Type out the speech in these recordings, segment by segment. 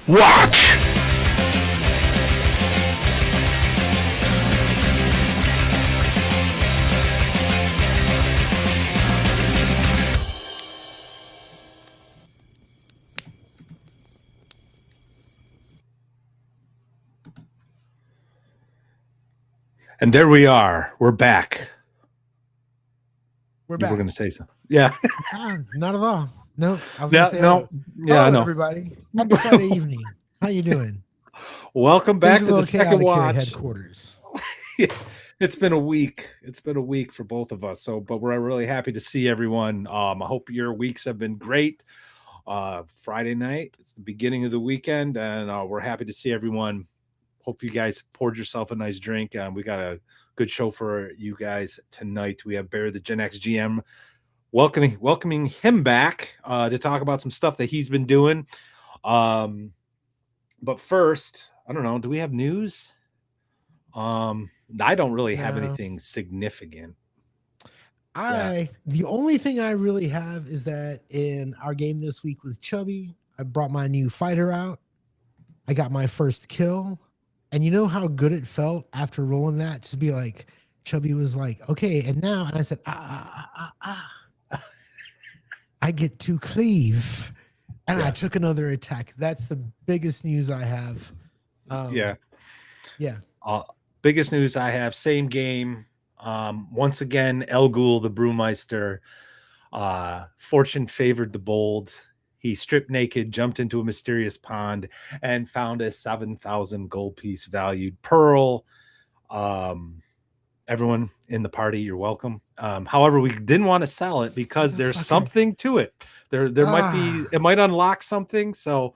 Watch! And there we are. We're back. We're You back. were going to say something. Yeah. Not at all. No, I was Yeah, going to say no. Yeah, I hello, know. everybody. Happy Friday evening. How you doing? Welcome back Things to are a the little second chaotic here at watch. headquarters. It's been a week. It's been a week for both of us. But we're really happy to see everyone. I hope your weeks have been great. Friday night, it's the beginning of the weekend, and we're happy to see everyone. Hope you guys poured yourself a nice drink. We got a good show for you guys tonight. We have Bear, the Gen X GM, welcoming him back to talk about some stuff that he's been doing. But first, I don't know. Do we have news? I don't really have anything significant. The only thing I really have is that in our game this week with Chubby, I brought my new fighter out. I got my first kill. And you know how good it felt after rolling that to be like, Chubby was like, okay, and now, and I said, I get to cleave. And I took another attack. That's the biggest news I have. Yeah. Biggest news I have, same game. Once again, El Ghul, the Brewmeister, fortune favored the bold. He stripped naked, jumped into a mysterious pond, and found a 7,000 gold piece valued pearl. Everyone in the party, you're welcome. However, we didn't want to sell it because there's something to it. There might be, it might unlock something. So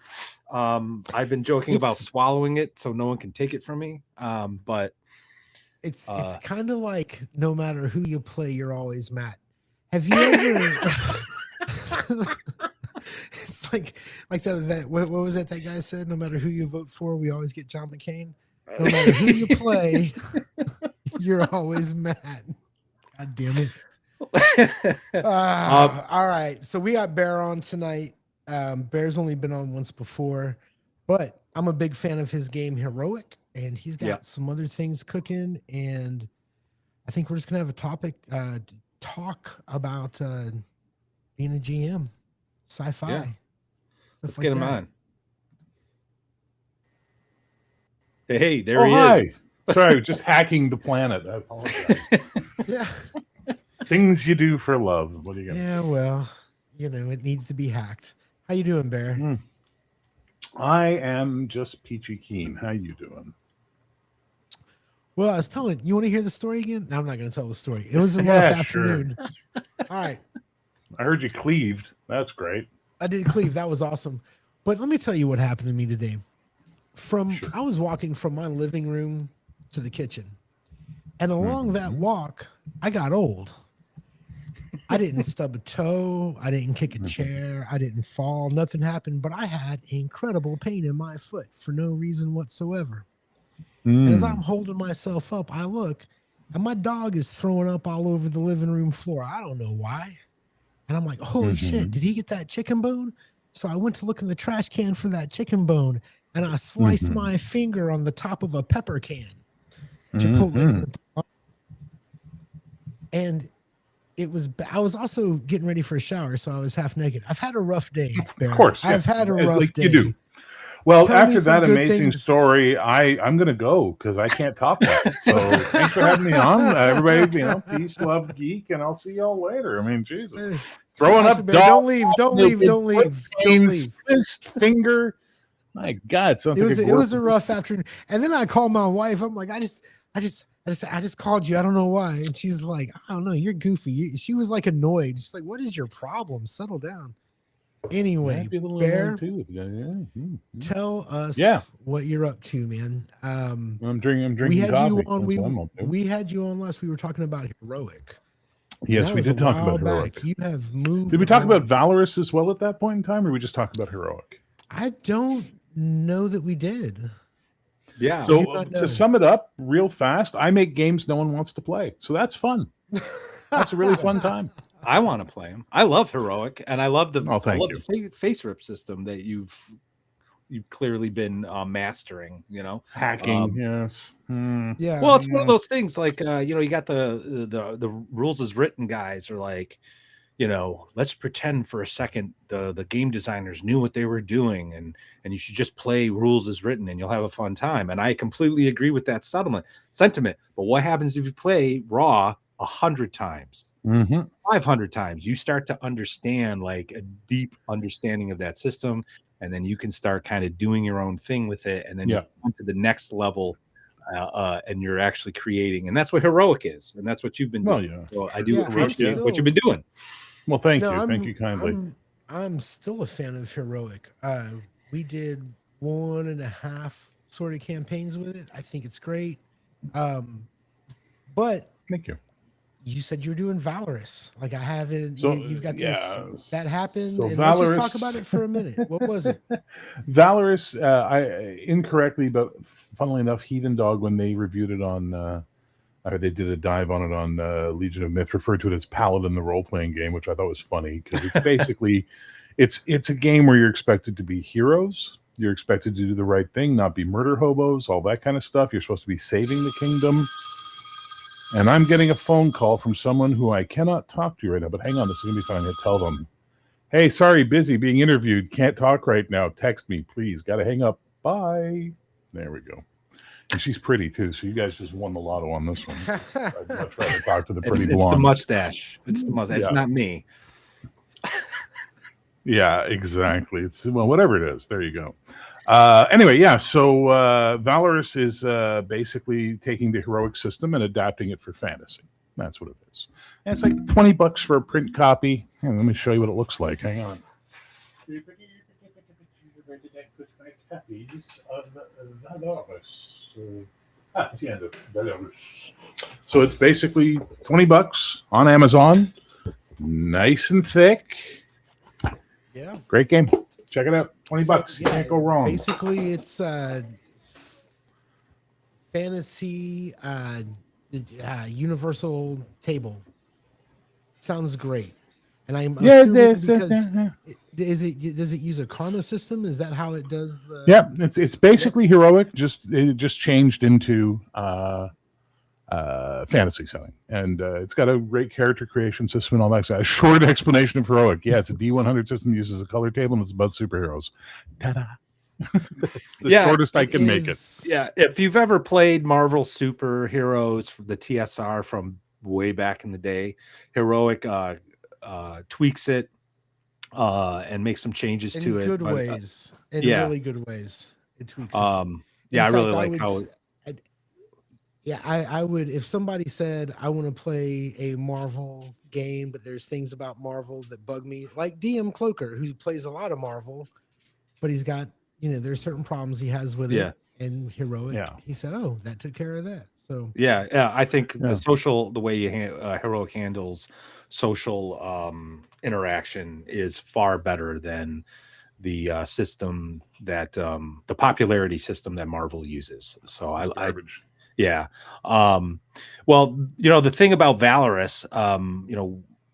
I've been joking about swallowing it so no one can take it from me. But it's kind of like no matter who you play, you're always Matt. Have you ever? It's like that. What was that guy said? No matter who you vote for, we always get John McCain. No matter who you play, you're always mad. God damn it. All right. So we got Bear on tonight. Bear's only been on once before, but I'm a big fan of his game Heroic, and he's got some other things cooking. And I think we're just going to have a topic, talk about being a GM, sci-fi. Yeah. Let's get him on. Hey, there he is. Sorry, just hacking the planet. I apologize. Yeah. Things you do for love. What are you gonna do? Well, it needs to be hacked. How you doing, Bear? I am just peachy keen. How you doing? Well, I was telling you want to hear the story again? No, I'm not going to tell the story. It was a rough afternoon. All right. I heard you cleaved. That's great. I did cleave. That was awesome. But let me tell you what happened to me today. I was walking from my living room to the kitchen, and along that walk, I got old. I didn't stub a toe. I didn't kick a chair. I didn't fall. Nothing happened, but I had incredible pain in my foot for no reason whatsoever. And as I'm holding myself up, I look, and my dog is throwing up all over the living room floor. I don't know why. And I'm like, holy shit, did he get that chicken bone? So I went to look in the trash can for that chicken bone, and I sliced my finger on the top of a pepper can. Chipotle. And I was also getting ready for a shower, so I was half naked. I've had a rough day, Bear. Of course. I've had a rough day. You do. Well, Tell after that amazing story, I'm going to go because I can't top that. So thanks for having me on. Everybody, peace, love, geek, and I'll see y'all later. I mean, Jesus. Throwing up Bear, don't leave. Fist, finger. My God. It was a rough afternoon. And then I called my wife. I'm like, I just called you. I don't know why. And she's like, I don't know. You're goofy. She was like annoyed. She's like, what is your problem? Settle down. Anyway, Bear, tell us what you're up to, man. I'm drinking we had coffee. You on. We had you on last. We were talking about Heroic. Yes, we did talk about Heroic. You have moved. Did we talk about Valorous as well at that point in time, or we just talked about Heroic? I don't know that we did. Yeah. So to sum it up real fast, I make games no one wants to play. So that's fun. That's a really fun time. I want to play them. I love Heroic, and I love the the face rip system that you've you've clearly been mastering. Hacking, yes. Yeah. Well, it's one of those things like you got the rules as written guys are like, let's pretend for a second the game designers knew what they were doing, and you should just play rules as written and you'll have a fun time. And I completely agree with that sentiment. But what happens if you play raw 100 times, 500 times? You start to understand, like, a deep understanding of that system, and then you can start kind of doing your own thing with it, and then you go to the next level. And you're actually creating, and that's what heroic is, and that's what you've been doing. Yeah. So I do appreciate still, what you've been doing. Well, thank you. Thank you kindly. I'm still a fan of heroic. We did 1.5 sort of campaigns with it. I think it's great. But thank you. You said you were doing Valorous. Like, I haven't. So, you've got this. That happened. So and Valorous, let's just talk about it for a minute. What was it? Valorous, I incorrectly, but funnily enough, Heathen Dog, when they reviewed it on, they did a dive on it on Legion of Myth, referred to it as Paladin, the role-playing game, which I thought was funny because it's basically, it's a game where you're expected to be heroes. You're expected to do the right thing, not be murder hobos, all that kind of stuff. You're supposed to be saving the kingdom. And I'm getting a phone call from someone who I cannot talk to right now, but hang on, this is going to be fun. I'm going to tell them, hey, sorry, busy being interviewed. Can't talk right now. Text me, please. Got to hang up. Bye. There we go. And she's pretty, too, so you guys just won the lotto on this one. I'd much rather talk to the pretty blonde. It's the mustache. It's the mustache. It's not me. Yeah, exactly. It's, well, whatever it is. There you go. Anyway, yeah, so Valorous is basically taking the heroic system and adapting it for fantasy. That's what it is. And it's like $20 for a print copy. Let me show you what it looks like. Hang on. So it's basically $20 on Amazon. Nice and thick. Yeah. Great game. Check it out. $20. Yeah, Can't go wrong. Basically, it's fantasy universal table. Sounds great. And I'm assuming does it use a karma system? Is that how it does the? Yeah, it's basically heroic. It just changed into fantasy setting, and it's got a great character creation system and all that. A short explanation of heroic. Yeah, it's a D100 system, uses a color table, and it's about superheroes. Ta-da! That's the shortest I can make it. Yeah, if you've ever played Marvel superheroes, the TSR from way back in the day, heroic tweaks it and makes some changes to it. In good ways. In really good ways. It tweaks it. Yeah, I really like how. Yeah, I would, if somebody said, I want to play a Marvel game, but there's things about Marvel that bug me, like DM Cloaker, who plays a lot of Marvel, but he's got, there's certain problems he has with it. And heroic, he said, oh, that took care of that. So yeah, I think the way you heroic handles social interaction is far better than the system that the popularity system that Marvel uses. So yeah. Well, the thing about Valorous,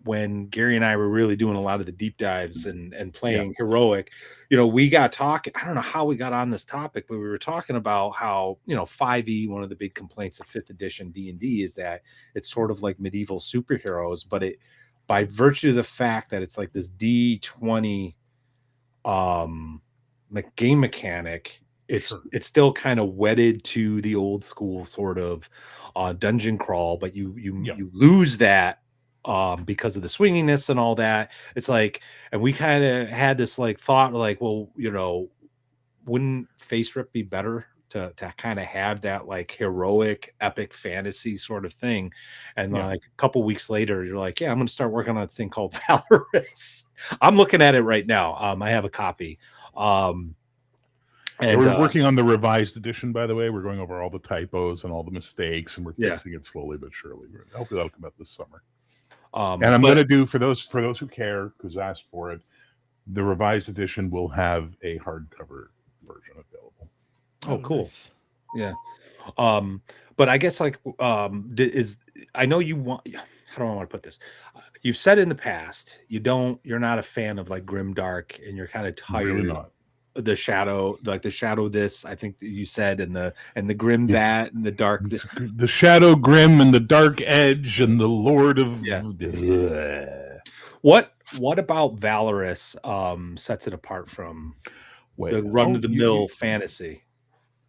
when Gary and I were really doing a lot of the deep dives and playing heroic, we got talking. I don't know how we got on this topic, but we were talking about how, 5e, one of the big complaints of 5th edition D&D is that it's sort of like medieval superheroes, but it, by virtue of the fact that it's like this D20 game mechanic, it's still kind of wedded to the old school sort of dungeon crawl, but you lose that because of the swinginess and all that. It's like, and we kind of had this like thought, like, well, wouldn't Face Rip be better to kind of have that like heroic epic fantasy sort of thing? And like a couple weeks later, you're like, yeah, I'm going to start working on a thing called Valorous. I'm looking at it right now. I have a copy. And we're working on the revised edition, by the way. We're going over all the typos and all the mistakes, and we're fixing it slowly but surely. Hopefully that'll come out this summer. And I'm going to do, for those who care, who's asked for it, the revised edition will have a hardcover version available. Oh, cool. Nice. Yeah. But I guess like I know you want, how do I want to put this? You've said in the past you're not a fan of like grimdark, and you're kind of tired. Really not. the shadow, like the shadow this, I think that you said, and the grim that and the dark. The shadow grim and the dark edge and the lord of What about Valorous sets it apart from the run-of-the-mill fantasy?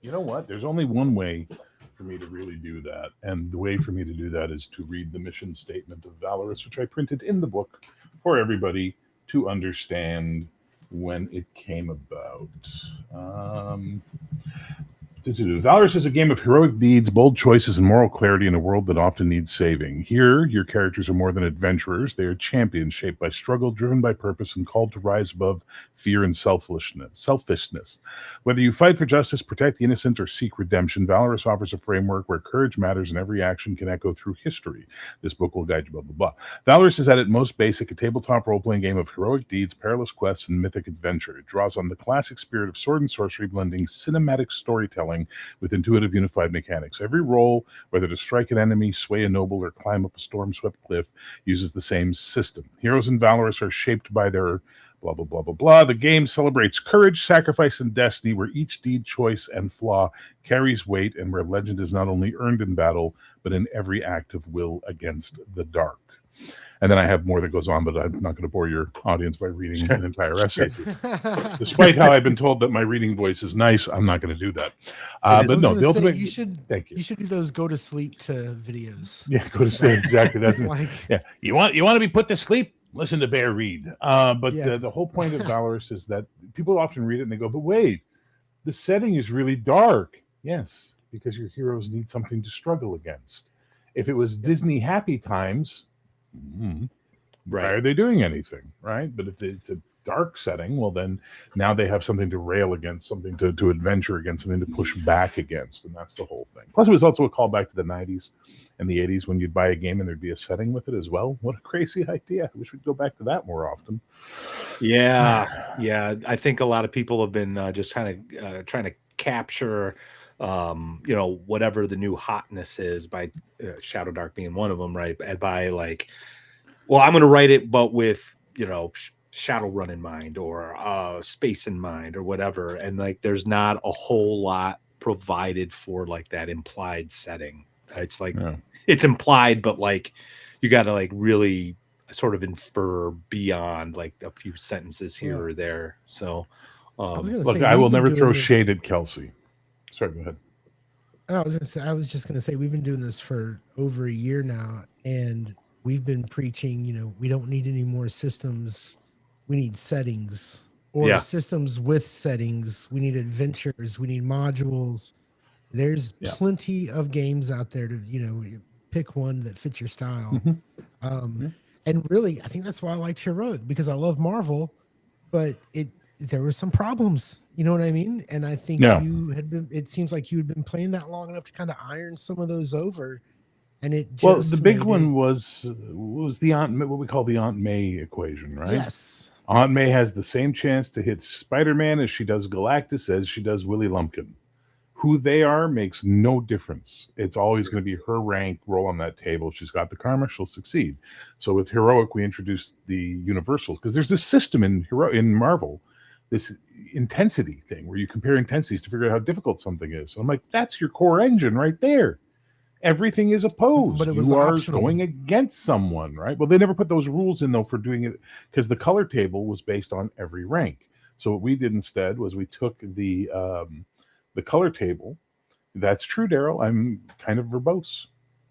You know what? There's only one way for me to really do that. And the way for me to do that is to read the mission statement of Valorous, which I printed in the book for everybody to understand when it came about. Valorous is a game of heroic deeds, bold choices, and moral clarity in a world that often needs saving. Here, your characters are more than adventurers. They are champions shaped by struggle, driven by purpose, and called to rise above fear and selfishness. Whether you fight for justice, protect the innocent, or seek redemption, Valorous offers a framework where courage matters and every action can echo through history. This book will guide you, blah, blah, blah. Valorous is at its most basic, a tabletop role-playing game of heroic deeds, perilous quests, and mythic adventure. It draws on the classic spirit of sword and sorcery, blending cinematic storytelling with intuitive unified mechanics. Every roll, whether to strike an enemy, sway a noble, or climb up a storm-swept cliff, uses the same system. Heroes in Valorous are shaped by their blah, blah, blah, blah, blah. The game celebrates courage, sacrifice, and destiny, where each deed, choice, and flaw carries weight, and where legend is not only earned in battle, but in every act of will against the dark. And then I have more that goes on, but I'm not going to bore your audience by reading an entire essay. Despite how I've been told that my reading voice is nice, I'm not going to do that. But no, the ultimate. You should do those go to sleep to videos. Yeah, go to sleep. Exactly. That's yeah. You want to be put to sleep? Listen to Bear read. The whole point of Valorous is that people often read it and they go, "But wait, the setting is really dark." Yes, because your heroes need something to struggle against. If it was Disney happy times. Why are they doing anything, right? But if it's a dark setting, well, then now they have something to rail against, something to adventure against, something to push back against, and that's the whole thing. Plus, it was also a callback to the 90s and the 80s when you'd buy a game and there'd be a setting with it as well. What a crazy idea. I wish we'd go back to that more often. Yeah. I think a lot of people have been just kind of trying to capture whatever the new hotness is by Shadow Dark being one of them, right? And by like, well, I'm going to write it, but with, Shadowrun in mind or space in mind or whatever. And like, there's not a whole lot provided for like that implied setting. It's like, it's implied, but like, you got to like really sort of infer beyond like a few sentences here or there. So, look, I will never throw shade at Kelsey. Sorry, go ahead. I was just going to say, we've been doing this for over a year now, and we've been preaching, we don't need any more systems. We need settings or systems with settings. We need adventures. We need modules. There's plenty of games out there to, pick one that fits your style. And really, I think that's why I liked Heroic, because I love Marvel, but there were some problems, you know what I mean? And I think it seems like you had been playing that long enough to kind of iron some of those over. And it just the big one was the what we call the Aunt May equation, right? Yes. Aunt May has the same chance to hit Spider-Man as she does Galactus, as she does Willy Lumpkin. Who they are makes no difference. It's always going to be her rank roll on that table. She's got the karma, she'll succeed. So with Heroic, we introduced the universals, because there's this system in Marvel, this intensity thing where you compare intensities to figure out how difficult something is. So I'm like, that's your core engine right there. Everything is opposed. But you are going against someone, right? Well, they never put those rules in, though, for doing it, because the color table was based on every rank. So what we did instead was we took the color table. That's true, Daryl. I'm kind of verbose.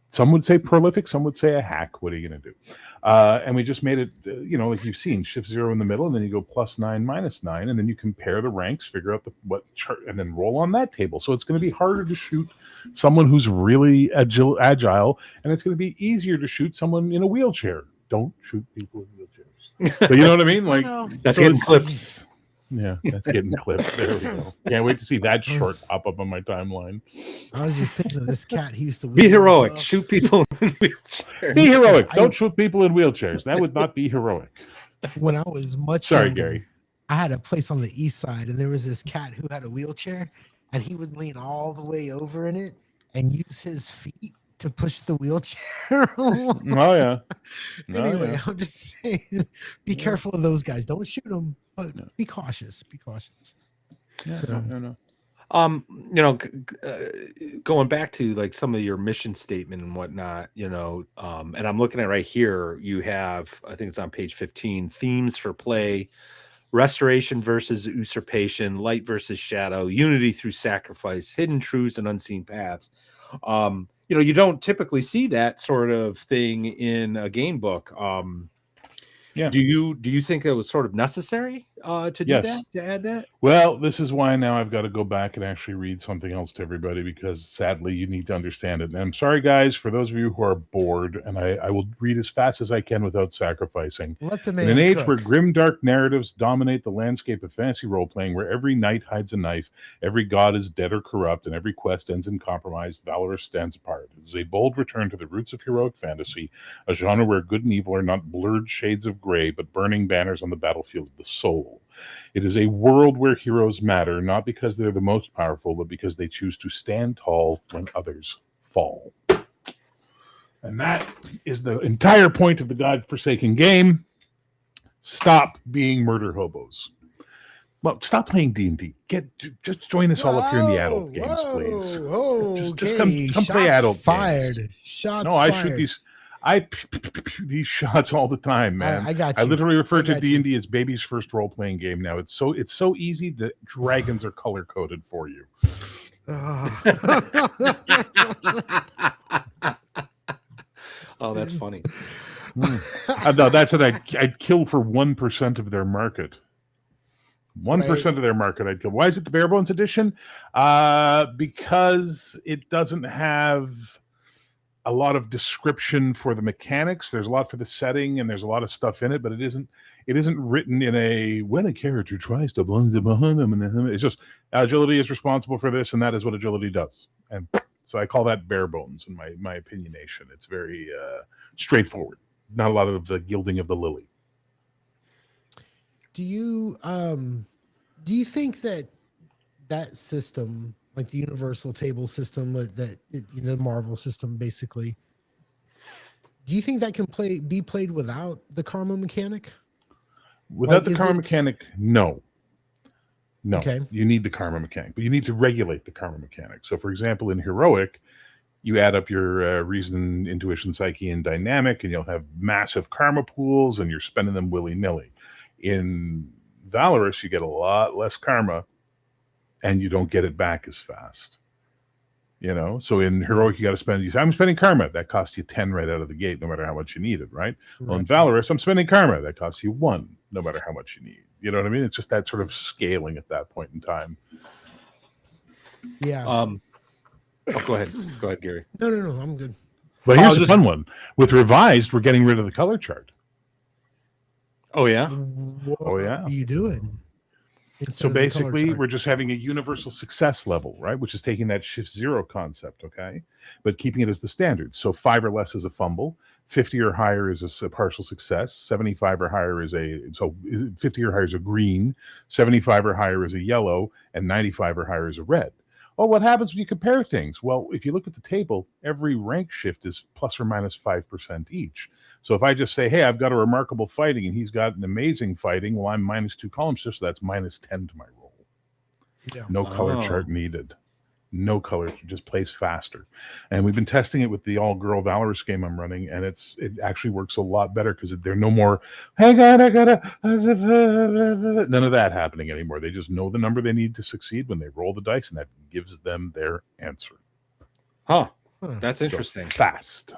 Some would say prolific, some would say a hack. What are you going to do? And we just made it, like you've seen, shift 0 in the middle, and then you go +9, -9, and then you compare the ranks, figure out what chart, and then roll on that table. So it's going to be harder to shoot someone who's really agile, and it's going to be easier to shoot someone in a wheelchair. Don't shoot people in wheelchairs. But you know what I mean? Like that's getting clipped. Yeah, that's getting clipped. There we go. Can't wait to see that short pop up on my timeline. I was just thinking of this cat who used to be heroic, himself. Shoot people in wheelchairs. Be heroic. Don't shoot people in wheelchairs. That would not be heroic. When I was much younger, Gary, I had a place on the east side, and there was this cat who had a wheelchair, and he would lean all the way over in it and use his feet to push the wheelchair. Anyway, I'm just saying, be careful of those guys. Don't shoot them, but be cautious. Be cautious. So No. Going back to like some of your mission statement and whatnot, and I'm looking at right here, you have, I think it's on page 15, themes for play, restoration versus usurpation, light versus shadow, unity through sacrifice, hidden truths and unseen paths. You don't typically see that sort of thing in a game book. Yeah. Do you think it was sort of necessary to do Yes. that, to add that? Well, this is why now I've got to go back and actually read something else to everybody, because sadly you need to understand it. And I'm sorry, guys, for those of you who are bored, and I will read as fast as I can without sacrificing. let the In man an age cook. where grim, dark narratives dominate the landscape of fantasy role playing, where every knight hides a knife, every god is dead or corrupt, and every quest ends in compromise, Valorous stands apart. It is a bold return to the roots of heroic fantasy, a genre where good and evil are not blurred shades of gray, but burning banners on the battlefield of the soul. It is a world where heroes matter, not because they're the most powerful, but because they choose to stand tall when others fall. And that is the entire point of the godforsaken game. Stop being murder hobos. Well, stop playing D&D. Just join us all up here in the adult games, please. Just come play adult fired. games. Shots No, I fired. shoot these shots all the time, man. I got you. I literally refer to got you. D&D as baby's first role-playing game now. It's so easy that dragons are color-coded for you. Oh, that's funny. No, that's what I'd kill for 1% of their market. 1% of their market I'd kill. Why is it the bare bones edition? Because it doesn't have a lot of description for the mechanics. There's a lot for the setting, and there's a lot of stuff in it, but it isn't written in a when a character tries to blow the behind them. It's just agility is responsible for this, and that is what agility does. And so I call that bare bones in my opinionation. It's very straightforward. Not a lot of the gilding of the lily. Do you think that system, like the universal table system, the Marvel system, basically, do you think that can be played without the karma mechanic? Without the karma mechanic, no. Okay. You need the karma mechanic, but you need to regulate the karma mechanic. So, for example, in heroic, you add up your reason, intuition, psyche, and dynamic, and you'll have massive karma pools, and you're spending them willy-nilly. In Valorous, you get a lot less karma, and you don't get it back as fast. So in heroic, you got to spend. I'm spending karma. That costs you 10 right out of the gate, no matter how much you need it, right? Well, in Valorous, I'm spending karma. That costs you 1, no matter how much you need. You know what I mean? It's just that sort of scaling at that point in time. Yeah. Go ahead, Gary. No, I'm good. But here's a fun one. With revised, we're getting rid of the color chart. Oh yeah. What Oh yeah. are you doing? So basically, we're just having a universal success level, right? Which is taking that shift 0 concept, okay, but keeping it as the standard. So 5 or less is a fumble, 50 or higher is a partial success, 75 or higher is 50 or higher is a green, 75 or higher is a yellow, and 95 or higher is a red. Oh, what happens when you compare things? Well, if you look at the table, every rank shift is plus or minus 5% each. So if I just say, hey, I've got a remarkable fighting and he's got an amazing fighting, well, I'm minus 2 column shifts, so that's minus 10 to my roll. Yeah. No color chart needed. No color, just plays faster. And we've been testing it with the all-girl Valorous game I'm running, and it actually works a lot better because there are no more, hey, I gotta, none of that happening anymore. They just know the number they need to succeed when they roll the dice, and that gives them their answer. That's interesting. So fast.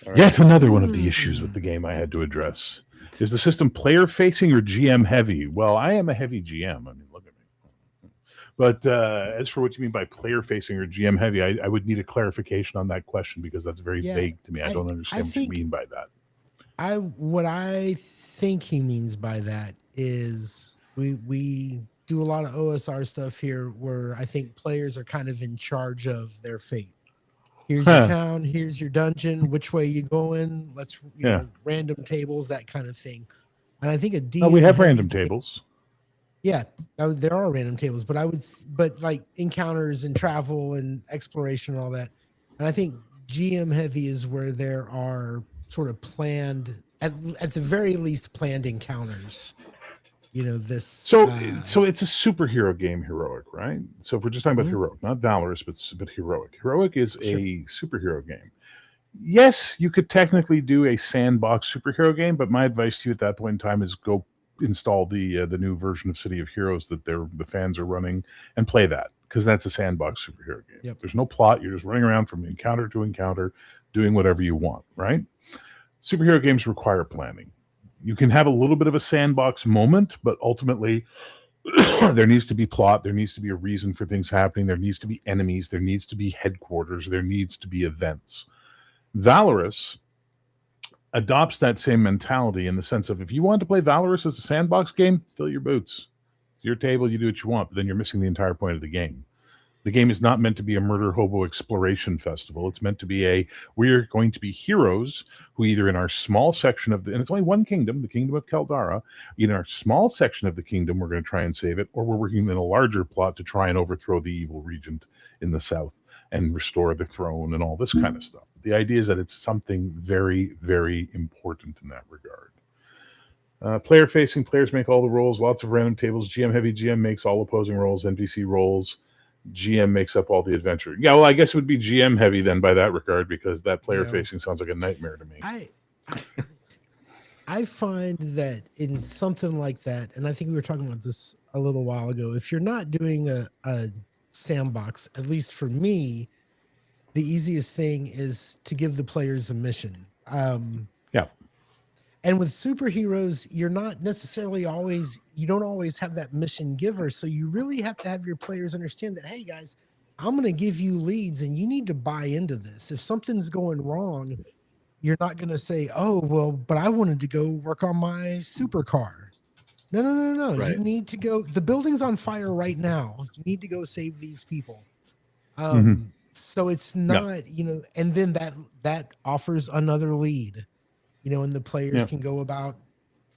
Right. Yet another one of the issues with the game I had to address. Is the system player-facing or GM-heavy? Well, I am a heavy GM. I mean, look at me. But as for what you mean by player-facing or GM-heavy, I would need a clarification on that question because that's very vague to me. I don't understand what you mean by that. What I think he means by that is we do a lot of OSR stuff here where I think players are kind of in charge of their fate. Here's your town, here's your dungeon, which way you going? Let's random tables, that kind of thing. And I think we have random tables. Yeah, there are random tables, but like encounters and travel and exploration and all that. And I think GM heavy is where there are sort of planned, at the very least, planned encounters. this. So it's a superhero game, heroic, right? So if we're just talking about Mhm. heroic, not Valorous, but heroic. Heroic is Sure. a superhero game. Yes, you could technically do a sandbox superhero game, but my advice to you at that point in time is go install the new version of City of Heroes that the fans are running and play that, because that's a sandbox superhero game. Yep. There's no plot. You're just running around from encounter to encounter, doing whatever you want, right? Superhero games require planning. You can have a little bit of a sandbox moment, but ultimately there needs to be plot. There needs to be a reason for things happening. There needs to be enemies. There needs to be headquarters. There needs to be events. Valorous adopts that same mentality in the sense of, if you want to play Valorous as a sandbox game, fill your boots. It's your table, you do what you want, but then you're missing the entire point of the game. The game is not meant to be a murder hobo exploration festival. It's meant to be we're going to be heroes who either in our small section and it's only one kingdom, the kingdom of Caldara, in our small section of the kingdom, we're going to try and save it, or we're working in a larger plot to try and overthrow the evil regent in the south and restore the throne and all this kind of stuff. The idea is that it's something very, very important in that regard. Player facing, players make all the rolls, lots of random tables. GM heavy, GM makes all opposing rolls, NPC rolls. GM makes up all the adventure. Yeah, well, I guess it would be GM heavy then by that regard, because that player facing sounds like a nightmare to me. I find that in something like that, and I think we were talking about this a little while ago, if you're not doing a sandbox, at least for me, the easiest thing is to give the players a mission. Yeah. And with superheroes, you're not necessarily you don't always have that mission giver. So you really have to have your players understand that, hey guys, I'm going to give you leads and you need to buy into this. If something's going wrong, you're not going to say, oh, well, but I wanted to go work on my supercar. No. Right. You need to go. The building's on fire right now. You need to go save these people. So it's not, and then that offers another lead. And the players can go about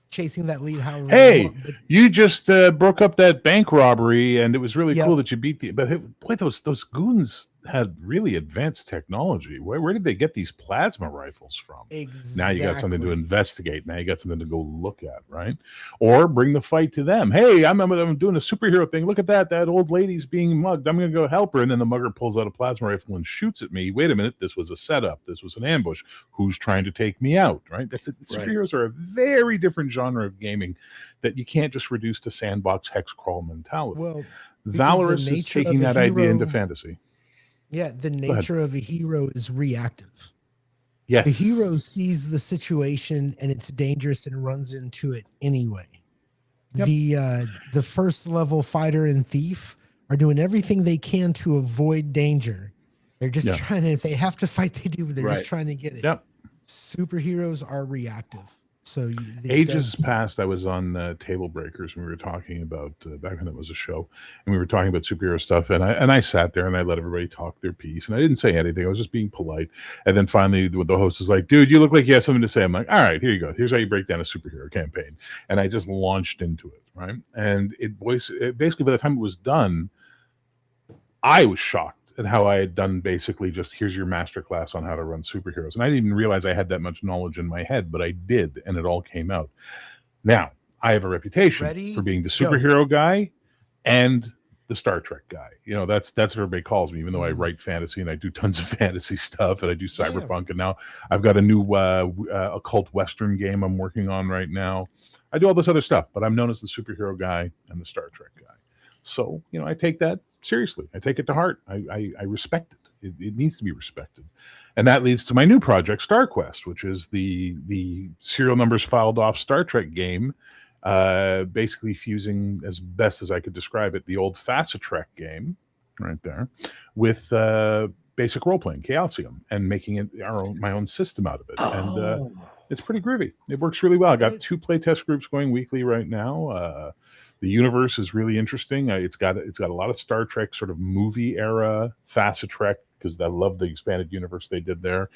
chasing that lead however they want. But you just broke up that bank robbery, and it was really cool that you beat boy, those goons had really advanced technology. Where did they get these plasma rifles from? Exactly. Now you got something to investigate. Now you got something to go look at, right? Or bring the fight to them. Hey, I'm doing a superhero thing. Look at that old lady's being mugged. I'm going to go help her. And then the mugger pulls out a plasma rifle and shoots at me. Wait a minute, this was a setup. This was an ambush. Who's trying to take me out, right? That's it. Superheroes are a very different genre of gaming that you can't just reduce to sandbox hex crawl mentality. Well, Valorous is taking that idea into fantasy. Yeah, the nature of a hero is reactive. Yes. The hero sees the situation and it's dangerous and runs into it anyway. Yep. The first level fighter and thief are doing everything they can to avoid danger. They're just trying to, if they have to fight, they do, but they're just trying to get it. Yep. Superheroes are reactive. So ages past, I was on Table Breakers and we were talking about back when it was a show, and we were talking about superhero stuff, and I sat there and I let everybody talk their piece, and I didn't say anything. I was just being polite. And then finally, the host is like, "Dude, you look like you have something to say." I'm like, "All right, here you go. Here's how you break down a superhero campaign." And I just launched into it, right? And it basically, by the time it was done, I was shocked at how I had done basically just, here's your masterclass on how to run superheroes. And I didn't even realize I had that much knowledge in my head, but I did, and it all came out. Now, I have a reputation for being the superhero guy and the Star Trek guy. That's what everybody calls me, even though I write fantasy and I do tons of fantasy stuff and I do cyberpunk. And now I've got a new occult Western game I'm working on right now. I do all this other stuff, but I'm known as the superhero guy and the Star Trek guy. So, I take that seriously. I take it to heart. I respect it. It needs to be respected. And that leads to my new project, StarQuest, which is the serial numbers filed off Star Trek game, basically fusing, as best as I could describe it, the old Facitrek game right there with basic role-playing, Chaosium, and making it my own system out of it. And it's pretty groovy. It works really well. I got 2 playtest groups going weekly right now. The universe is really interesting. It's got a lot of Star Trek sort of movie era Facitrek, because I love the expanded universe they did there.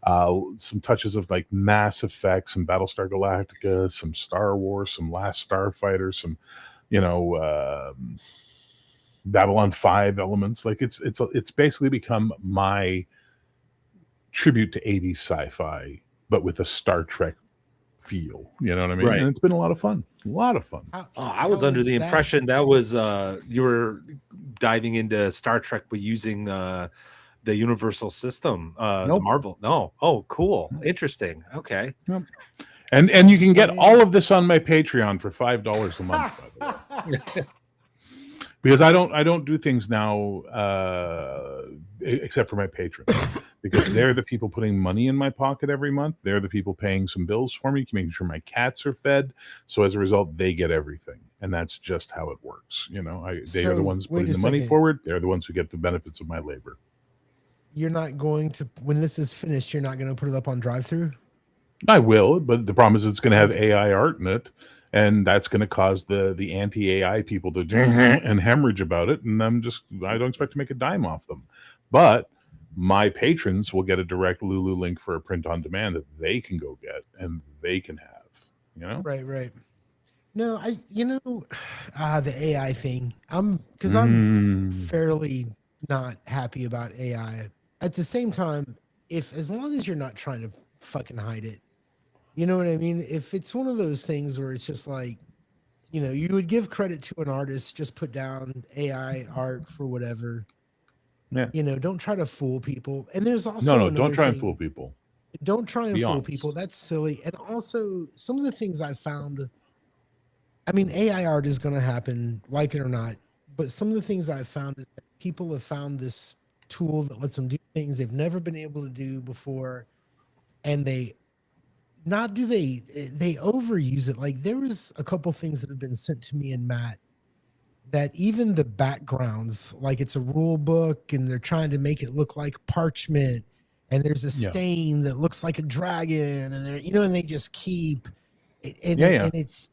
Some touches of like Mass Effect, some Battlestar Galactica, some Star Wars, some Last Starfighter, some Babylon 5 elements. Like it's basically become my tribute to 80s sci-fi, but with a Star Trek feel. You know what I mean? Right. And it's been a lot of fun. A lot of fun. I was under the impression that was you were diving into Star Trek by using the Universal System, the Nope. Marvel. No. Oh, cool. Interesting. Okay. Yep. And you can get all of this on my Patreon for $5 a month, by the way. Because I don't do things now except for my patrons, because they're the people putting money in my pocket every month. They're the people paying some bills for me, making sure my cats are fed. So as a result, they get everything, and that's just how it works. You know, they are the ones putting the money forward. They're the ones who get the benefits of my labor. You're not going to, when this is finished, you're not going to put it up on DriveThru? I will, but the problem is it's going to have AI art in it, and that's going to cause the anti-AI people to and hemorrhage about it, and I don't expect to make a dime off them. But my patrons will get a direct Lulu link for a print on demand that they can go get and they can have, you know? Right. No, the AI thing. I'm fairly not happy about AI. At the same time, as long as you're not trying to fucking hide it, you know what I mean? If it's one of those things where it's just like, you would give credit to an artist, just put down AI art for whatever. Yeah. Don't try to fool people. And there's also don't try and fool people. Don't try and fool people. That's silly. And also, some of the things I found, I mean, AI art is going to happen, like it or not. But some of the things I've found is that people have found this tool that lets them do things they've never been able to do before. And they overuse it. Like, there was a couple things that have been sent to me and Matt that even the backgrounds, like it's a rule book and they're trying to make it look like parchment, and there's a stain that looks like a dragon, and and they just keep and it's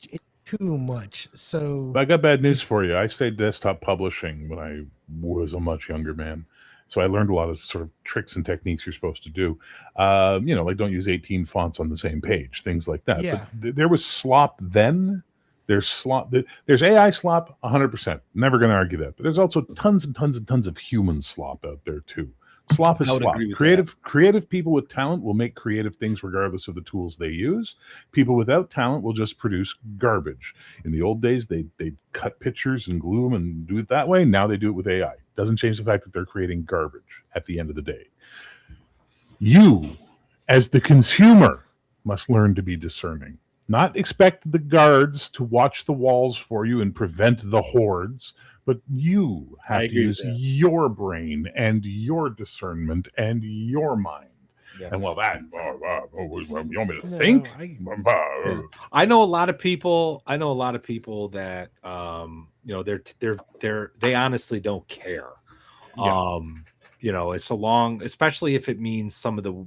too much. So I got bad news for you. I stayed desktop publishing when I was a much younger man. So I learned a lot of sort of tricks and techniques you're supposed to do. Like don't use 18 fonts on the same page, things like that. Yeah. But there was slop then. There's slop. There's AI slop, 100%. Never going to argue that. But there's also tons and tons and tons of human slop out there too. Slop is slop. Creative people with talent will make creative things regardless of the tools they use. People without talent will just produce garbage. In the old days, they cut pictures and glue them and do it that way. Now they do it with AI. Doesn't change the fact that they're creating garbage at the end of the day. You, as the consumer, must learn to be discerning. Not expect the guards to watch the walls for you and prevent the hordes, but you have to use your brain and your discernment and your mind. Yeah. And you want me to think? I know a lot of people. That they honestly don't care. Yeah. So long, especially if it means some of the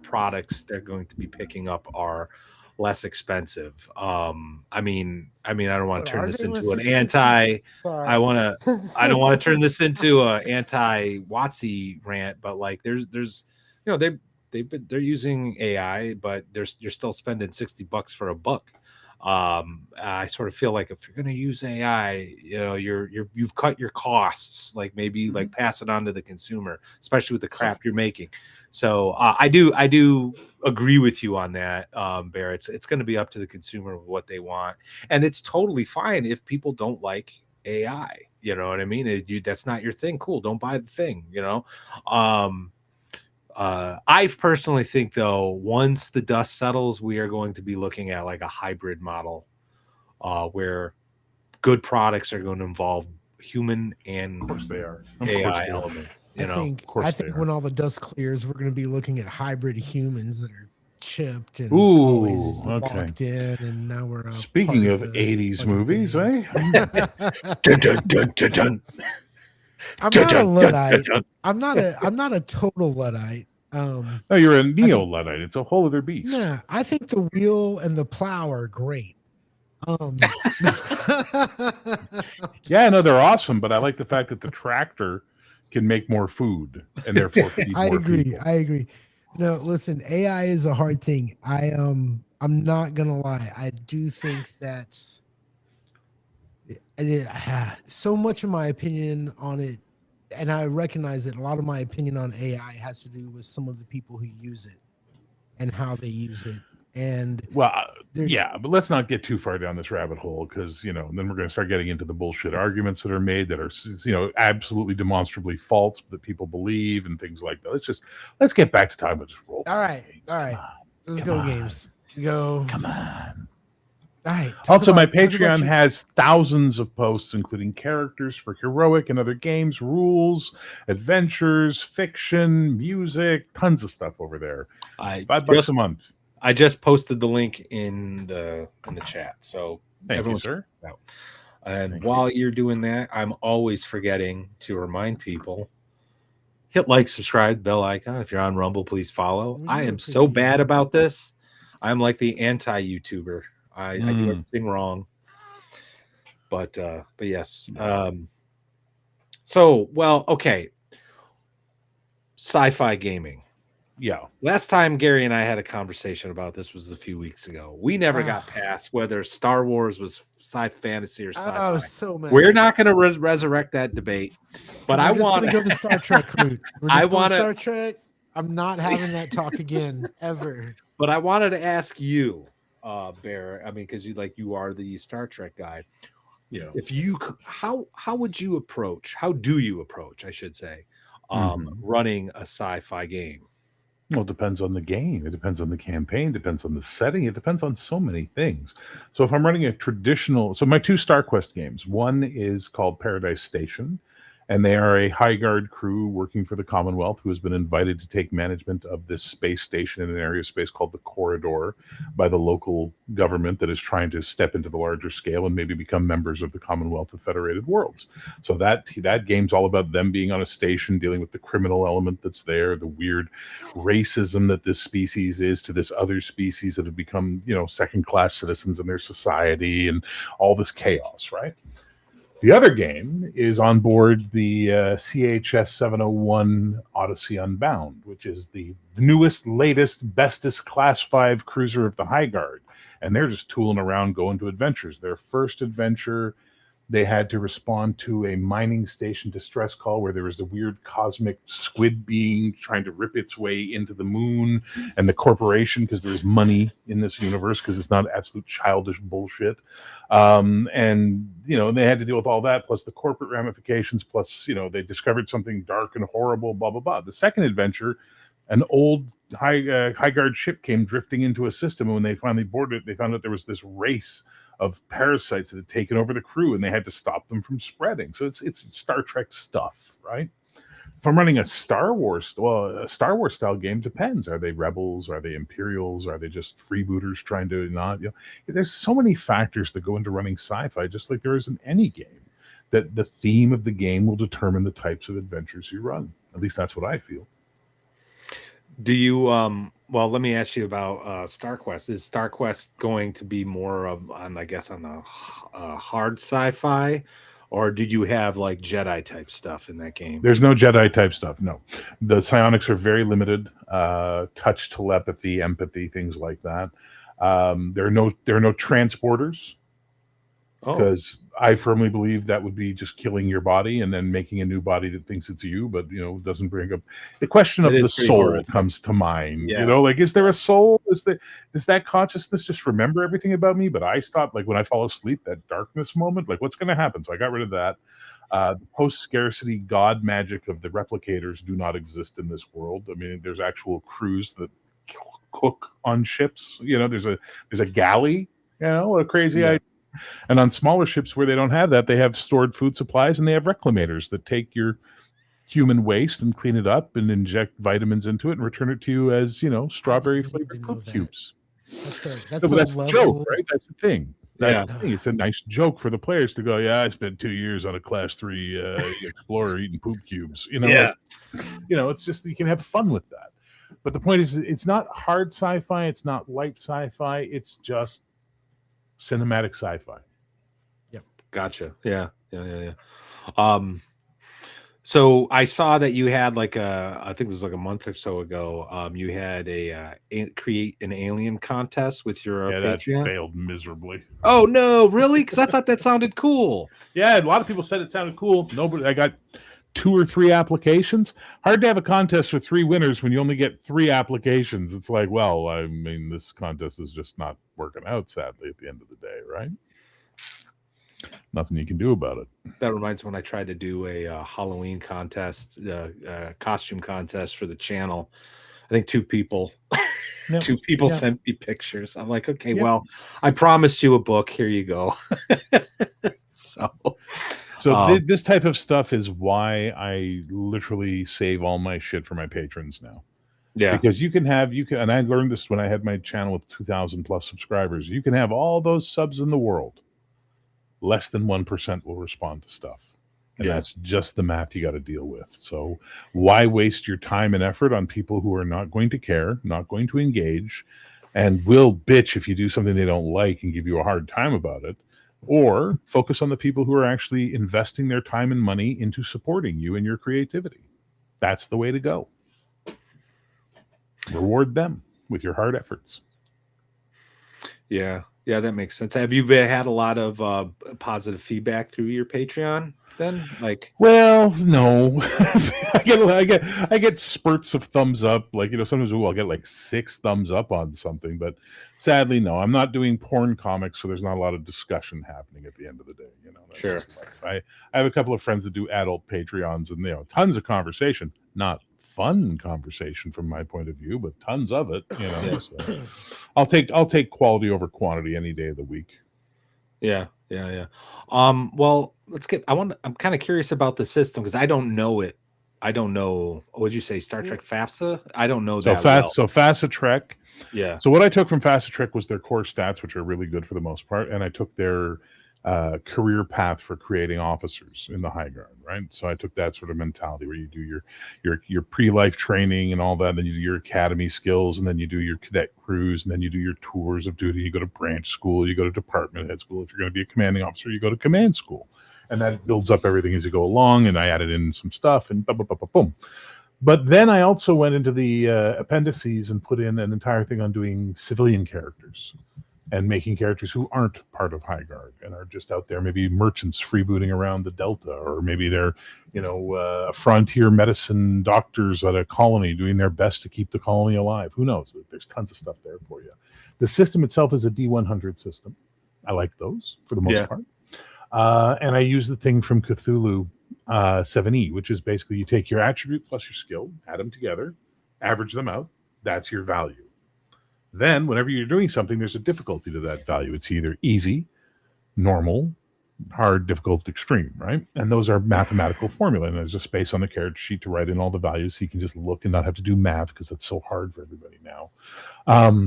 products they're going to be picking up are less expensive. I don't want to turn this into an anti. I don't want to turn this into a anti Watsy rant, but like there's they're using AI, but you're still spending $60 for a book. I sort of feel like if you're going to use AI, you've cut your costs, like maybe like pass it on to the consumer, especially with the crap you're making. So I do agree with you on that, Bear. It's going to be up to the consumer what they want, and it's totally fine if people don't like AI. You know what I mean? That's not your thing. Cool, don't buy the thing. I personally think, though, once the dust settles, we are going to be looking at like a hybrid model where good products are going to involve human and of course they are AI elements. I think when all the dust clears, we're going to be looking at hybrid humans that are chipped and always locked in. And now we're speaking of 80s movies, eh? I'm not a Luddite. I'm not a total Luddite. No, you're a neo-Luddite. It's a whole other beast. Yeah, I think the wheel and the plow are great. Yeah, no, they're awesome, but I like the fact that the tractor can make more food and therefore feed more people. I agree. No, listen, AI is a hard thing. I'm not gonna lie. I do think that so much of my opinion on it, and I recognize that a lot of my opinion on AI has to do with some of the people who use it. and how they use it. And Well, yeah, but let's not get too far down this rabbit hole because, then we're going to start getting into the bullshit arguments that are made that are, absolutely demonstrably false that people believe and things like that. Let's get back to talking about just role. all right. Let's go games. Go. Come on. All right. Also, my Patreon has thousands of posts, including characters for heroic and other games, rules, adventures, fiction, music, tons of stuff over there. $5 a month. I just posted the link in the chat, so Thank you, sir. Out. And while you're doing that, I'm always forgetting to remind people: hit like, subscribe, bell icon. If you're on Rumble, please follow. I am so bad about this. I'm like the anti-YouTuber. I do everything wrong. But yes. Okay. Sci-fi gaming. Yeah. Last time Gary and I had a conversation about this was a few weeks ago. We never got past whether Star Wars was fantasy or sci-fi. I was so mad. We're not going to resurrect that debate. But I want to go the Star Trek route. I want Star Trek. I'm not having that talk again ever. But I wanted to ask you, Bear. I mean, because you are the Star Trek guy. Yeah. If you, how would you approach? How do you approach? I should say, running a sci-fi game. Well, it depends on the game. It depends on the campaign. It depends on the setting. It depends on so many things. So if I'm running a traditional, my two StarQuest games, one is called Paradise Station, and they are a High Guard crew working for the Commonwealth who has been invited to take management of this space station in an area of space called the Corridor by the local government that is trying to step into the larger scale and maybe become members of the Commonwealth of Federated Worlds. So that game's all about them being on a station, dealing with the criminal element that's there, the weird racism that this species is to this other species that have become, second-class citizens in their society and all this chaos, right? The other game is on board the CHS 701 Odyssey Unbound, which is the newest, latest, bestest Class 5 cruiser of the High Guard. And they're just tooling around, going to adventures. Their first adventure, they had to respond to a mining station distress call where there was a weird cosmic squid being trying to rip its way into the moon, and the corporation, because there's money in this universe, because it's not absolute childish bullshit. And, they had to deal with all that, plus the corporate ramifications, plus, they discovered something dark and horrible, blah, blah, blah. The second adventure, an old High Guard ship came drifting into a system, and when they finally boarded it, they found out there was this race of parasites that had taken over the crew, and they had to stop them from spreading. So it's Star Trek stuff, right? If I'm running a Star Wars style game, depends. Are they rebels? Are they Imperials? Are they just freebooters trying to not? There's so many factors that go into running sci-fi, just like there is in any game. That the theme of the game will determine the types of adventures you run. At least that's what I feel. Do you well, let me ask you about StarQuest. Is StarQuest going to be more on the hard sci-fi, or do you have like Jedi type stuff in that game? There's no Jedi type stuff. No, the psionics are very limited. Touch, telepathy, empathy, things like that. There are no transporters, because I firmly believe that would be just killing your body and then making a new body that thinks it's you, but doesn't bring up the question of the soul comes to mind. Yeah. Is there a soul? Does that consciousness just remember everything about me? But I stop, when I fall asleep, that darkness moment, what's going to happen? So I got rid of that. The post-scarcity god magic of the replicators do not exist in this world. I mean, there's actual crews that cook on ships. There's a galley. A crazy idea. And on smaller ships where they don't have that, they have stored food supplies, and they have reclamators that take your human waste and clean it up and inject vitamins into it and return it to you as, strawberry flavored poop cubes. That's the joke, right? That's the thing. It's a nice joke for the players to go, yeah, I spent 2 years on a Class 3 Explorer eating poop cubes. It's just, you can have fun with that. But the point is, it's not hard sci-fi. It's not light sci-fi. It's just cinematic sci-fi. Yep. Gotcha. Yeah. So I saw that you had I think it was like a month or so ago, you had a create an alien contest with your Patreon. That failed miserably. Oh no, really? Because I thought that sounded cool. Yeah, a lot of people said it sounded cool. Nobody. I got 2 or 3 applications. Hard to have a contest for 3 winners when you only get 3 applications. It's like, well, I mean, this contest is just not working out, sadly, at the end of the day, right? Nothing you can do about it. That reminds me when I tried to do a Halloween contest, costume contest for the channel. I think 2 people, Yep. 2 people Yep. sent me pictures. I'm like, okay, Yep. well, I promised you a book. Here you go. So this type of stuff is why I literally save all my shit for my patrons now. yeah, Because you can, and I learned this when I had my channel with 2,000 plus subscribers. You can have all those subs in the world. Less than 1% will respond to stuff. And Yeah. that's just the math you got to deal with. So why waste your time and effort on people who are not going to care, not going to engage, and will bitch if you do something they don't like and give you a hard time about it? Or focus on the people who are actually investing their time and money into supporting you and your creativity. That's the way to go. Reward them with your hard efforts. yeah, that makes sense. Have you had a lot of positive feedback through your Patreon then? Like, well, no. I get spurts of thumbs up. Like, sometimes I'll get like 6 thumbs up on something, but sadly, no. I'm not doing porn comics, so there's not a lot of discussion happening at the end of the day. That's Sure. just life. I have a couple of friends that do adult Patreons, and tons of conversation. Not fun conversation from my point of view, but tons of it. So I'll take quality over quantity any day of the week. Yeah. Well, I'm kind of curious about the system because I don't know it. I don't know. What'd you say? Star Trek FAFSA? I don't know that. So FAFSA Trek. Yeah. So what I took from FAFSA Trek was their core stats, which are really good for the most part, and I took their career path for creating officers in the High Guard, right? So I took that sort of mentality where you do your pre-life training and all that, then you do your academy skills, and then you do your cadet crews, and then you do your tours of duty. You go to branch school, you go to department head school. If you're going to be a commanding officer, you go to command school, and that builds up everything as you go along. And I added in some stuff, and boom. But then I also went into the appendices and put in an entire thing on doing civilian characters and making characters who aren't part of High Guard and are just out there, maybe merchants freebooting around the Delta, or maybe they're, frontier medicine doctors at a colony doing their best to keep the colony alive. Who knows? There's tons of stuff there for you. The system itself is a D100 system. I like those for the most part. And I use the thing from Cthulhu 7E, which is basically you take your attribute plus your skill, add them together, average them out. That's your value. Then, whenever you're doing something, there's a difficulty to that value. It's either easy, normal, hard, difficult, extreme, right? And those are mathematical formula. And there's a space on the character sheet to write in all the values so you can just look and not have to do math because it's so hard for everybody now,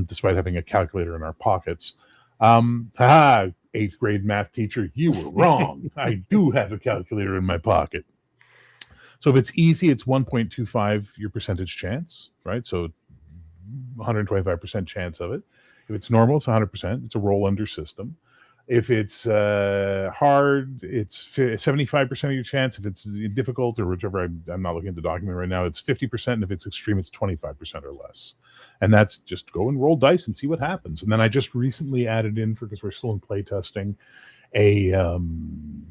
despite having a calculator in our pockets. 8th grade math teacher, you were wrong. I do have a calculator in my pocket. So if it's easy, it's 1.25 your percentage chance, right? So 125% chance of it. If it's normal, it's 100%. It's a roll under system. If it's hard, it's 75% of your chance. If it's difficult or whichever, I'm not looking at the document right now, it's 50%. And if it's extreme, it's 25% or less. And that's just go and roll dice and see what happens. And then I just recently added in, because we're still in play testing, a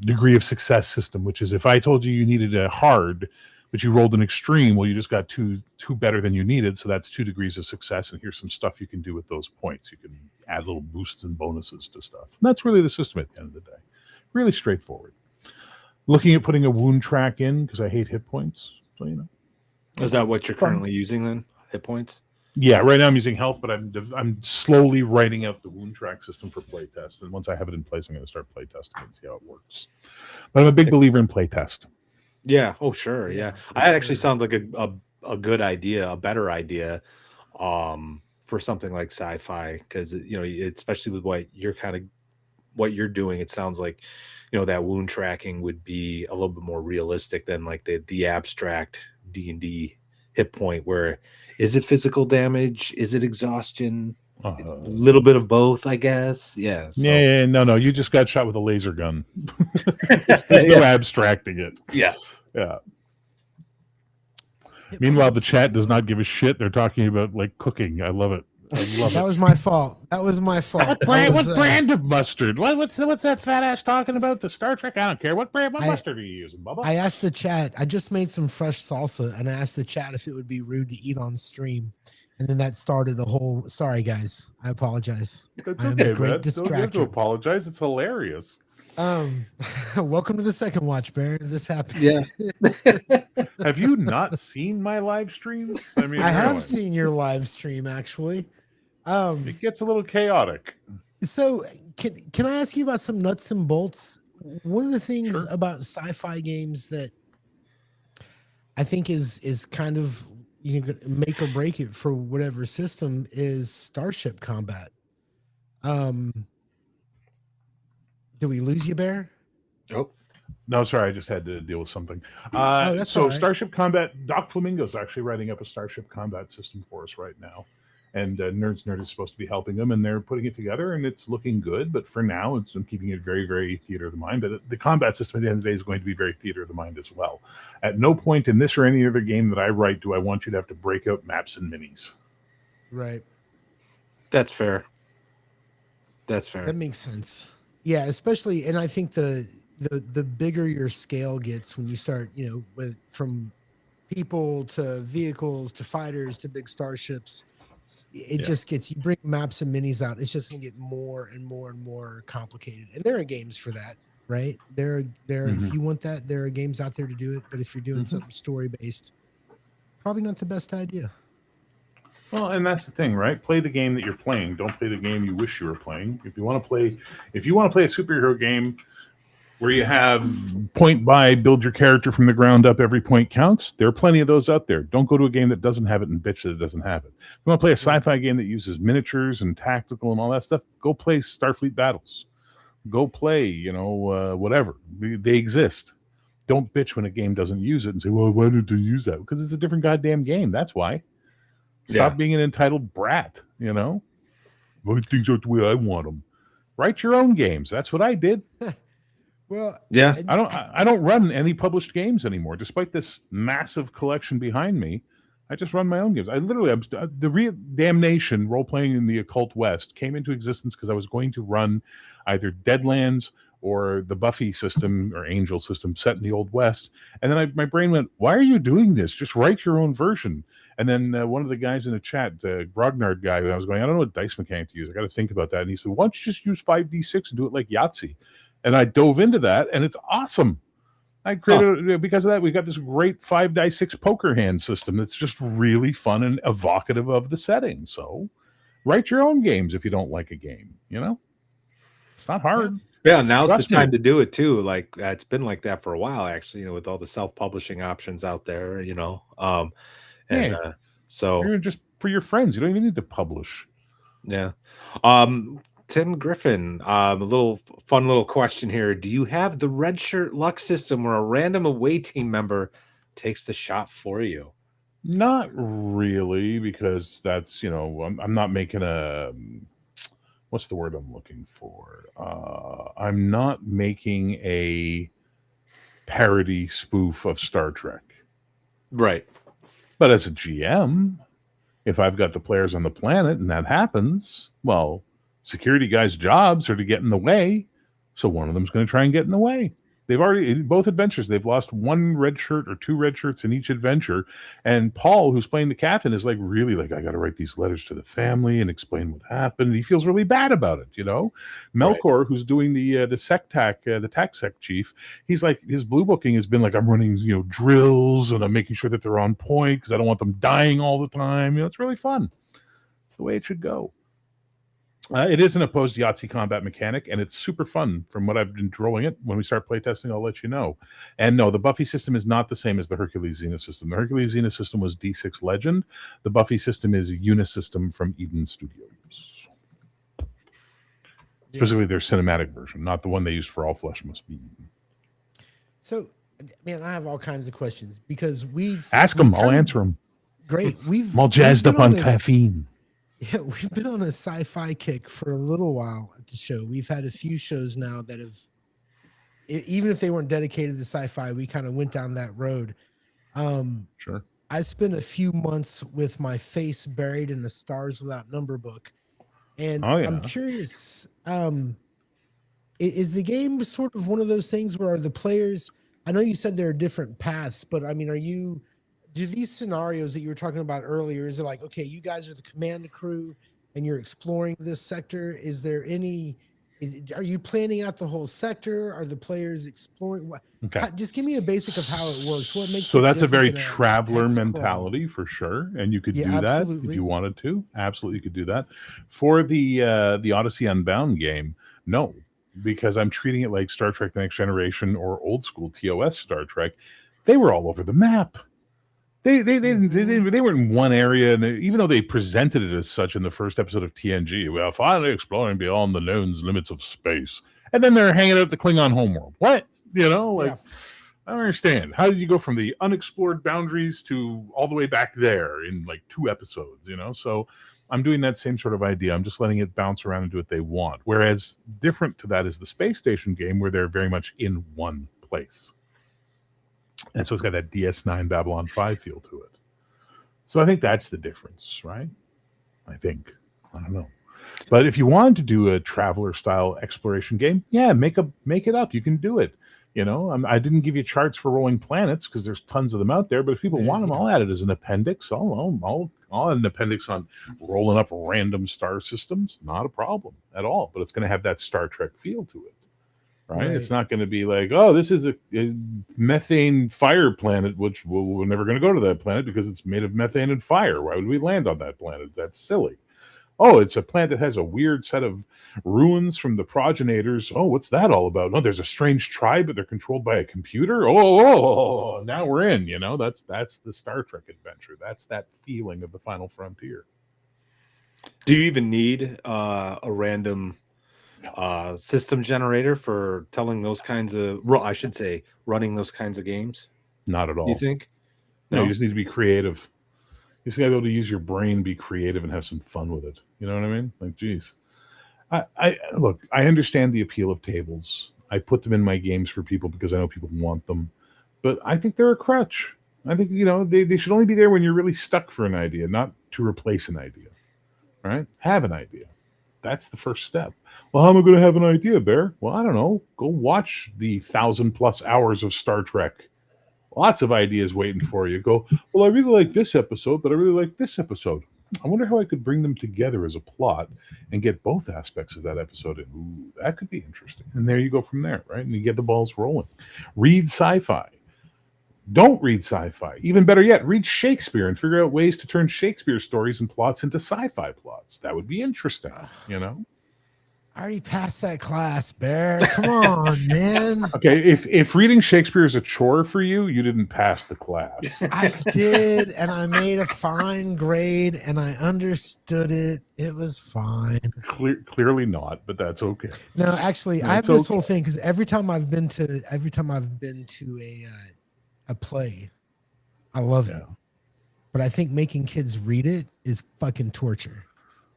degree of success system, which is if I told you needed a hard, but you rolled an extreme, well, you just got two better than you needed. So that's 2 degrees of success. And here's some stuff you can do with those points. You can add little boosts and bonuses to stuff. And that's really the system at the end of the day. Really straightforward. Looking at putting a wound track in, because I hate hit points. So, Is that what you're currently using then? Hit points? Yeah, right now I'm using health, but I'm slowly writing out the wound track system for playtest. And once I have it in place, I'm going to start playtesting and see how it works. But I'm a big believer in playtest. Yeah. Oh, sure. Yeah. That actually sounds like a good idea, a better idea for something like sci-fi, because especially with what you're doing, it sounds like that wound tracking would be a little bit more realistic than like the abstract D&D hit point, where is it physical damage? Is it exhaustion? It's a little bit of both, I guess. Yeah. So. Yeah. No. You just got shot with a laser gun. There's no abstracting it. Yeah. Meanwhile, the chat does not give a shit. They're talking about like cooking. I love it. I love That it. was my fault. That was my fault. What brand of mustard? What's that fat ass talking about? The Star Trek? I don't care. What mustard are you using, Bubba? I asked the chat. I just made some fresh salsa, and I asked the chat if it would be rude to eat on stream, and then that started a whole. Sorry, guys. I apologize. That's I am okay, a great man. Don't have to distractor. apologize. It's hilarious. Welcome to the second watch, Bear. This happened. Yeah. Have you not seen my live streams? I mean, I have really. seen your live stream actually. It gets a little chaotic. So can I ask you about some nuts and bolts? One of the things Sure. about sci-fi games that I think is kind of make or break it for whatever system is starship combat. Do we lose you, Bear? Oh, No, sorry, I just had to deal with something. That's so all right. Starship Combat, Doc Flamingo's actually writing up a Starship Combat system for us right now. And Nerds Nerd is supposed to be helping them, and they're putting it together, and it's looking good. But for now, I'm keeping it very, very theater of the mind. But the combat system at the end of the day is going to be very theater of the mind as well. At no point in this or any other game that I write do I want you to have to break out maps and minis. Right. that's fair. That's fair. That makes sense. Yeah, especially, and I think the bigger your scale gets when you start, with from people to vehicles to fighters to big starships, it just gets, you bring maps and minis out, it's just gonna get more and more and more complicated. And there are games for that, right? There if you want that, there are games out there to do it. But if you're doing something story based, probably not the best idea. Well, and that's the thing, right? Play the game that you're playing. Don't play the game you wish you were playing. If you want to play a superhero game where you have point buy, build your character from the ground up, every point counts, there are plenty of those out there. Don't go to a game that doesn't have it and bitch that it doesn't have it. If you want to play a sci-fi game that uses miniatures and tactical and all that stuff, go play Starfleet Battles. Go play, whatever. They exist. Don't bitch when a game doesn't use it and say, well, why did they use that? Because it's a different goddamn game. That's why. Stop being an entitled brat, Well, things aren't the way I want them. Write your own games. That's what I did. Well, Yeah. I don't run any published games anymore, despite this massive collection behind me. I just run my own games. The real Damnation role playing in the Occult West came into existence because I was going to run either Deadlands or the Buffy system or Angel system set in the Old West. And then my brain went, why are you doing this? Just write your own version. And then one of the guys in the chat, Grognard guy, I was going, I don't know what dice mechanic to use. I got to think about that. And he said, why don't you just use 5d6 and do it like Yahtzee? And I dove into that, and it's awesome. I created, because of that, we got this great 5x6 poker hand system that's just really fun and evocative of the setting. So write your own games if you don't like a game, It's not hard. Yeah, now's Trust the time me. to do it too. Like it's been like that for a while, actually. With all the self-publishing options out there, so You're just for your friends. You don't even need to publish. yeah. Tim Griffin, a fun little question here. Do you have the red shirt luck system where a random away team member takes the shot for you? Not really, because that's I'm not making a what's the word I'm looking for? I'm not making a parody spoof of Star Trek. Right. But as a GM, if I've got the players on the planet and that happens, well, security guys' jobs are to get in the way. So one of them's going to try and get in the way. They've already, in both adventures, they've lost one red shirt or two red shirts in each adventure. And Paul, who's playing the captain, is really I got to write these letters to the family and explain what happened. He feels really bad about it, Melkor, right, who's doing the SecTac, the TAC-Sec chief, he's like, his blue booking has been like, I'm running, drills and I'm making sure that they're on point because I don't want them dying all the time. It's really fun. It's the way it should go. It is an opposed Yahtzee combat mechanic, and it's super fun from what I've been rolling it. When we start playtesting, I'll let you know. And no, the Buffy system is not the same as the Hercules Xena system. The Hercules Xena system was D6 Legend. The Buffy system is a Unisystem from Eden Studios. Specifically their cinematic version, not the one they use for All Flesh Must Be Eaten. So, man, I have all kinds of questions because Ask them, I'll answer them. Great. I'm all jazzed up on caffeine. Yeah, we've been on a sci-fi kick for a little while at the show. We've had a few shows now that have, even if they weren't dedicated to sci-fi, we kind of went down that road. Sure. I spent a few months with my face buried in the Stars Without Number book, and Oh I'm yeah. curious. Is the game sort of one of those things where are the players? I know you said there are different paths, but I mean, do these scenarios that you were talking about earlier? Is it like, okay, you guys are the command crew and you're exploring this sector? Is there any? Are you planning out the whole sector? Are the players exploring? What? Okay. Just give me a basic of how it works. What makes So it that's a different very than a traveler hex crawl? mentality for sure, and you could Yeah, do that if absolutely. you wanted to. Absolutely, you could do that. For the Odyssey Unbound game, no, because I'm treating it like Star Trek: The Next Generation or old school TOS Star Trek. They were all over the map. They were in one area, and even though they presented it as such in the first episode of TNG, we are finally exploring beyond the known limits of space, and then they're hanging out at the Klingon homeworld. What, like. Yeah. I don't understand. How did you go from the unexplored boundaries to all the way back there in like 2 episodes, So I'm doing that same sort of idea. I'm just letting it bounce around and do what they want. Whereas different to that is the space station game where they're very much in one place. And so it's got that DS9 Babylon 5 feel to it. So I think that's the difference, right? I think. I don't know. But if you wanted to do a traveler style exploration game, yeah, make it up. You can do it. I didn't give you charts for rolling planets because there's tons of them out there. But if people want them, I'll add it as an appendix. I'll add an appendix on rolling up random star systems. Not a problem at all. But it's going to have that Star Trek feel to it, right? It's not going to be like, oh, this is a methane fire planet, which we're never going to go to that planet because it's made of methane and fire. Why would we land on that planet? That's silly. Oh, it's a planet that has a weird set of ruins from the progenitors. Oh, what's that all about? No, there's a strange tribe, but they're controlled by a computer. Oh, now we're in. That's the Star Trek adventure. That's that feeling of the final frontier. Do you even need a random system generator for telling those kinds of? I should say, running those kinds of games. Not at all. You think? No, you just need to be creative. You just got to be able to use your brain, be creative, and have some fun with it. You know what I mean? Like, geez. I look, I understand the appeal of tables. I put them in my games for people because I know people want them. But I think they're a crutch. I think, they should only be there when you're really stuck for an idea, not to replace an idea. Right? Have an idea. That's the first step. Well, how am I going to have an idea, Bear? Well, I don't know. Go watch the 1,000+ hours of Star Trek. Lots of ideas waiting for you. Go, well, I really like this episode, but I really like this episode. I wonder how I could bring them together as a plot and get both aspects of that episode in. Ooh, that could be interesting. And there you go from there, right? And you get the balls rolling. Read sci-fi. Don't read sci-fi. Even better yet, read Shakespeare and figure out ways to turn Shakespeare stories and plots into sci-fi plots. That would be interesting, I already passed that class, Bear. Come on, man. Okay, if reading Shakespeare is a chore for you, you didn't pass the class. I did, and I made a fine grade, and I understood it. It was fine. Clearly not, but that's okay. No, actually, I have this whole thing because every time I've been to a play, I love it. But I think making kids read it is fucking torture.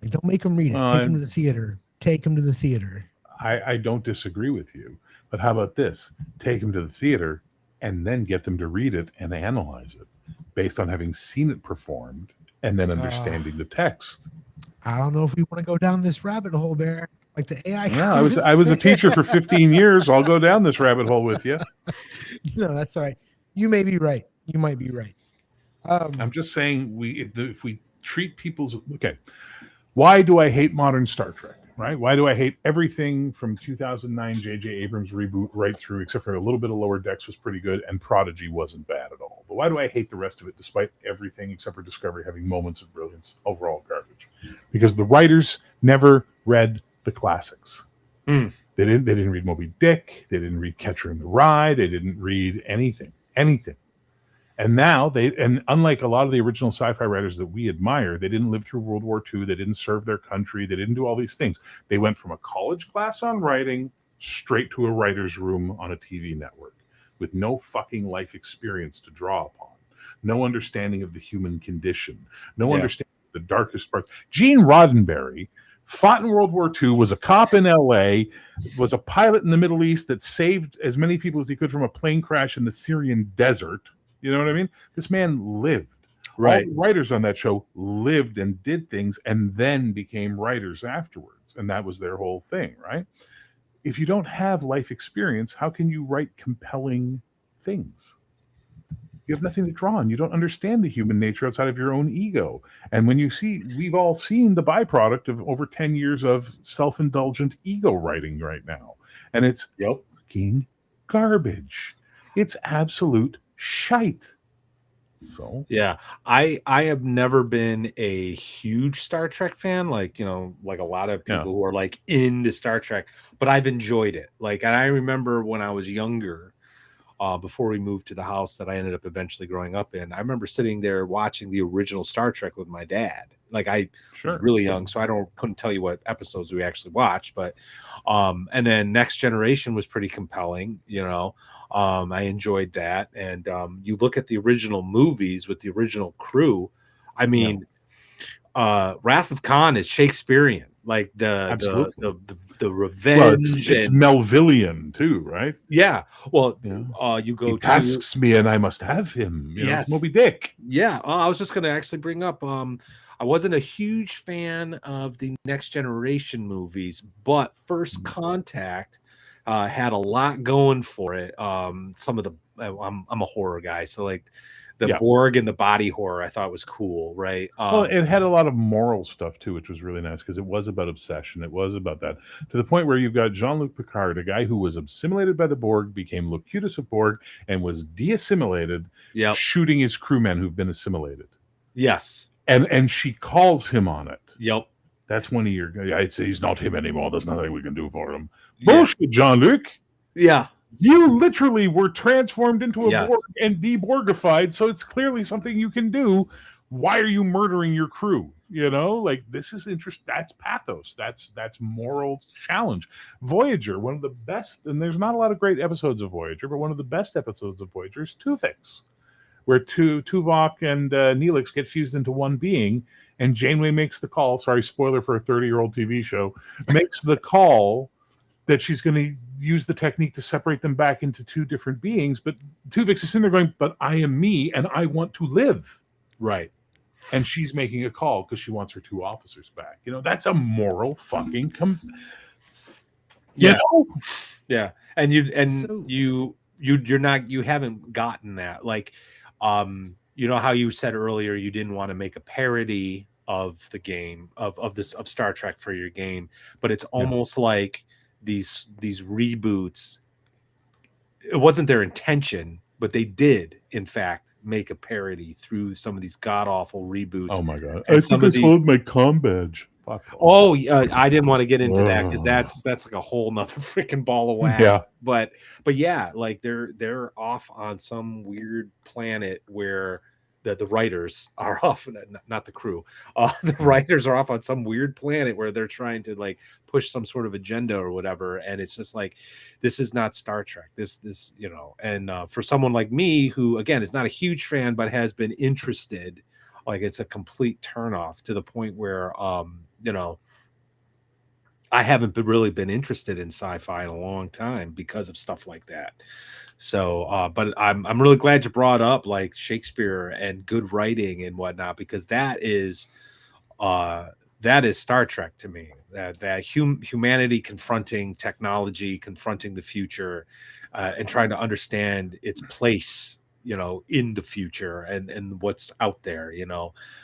Like, don't make them read it. Take them to the theater. Take them to the theater. I don't disagree with you, but how about this? Take them to the theater and then get them to read it and analyze it based on having seen it performed and then understanding the text. I don't know if we want to go down this rabbit hole, Bear. Like the AI. Yeah, I was a teacher for 15 years. I'll go down this rabbit hole with you. No, that's all right. You may be right. You might be right. I'm just saying if we treat people's okay. Why do I hate modern Star Trek? Right? Why do I hate everything from 2009 J.J. Abrams reboot right through, except for a little bit of Lower Decks was pretty good, and Prodigy wasn't bad at all. But why do I hate the rest of it, despite everything except for Discovery having moments of brilliance? Overall garbage, because the writers never read the classics. They didn't read Moby Dick. They didn't read Catcher in the Rye. They didn't read anything. And now and unlike a lot of the original sci-fi writers that we admire, they didn't live through World War II. They didn't serve their country. They didn't do all these things. They went from a college class on writing straight to a writer's room on a TV network with no fucking life experience to draw upon, no understanding of the human condition, no understanding of the darkest parts. Gene Roddenberry fought in World War II, was a cop in LA, was a pilot in the Middle East that saved as many people as he could from a plane crash in the Syrian desert. You know what I mean? This man lived. All Right. the writers on that show lived and did things and then became writers afterwards. And that was their whole thing, right? If you don't have life experience, how can you write compelling things? You have nothing to draw on. You don't understand the human nature outside of your own ego. And when you see, we've all seen the byproduct of over 10 years of self-indulgent ego writing right now. And it's Yep. fucking garbage. It's absolute shite. So Yeah, I have never been a huge Star Trek fan, like, like a lot of yeah, people who are like into Star Trek, but I've enjoyed it. Like, and I remember when I was younger, before we moved to the house that I ended up eventually growing up in, I remember sitting there watching the original Star Trek with my dad. Like, I was sure. really young, so couldn't tell you what episodes we actually watched, but and then Next Generation was pretty compelling, I enjoyed that. And you look at the original movies with the original crew, I mean, Wrath of Khan is Shakespearean, like Absolutely. the Well, revenge it's and Melvillian too, right? yeah. Well, Yeah. you He go to tasks me and I must have him. It's yes, Moby Dick. yeah. I was just going to actually bring up. I wasn't a huge fan of the Next Generation movies, but First Contact had a lot going for it. Some of the I'm a horror guy, so like the Yeah. Borg and the body horror, I thought was cool, right? Well, it had a lot of moral stuff too, which was really nice because it was about obsession. It was about that to the point where you've got Jean-Luc Picard, a guy who was assimilated by the Borg, became Locutus of Borg, and was de-assimilated, Yep. shooting his crewmen who've been assimilated. Yes. And she calls him on it. Yep. That's one of your. I'd say he's not him anymore. There's nothing we can do for him. Yeah. Bullshit, Jean-Luc. Yeah. You literally were transformed into a Yes. Borg and de-Borgified, so it's clearly something you can do. Why are you murdering your crew? Like this is interest. That's pathos. That's moral challenge. Voyager, one of the best, and there's not a lot of great episodes of Voyager, but one of the best episodes of Voyager is Tuvix, where Tuvok and Neelix get fused into one being, and Janeway makes the call. Sorry, spoiler for a 30-year-old TV show. Makes the call that she's going to use the technique to separate them back into two different beings. But Tuvix is sitting there going, but I am me and I want to live. Right. And she's making a call because she wants her two officers back. That's a moral fucking Yeah. know? Yeah. And you haven't gotten that. Like, how you said earlier, you didn't want to make a parody of the game of Star Trek for your game, but it's almost like these reboots, it wasn't their intention, but they did in fact make a parody through some of these god-awful reboots. Oh my god. And I think I sold my comm badge. Fuck off. Oh, I didn't want to get into that because that's like a whole nother freaking ball of wax. Yeah. But yeah, like they're off on some weird planet where the writers are off, not the crew. The writers are off on some weird planet where they're trying to like push some sort of agenda or whatever, and it's just like, this is not Star Trek. This and for someone like me who again is not a huge fan but has been interested, like it's a complete turnoff to the point where I haven't really been interested in sci-fi in a long time because of stuff like that. So, but I'm really glad you brought up like Shakespeare and good writing and whatnot, because that is Star Trek to me. That humanity confronting technology, confronting the future, and trying to understand its place, in the future and what's out there,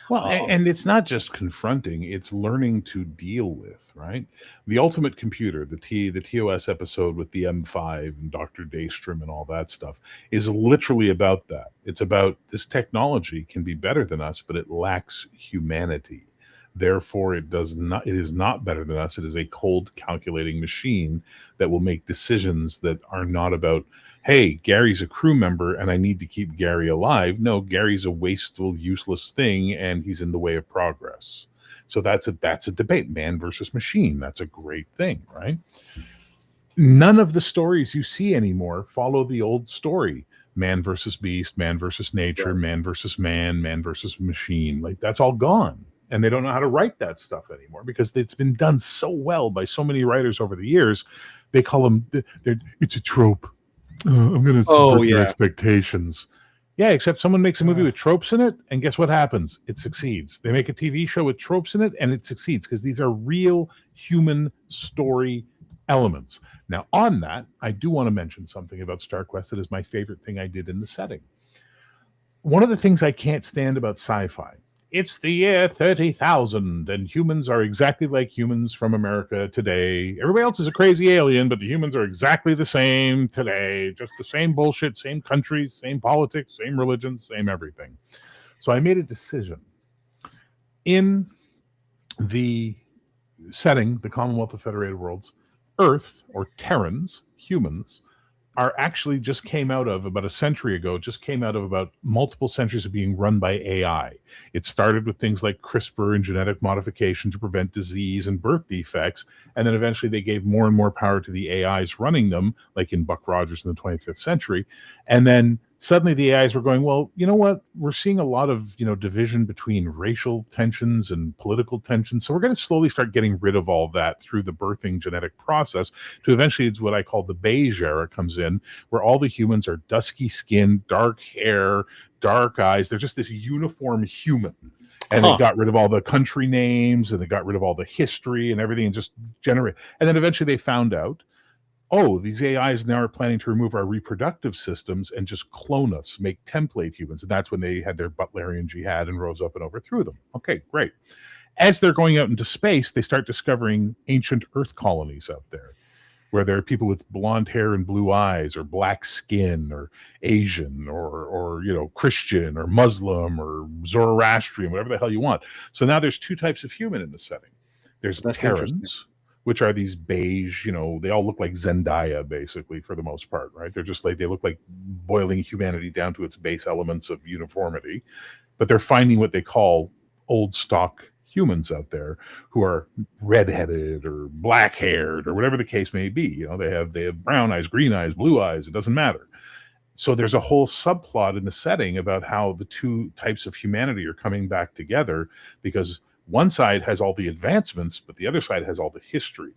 Well, and it's not just confronting, it's learning to deal with, right? The Ultimate Computer, the TOS episode with the M5 and Dr. Daystrom and all that stuff is literally about that. It's about this technology can be better than us, but it lacks humanity. Therefore, it is not better than us. It is a cold calculating machine that will make decisions that are not about, hey, Gary's a crew member and I need to keep Gary alive. No, Gary's a wasteful, useless thing and he's in the way of progress. So that's a debate, man versus machine. That's a great thing, right? None of the stories you see anymore follow the old story. Man versus beast, man versus nature, man versus man versus machine. Like that's all gone. And they don't know how to write that stuff anymore because it's been done so well by so many writers over the years. They call them, it's a trope. I'm going to subvert your expectations. Yeah, except someone makes a movie with tropes in it, and guess what happens? It succeeds. They make a TV show with tropes in it, and it succeeds because these are real human story elements. Now, on that, I do want to mention something about StarQuest that is my favorite thing I did in the setting. One of the things I can't stand about sci-fi, it's the year 30,000, and humans are exactly like humans from America today. Everybody else is a crazy alien, but the humans are exactly the same today. Just the same bullshit, same countries, same politics, same religions, same everything. So I made a decision. In the setting, the Commonwealth of Federated Worlds, Earth, or Terrans, humans, are actually just came out of about a century ago, just came out of about multiple centuries of being run by AI. It started with things like CRISPR and genetic modification to prevent disease and birth defects. And then eventually they gave more and more power to the AIs running them, like in Buck Rogers in the 25th century. And then suddenly the AIs were going, well, you know what? We're seeing a lot of, division between racial tensions and political tensions. So we're going to slowly start getting rid of all that through the birthing genetic process to eventually it's what I call the beige era comes in, where all the humans are dusky skin, dark hair, dark eyes. They're just this uniform human. And they got rid of all the country names and they got rid of all the history and everything and just generate. And then eventually they found out, oh, these AIs now are planning to remove our reproductive systems and just clone us, make template humans. And that's when they had their Butlerian jihad and rose up and overthrew them. Okay, great. As they're going out into space, they start discovering ancient Earth colonies out there, where there are people with blonde hair and blue eyes, or black skin, or Asian, or Christian, or Muslim, or Zoroastrian, whatever the hell you want. So now there's two types of human in the setting. There's Terrans, which are these beige, they all look like Zendaya, basically, for the most part, right? They're just like, they look like boiling humanity down to its base elements of uniformity. But they're finding what they call old stock humans out there who are redheaded or black haired or whatever the case may be. They have brown eyes, green eyes, blue eyes. It doesn't matter. So there's a whole subplot in the setting about how the two types of humanity are coming back together because one side has all the advancements, but the other side has all the history.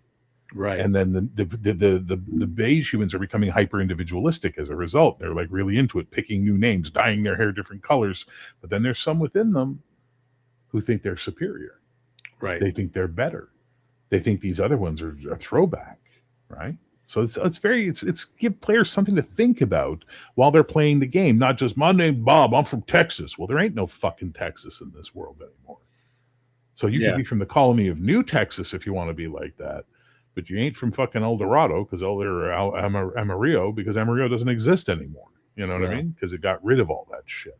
Right. And then the beige humans are becoming hyper individualistic as a result. They're like really into it, picking new names, dyeing their hair different colors. But then there's some within them who think they're superior. Right. They think they're better. They think these other ones are a throwback. Right. So it's give players something to think about while they're playing the game. Not just, my name's Bob, I'm from Texas. Well, there ain't no fucking Texas in this world anymore. So you could be from the colony of New Texas if you want to be like that, but you ain't from fucking El Dorado because Amarillo, because Amarillo doesn't exist anymore. You know what I mean? Because it got rid of all that shit.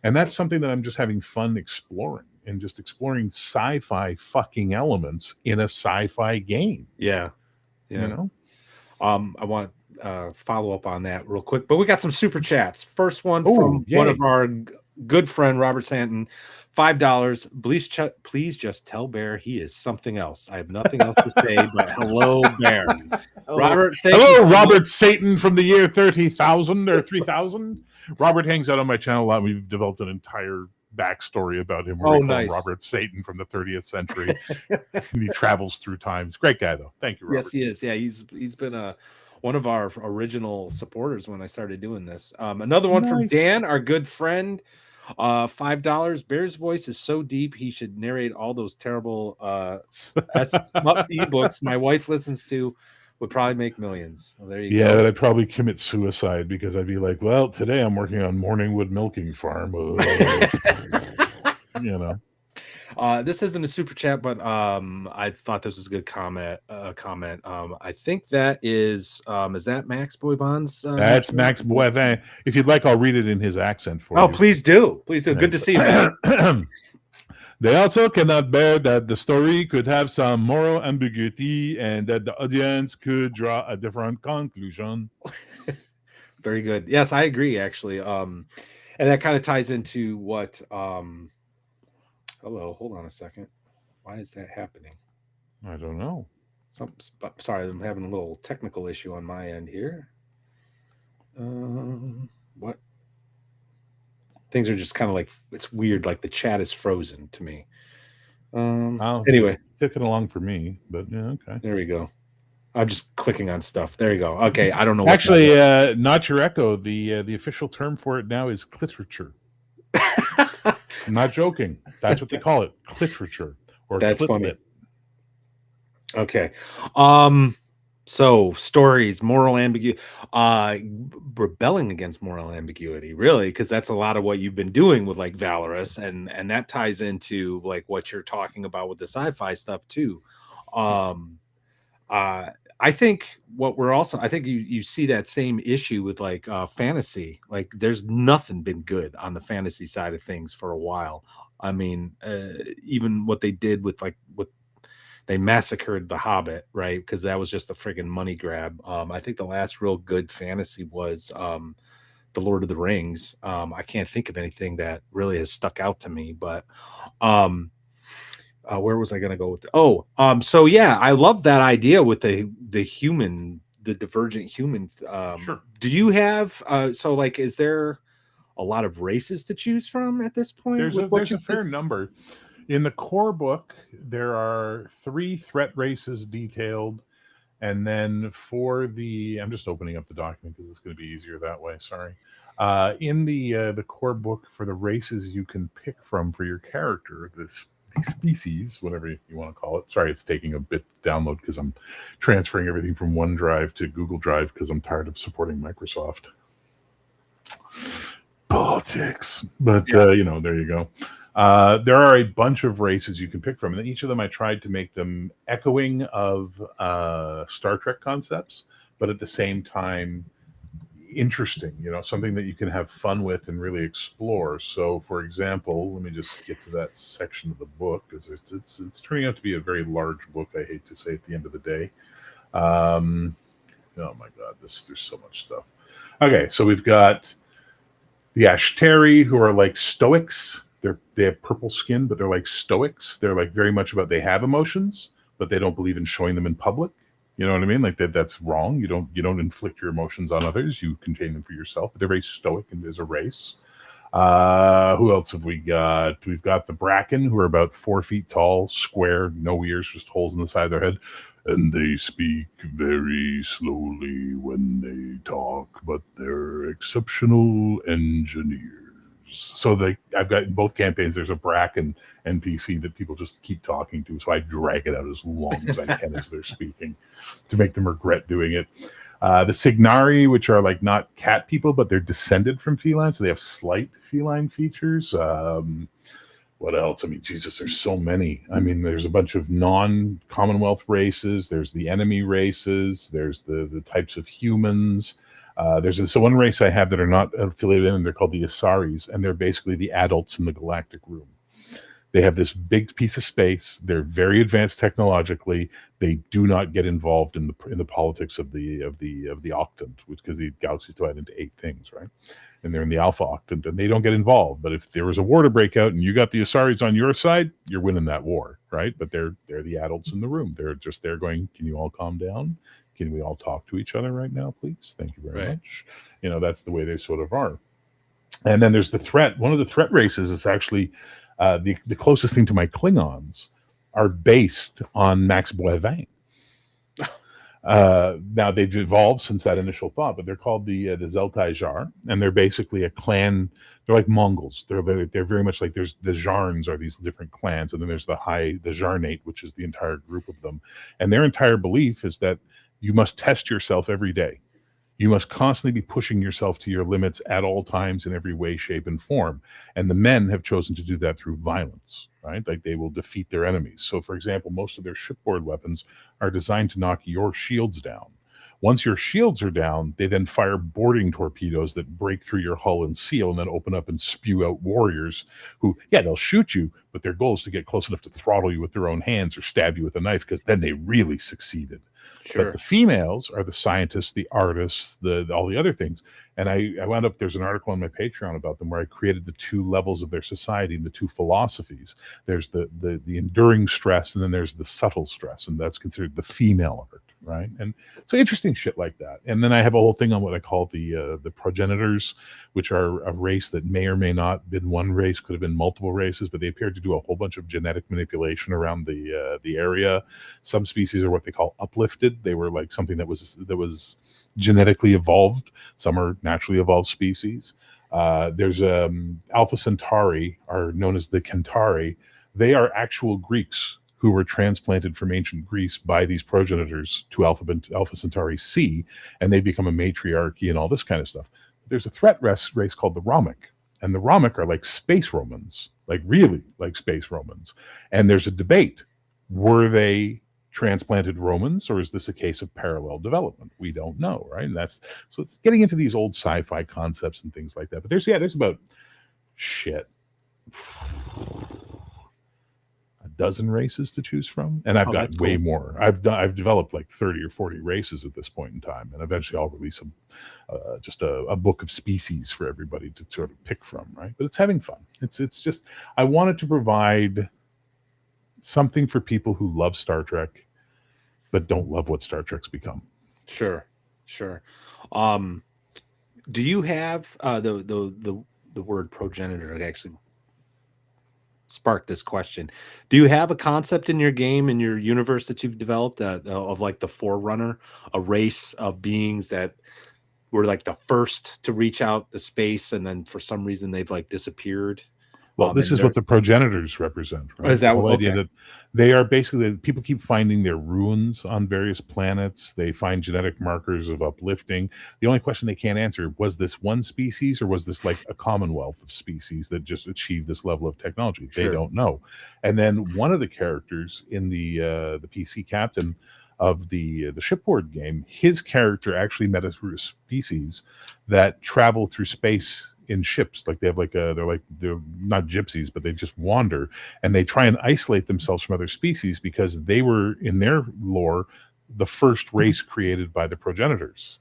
And that's something that I'm just having fun exploring and just exploring sci-fi fucking elements in a sci-fi game. Yeah. I want to follow up on that real quick, but we got some super chats. First one from one of our good friend, Robert Santon, $5. Please just tell Bear he is something else. I have nothing else to say, but hello, Bear. Robert, hello, Robert Satan from the year 30,000 or 3,000. Robert hangs out on my channel a lot. We've developed an entire backstory about him. Nice. Robert Satan from the 30th century. He travels through time. He's a great guy, though. Thank you, Robert. Yes, he is. Yeah, he's been one of our original supporters when I started doing this. Another one from Dan, our good friend. $5. Bear's voice is so deep he should narrate all those terrible ebooks my wife listens to. Would probably make millions. Well, there you go. Yeah, I'd probably commit suicide because I'd be like, well, today I'm working on Morningwood Milking Farm. This isn't a super chat, but I thought this was a good comment. I think that is that Max Boivin's? That's Max Boivin. If you'd like, I'll read it in his accent for you. Oh, please do. Please do. Good to see you, man. They also cannot bear that the story could have some moral ambiguity and that the audience could draw a different conclusion. Very good. Yes, I agree, actually. And that kind of ties into what... hello, hold on a second. Why is that happening? I don't know. Sorry, I'm having a little technical issue on my end here. What? Things are just kind of like, it's weird, like the chat is frozen to me. Anyway, took it along for me, but yeah, okay. There we go. I'm just clicking on stuff. There you go. Okay, I don't know. What Actually, not your echo. The official term for it now is cliterature. I'm not joking. That's what they call it, cliterature or That's clitlit. funny. Okay. So stories, moral ambiguity, rebelling against moral ambiguity, really, because that's a lot of what you've been doing with like Valorous, and that ties into like what you're talking about with the sci-fi stuff too. Um, I think what we're also, I think you see that same issue with like fantasy. Like, there's nothing been good on the fantasy side of things for a while. I mean, even what they did with like with they massacred the Hobbit, right? Because that was just a friggin' money grab. I think the last real good fantasy was the Lord of the Rings. I can't think of anything that really has stuck out to me, but um, where was I going to go with so yeah, I love that idea with the divergent human. Sure. Do you have so like, is there a lot of races to choose from at this point with what There's you a fair number. In the core book, there are 3 threat races detailed, and then for the, I'm just opening up the document because it's going to be easier that way. Sorry. In the core book for the races you can pick from for your character, the species, whatever you want to call it. Sorry, it's taking a bit to download because I'm transferring everything from OneDrive to Google Drive because I'm tired of supporting Microsoft politics. But there you go. There are a bunch of races you can pick from, and each of them I tried to make them echoing of Star Trek concepts, but at the same time interesting, something that you can have fun with and really explore. So for example, let me just get to that section of the book, because it's turning out to be a very large book, I hate to say, at the end of the day. Oh my god, there's so much stuff. Okay, so we've got the Ashtari, who are like stoics. They have purple skin, but they're like stoics. They're like very much about, they have emotions, but they don't believe in showing them in public. You know what I mean? Like that's wrong. You don't inflict your emotions on others. You contain them for yourself. But they're very stoic and as a race. Who else have we got? We've got the Bracken, who are about 4 feet tall, square, no ears, just holes in the side of their head. And they speak very slowly when they talk, but they're exceptional engineers. So I've got in both campaigns, there's a Bracken NPC that people just keep talking to. So I drag it out as long as I can as they're speaking to make them regret doing it. The Signari, which are like not cat people, but they're descended from feline, so they have slight feline features. What else? I mean, Jesus, there's so many. I mean, there's a bunch of non-Commonwealth races. There's the enemy races. There's the types of humans. There's this one race I have that are not affiliated in, and they're called the Asaris, and they're basically the adults in the galactic room. They have this big piece of space. They're very advanced technologically. They do not get involved in the politics of the octant, because the galaxy's divided into 8 things, right? And they're in the Alpha Octant, and they don't get involved. But if there was a war to break out and you got the Asaris on your side, you're winning that war, right? But they're the adults in the room. They're just there going, can you all calm down? Can we all talk to each other right now, please? Thank you very much. That's the way they sort of are. And then there's the threat. One of the threat races is actually the closest thing to my Klingons are based on Max Boivin. Now they've evolved since that initial thought, but they're called the Zeltai Jar, and they're basically a clan. They're like Mongols. They're very much like, there's the Jarns are these different clans, and then there's the Jarnate, which is the entire group of them. And their entire belief is that you must test yourself every day. You must constantly be pushing yourself to your limits at all times in every way, shape, and form. And the men have chosen to do that through violence, right? Like, they will defeat their enemies. So, for example, most of their shipboard weapons are designed to knock your shields down. Once your shields are down, they then fire boarding torpedoes that break through your hull and seal, and then open up and spew out warriors who, they'll shoot you, but their goal is to get close enough to throttle you with their own hands or stab you with a knife, because then they really succeeded. Sure. But the females are the scientists, the artists, all the other things. And I wound up, there's an article on my Patreon about them where I created the 2 levels of their society and the 2 philosophies. There's the enduring stress, and then there's the subtle stress, and that's considered the female art, right? And so interesting shit like that. And then I have a whole thing on what I call the progenitors, which are a race that may or may not been one race, could have been multiple races, but they appeared to do a whole bunch of genetic manipulation around the area. Some species are what they call uplifted. They were like something that was genetically evolved. Some are naturally evolved species. There's Alpha Centauri, are known as the Centauri. They are actual Greeks who were transplanted from ancient Greece by these progenitors to Alpha Centauri C, and they become a matriarchy and all this kind of stuff. There's a threat race called the Romic, and the Romic are like space Romans, like really like space Romans. And there's a debate: were they transplanted Romans, or is this a case of parallel development? We don't know, right? And so it's getting into these old sci-fi concepts and things like that. But there's about shit. A dozen races to choose from, and I've got way more. I've developed like 30 or 40 races at this point in time, and eventually I'll release just a book of species for everybody to sort of pick from, right? But it's having fun. It's just, I wanted to provide something for people who love Star Trek but don't love what Star Trek's become. Sure. Do you have the word progenitor to actually spark this question? Do you have a concept in your game, in your universe that you've developed of like the Forerunner, a race of beings that were like the first to reach out to space, and then for some reason they've like disappeared? Well, this is what the progenitors represent, right? Is that the whole idea that they are basically, people keep finding their ruins on various planets. They find genetic markers of uplifting. The only question they can't answer: was this one species, or was this like a commonwealth of species that just achieved this level of technology? Sure. They don't know. And then one of the characters in the PC captain of the shipboard game, his character actually met a species that travel through space in ships. Like they have they're not gypsies, but they just wander, and they try and isolate themselves from other species because they were, in their lore, the first race created by the progenitors,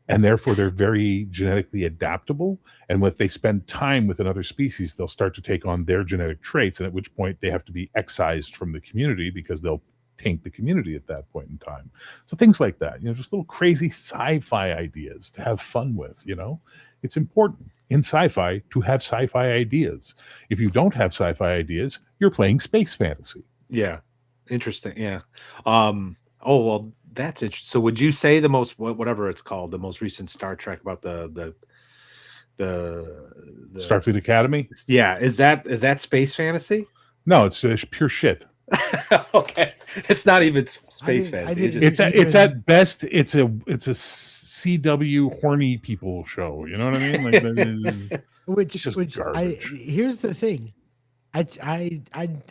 and therefore they're very genetically adaptable. And if they spend time with another species, they'll start to take on their genetic traits, and at which point they have to be excised from the community because they'll taint the community at that point in time. So things like that, just little crazy sci-fi ideas to have fun with. It's important in sci-fi to have sci-fi ideas. If you don't have sci-fi ideas, you're playing space fantasy. Yeah. Interesting. Yeah. Oh, well, that's interesting. So would you say the most, whatever it's called, the most recent Star Trek about the Starfleet Academy? Yeah. Is that space fantasy? No, it's pure shit. Okay. It's not even space fantasy. It's at best, it's a CW horny people show. You know what I mean? Like, here's the thing. I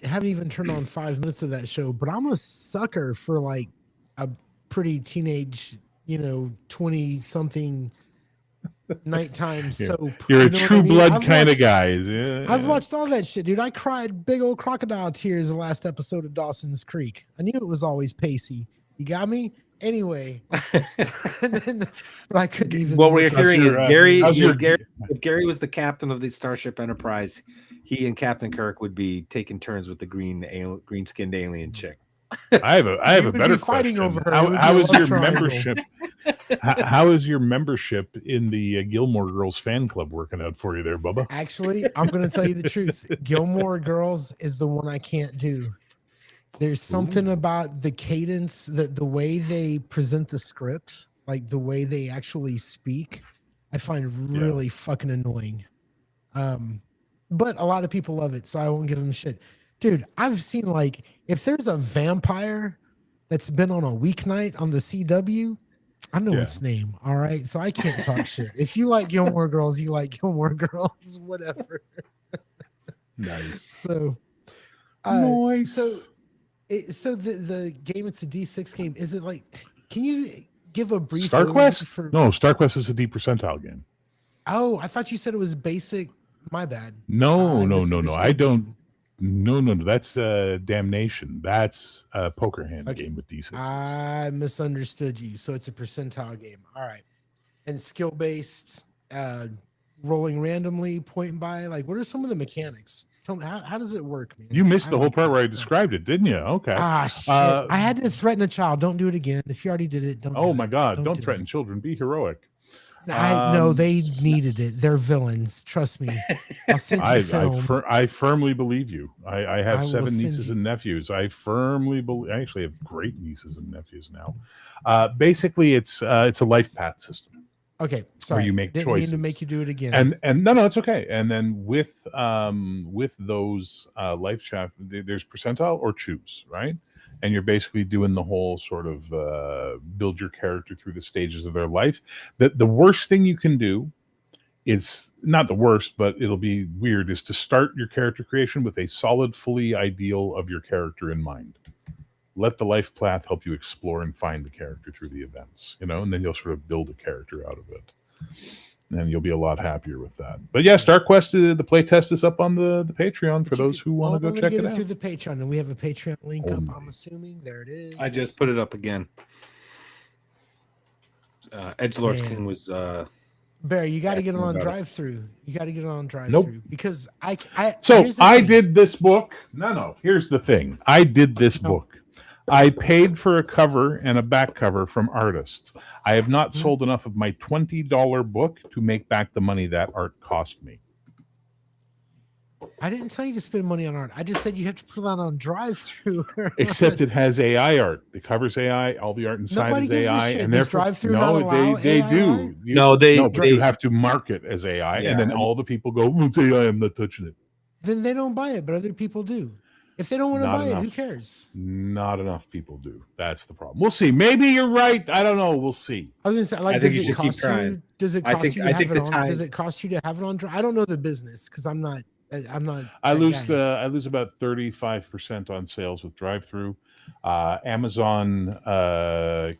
haven't even turned on 5 minutes of that show, but I'm a sucker for like a pretty teenage, 20 something nighttime soap. You're a true blood kind of guy. I've watched all that shit, dude. I cried big old crocodile tears the last episode of Dawson's Creek. I knew it was always pacey. You got me? Anyway. But I couldn't even. What we're hearing is Gary. If Gary was the captain of the Starship Enterprise, he and Captain Kirk would be taking turns with the green-skinned alien chick. I have a better question. Over her. How is your membership? How is your membership in the Gilmore Girls fan club working out for you there, Bubba? Actually, I'm going to tell you the truth. Gilmore Girls is the one I can't do. There's something about the cadence, the way they present the scripts, like the way they actually speak, I find really fucking annoying. But a lot of people love it, so I won't give them shit. Dude, I've seen, like, if there's a vampire that's been on a weeknight on the CW, I know its name, all right? So I can't talk shit. If you like Gilmore Girls, you like Gilmore Girls, whatever. Nice. So, nice. So the game, it's a D6 game. Is it like, can you give a brief StarQuest? No, StarQuest is a D percentile game. Oh, I thought you said it was basic. My bad. No. I don't. No. That's Damnation. That's a poker hand game with D6. I misunderstood you. So it's a percentile game. All right. And skill based, rolling randomly, pointing by? Like, what are some of the mechanics? Tell me, how does it work, man? You missed I the whole like part that where I stuff. described it, didn't you? Okay. Ah, shit. I had to threaten a child. Don't do it again. If you already did it, don't do Oh it. my God! Don't do threaten it. children. Be heroic. I know they needed it. They're villains. Trust me. I'll send you film. I firmly believe you. I have I will 7 send nieces you. and nephews. I firmly believe. I actually have great nieces and nephews now. Basically, it's a life path system. Okay, sorry. You make Didn't choices. mean to make you do it again. And no, it's okay. And then with those life path, there's percentile or choose, right? And you're basically doing the whole sort of build your character through the stages of their life. The worst thing you can do is not the worst, but it'll be weird, is to start your character creation with a solid, fully ideal of your character in mind. Let the life path help you explore and find the character through the events, and then you'll sort of build a character out of it. And you'll be a lot happier with that. But yeah, StarQuest, the playtest is up on the Patreon for those who want to go check it out. Through the Patreon, and we have a Patreon link up. I'm assuming there it is. I just put it up again. Edgelord King was. Barry, you got to get it on DriveThru. You got to get it on DriveThru. Nope. Because I did this book. No. Here's the thing. I did this book. I paid for a cover and a back cover from artists. I have not sold enough of my $20 book to make back the money that art cost me. I didn't tell you to spend money on art. I just said you have to put that on DriveThru. Except it has AI art. The cover's AI. All the art inside Nobody is gives AI. a shit. And Does therefore, DriveThru not allow they AI do. art? But you have to mark it as AI, and then all the people go, "It's AI. I'm not touching it." Then they don't buy it, but other people do. If they don't want to buy it, who cares? Not enough people do. That's the problem. We'll see. Maybe you're right. I don't know. We'll see. I was going to say, like, does it cost you? Does it cost you to have it on? Does it cost you to have it on? I don't know the business because I'm not. I lose about 35% on sales with DriveThru. Amazon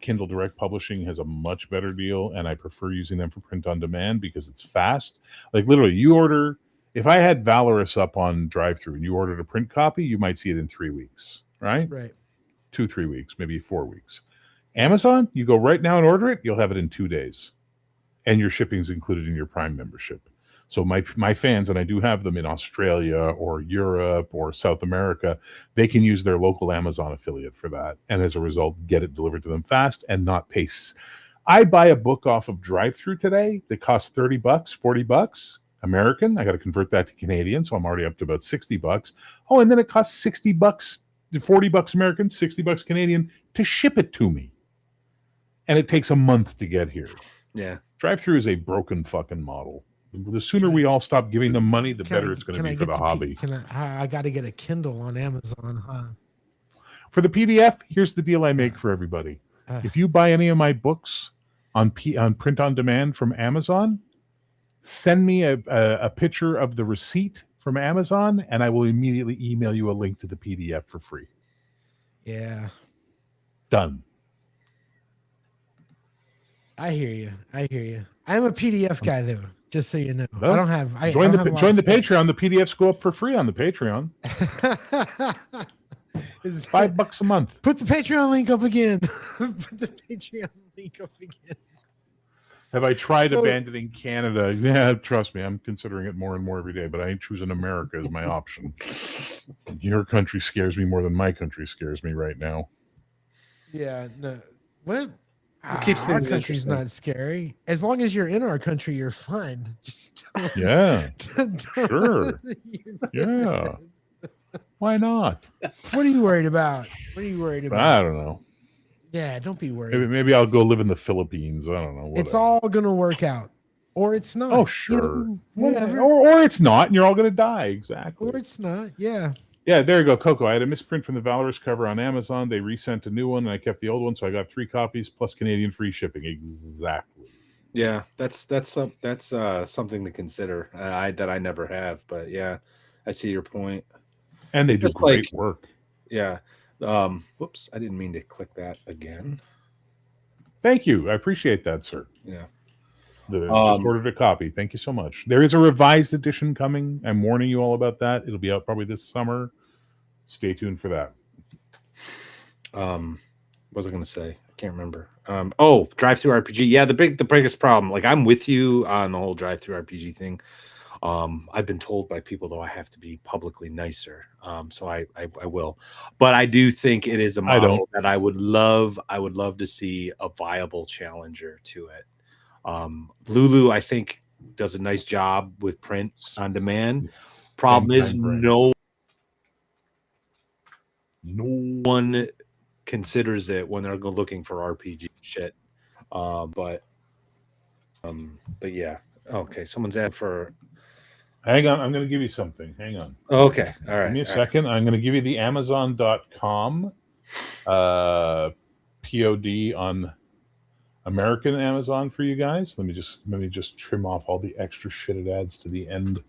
Kindle Direct Publishing has a much better deal, and I prefer using them for print on demand because it's fast. Like literally, you order. If I had Valorous up on DriveThru and you ordered a print copy, you might see it in 3 weeks, right? Right. 2-3 weeks, maybe 4 weeks. Amazon, you go right now and order it, you'll have it in 2 days, and your shipping's included in your Prime membership. So my fans, and I do have them in Australia or Europe or South America, they can use their local Amazon affiliate for that, and as a result, get it delivered to them fast and not pay. I buy a book off of DriveThru today that costs $30, $40 American. I got to convert that to Canadian, so I'm already up to about $60. Oh, and then it costs $60, $40 American, $60 Canadian to ship it to me, and it takes a month to get here. Yeah, DriveThru is a broken fucking model. The sooner we all stop giving them money, the better it's going to be for the hobby. I got to get a Kindle on Amazon, huh? For the PDF, here's the deal I make for everybody. If you buy any of my books on print on demand from Amazon, send me a picture of the receipt from Amazon, and I will immediately email you a link to the PDF for free. Yeah. Done. I hear you. I'm a PDF guy, though. Just so you know, well, I don't have. Join the Patreon. The PDFs go up for free on the Patreon. It's $5 a month. Put the Patreon link up again. Put the Patreon link up again. Have I tried abandoning Canada? Yeah, trust me, I'm considering it more and more every day. But I ain't choosing America as my option. Your country scares me more than my country scares me right now. Yeah. No. What? It keeps our country's not scary. As long as you're in our country, you're fine. Just sure. Yeah. Why not? What are you worried about? I don't know. Yeah, don't be worried. Maybe I'll go live in the Philippines. I don't know. Whatever. It's all gonna work out, or it's not. Oh, sure. Whatever. Or it's not, and you're all gonna die. Exactly. Or it's not. Yeah. Yeah, there you go, Coco. I had a misprint from the Valorous cover on Amazon. They resent a new one, and I kept the old one, so I got 3 copies plus Canadian free shipping. Exactly. Yeah, that's something to consider. That I never have, but yeah, I see your point. And they do great work. Yeah. Whoops, I didn't mean to click that again. Thank you. I appreciate that, sir. Yeah. Just ordered a copy. Thank you so much. There is a revised edition coming. I'm warning you all about that. It'll be out probably this summer. Stay tuned for that. What was I going to say? Can't remember. DriveThru RPG. Yeah, the biggest problem. Like, I'm with you on the whole DriveThru RPG thing. I've been told by people though I have to be publicly nicer. So I will. But I do think it is a I don't. model that I would love to see a viable challenger to it. Lulu, I think, does a nice job with print on demand. Problem is time frame. no one considers it when they're looking for RPG shit. But yeah. Okay, someone's asked for. Hang on, I'm going to give you something. Hang on. Okay, all right. Give me a second. I'm going to give you the Amazon.com POD on American Amazon for you guys. Let me just trim off all the extra shit it adds to the end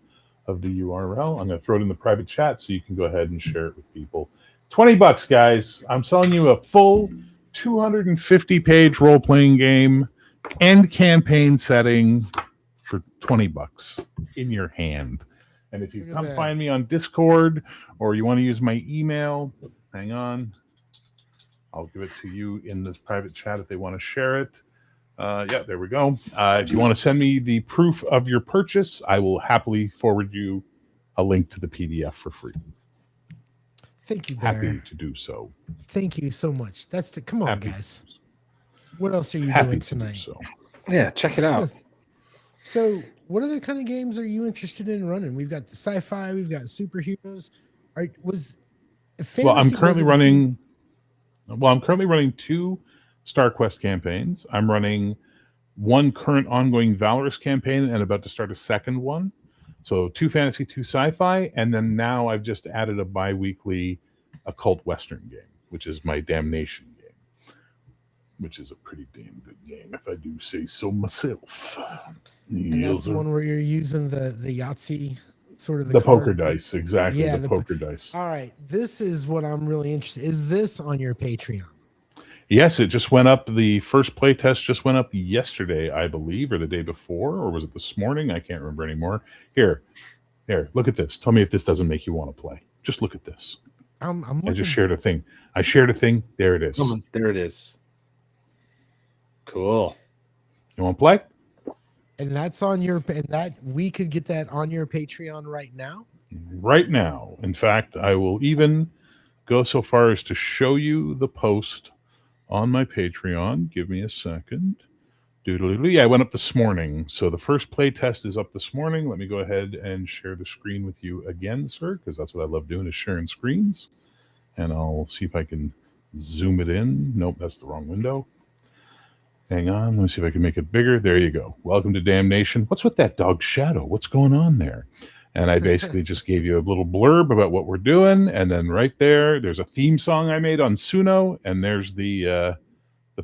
of the URL. I'm going to throw it in the private chat so you can go ahead and share it with people. $20, guys. I'm selling you a full 250-page role-playing game and campaign setting for $20 in your hand. And if you come find me on Discord or you want to use my email, hang on. I'll give it to you in this private chat if they want to share it. Yeah, there we go. If you want to send me the proof of your purchase, I will happily forward you a link to the PDF for free. Thank you, Bear. Happy to do so. Thank you so much. Come on, Happy. guys. What else are you Happy doing to do tonight? so. Yeah, check it out. So, what other kind of games are you interested in running? We've got the sci-fi, we've got superheroes. I'm currently running 2 StarQuest campaigns. I'm running 1 current ongoing Valorous campaign and about to start a second one. So 2 fantasy, 2 sci-fi, and then now I've just added a bi-weekly occult western game, which is my Damnation game, which is a pretty damn good game, if I do say so myself. And that's the one where you're using the Yahtzee sort of the poker dice, exactly. Yeah, the poker dice. All right, this is what I'm really interested. Is this on your Patreon? Yes, it just went up. The first playtest just went up yesterday, I believe, or the day before, or was it this morning? I can't remember anymore. Here, look at this. Tell me if this doesn't make you want to play. Just look at this. I just shared a thing. There it is. There it is. Cool. You want to play? And that's on your, and that we could get that on your Patreon right now? Right now. In fact, I will even go so far as to show you the post on my Patreon. Give me a second. Yeah, I went up this morning. So the first play test is up this morning. Let me go ahead and share the screen with you again, sir, because that's what I love doing, is sharing screens. And I'll see if I can zoom it in. Nope, that's the wrong window. Hang on. Let me see if I can make it bigger. There you go. Welcome to Damnation. What's with that dog shadow? What's going on there? And I basically just gave you a little blurb about what we're doing. And then right there's a theme song I made on Suno. And there's the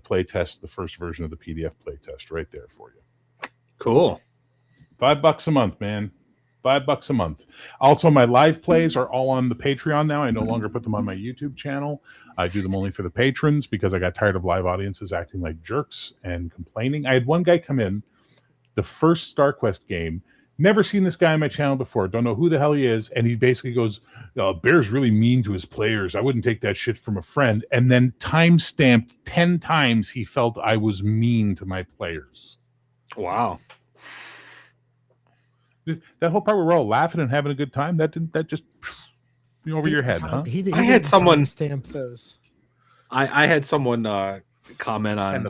play test, the first version of the PDF play test right there for you. Cool. $5 a month, man. $5 a month. Also, my live plays are all on the Patreon now. I no longer put them on my YouTube channel. I do them only for the patrons because I got tired of live audiences acting like jerks and complaining. I had one guy come in, the first StarQuest game, never seen this guy on my channel before, don't know who the hell he is, and he basically goes, Bear's really mean to his players. I wouldn't take that shit from a friend. And then time-stamped 10 times he felt I was mean to my players. Wow. That whole part where we're all laughing and having a good time, that just over your head, huh? I had someone stamp those. I had someone comment on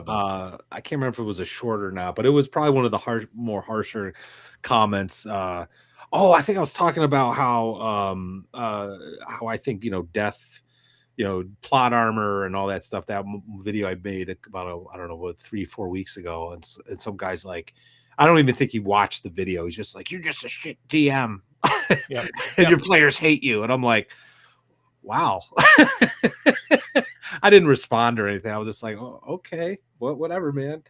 I can't remember if it was a short or not, but it was probably one of the more harsher comments. I think I was talking about how I think death, plot armor and all that stuff. That video I made about 3-4 weeks ago, and some guy's like, I don't even think he watched the video. He's just like, you're just a shit DM. Yep. And your players hate you. And I'm like, wow. I didn't respond or anything. I was just like, oh, okay, whatever, man.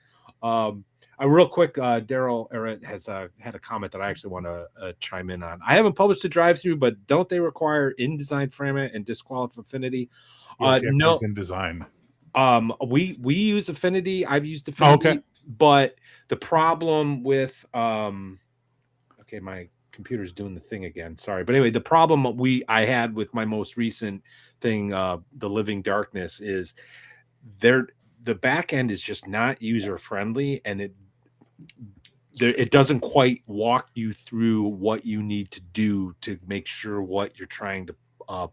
Real quick, Daryl Errett has had a comment that I actually want to chime in on. I haven't published a DriveThru, but don't they require InDesign fragment and disqualify Affinity? Yes, no, InDesign. We use Affinity. I've used Affinity, okay. But the problem with okay, my computer's doing the thing again. Sorry, but anyway, the problem I had with my most recent thing, the Living Darkness, is the back end is just not user friendly, and it doesn't quite walk you through what you need to do to make sure what you're trying to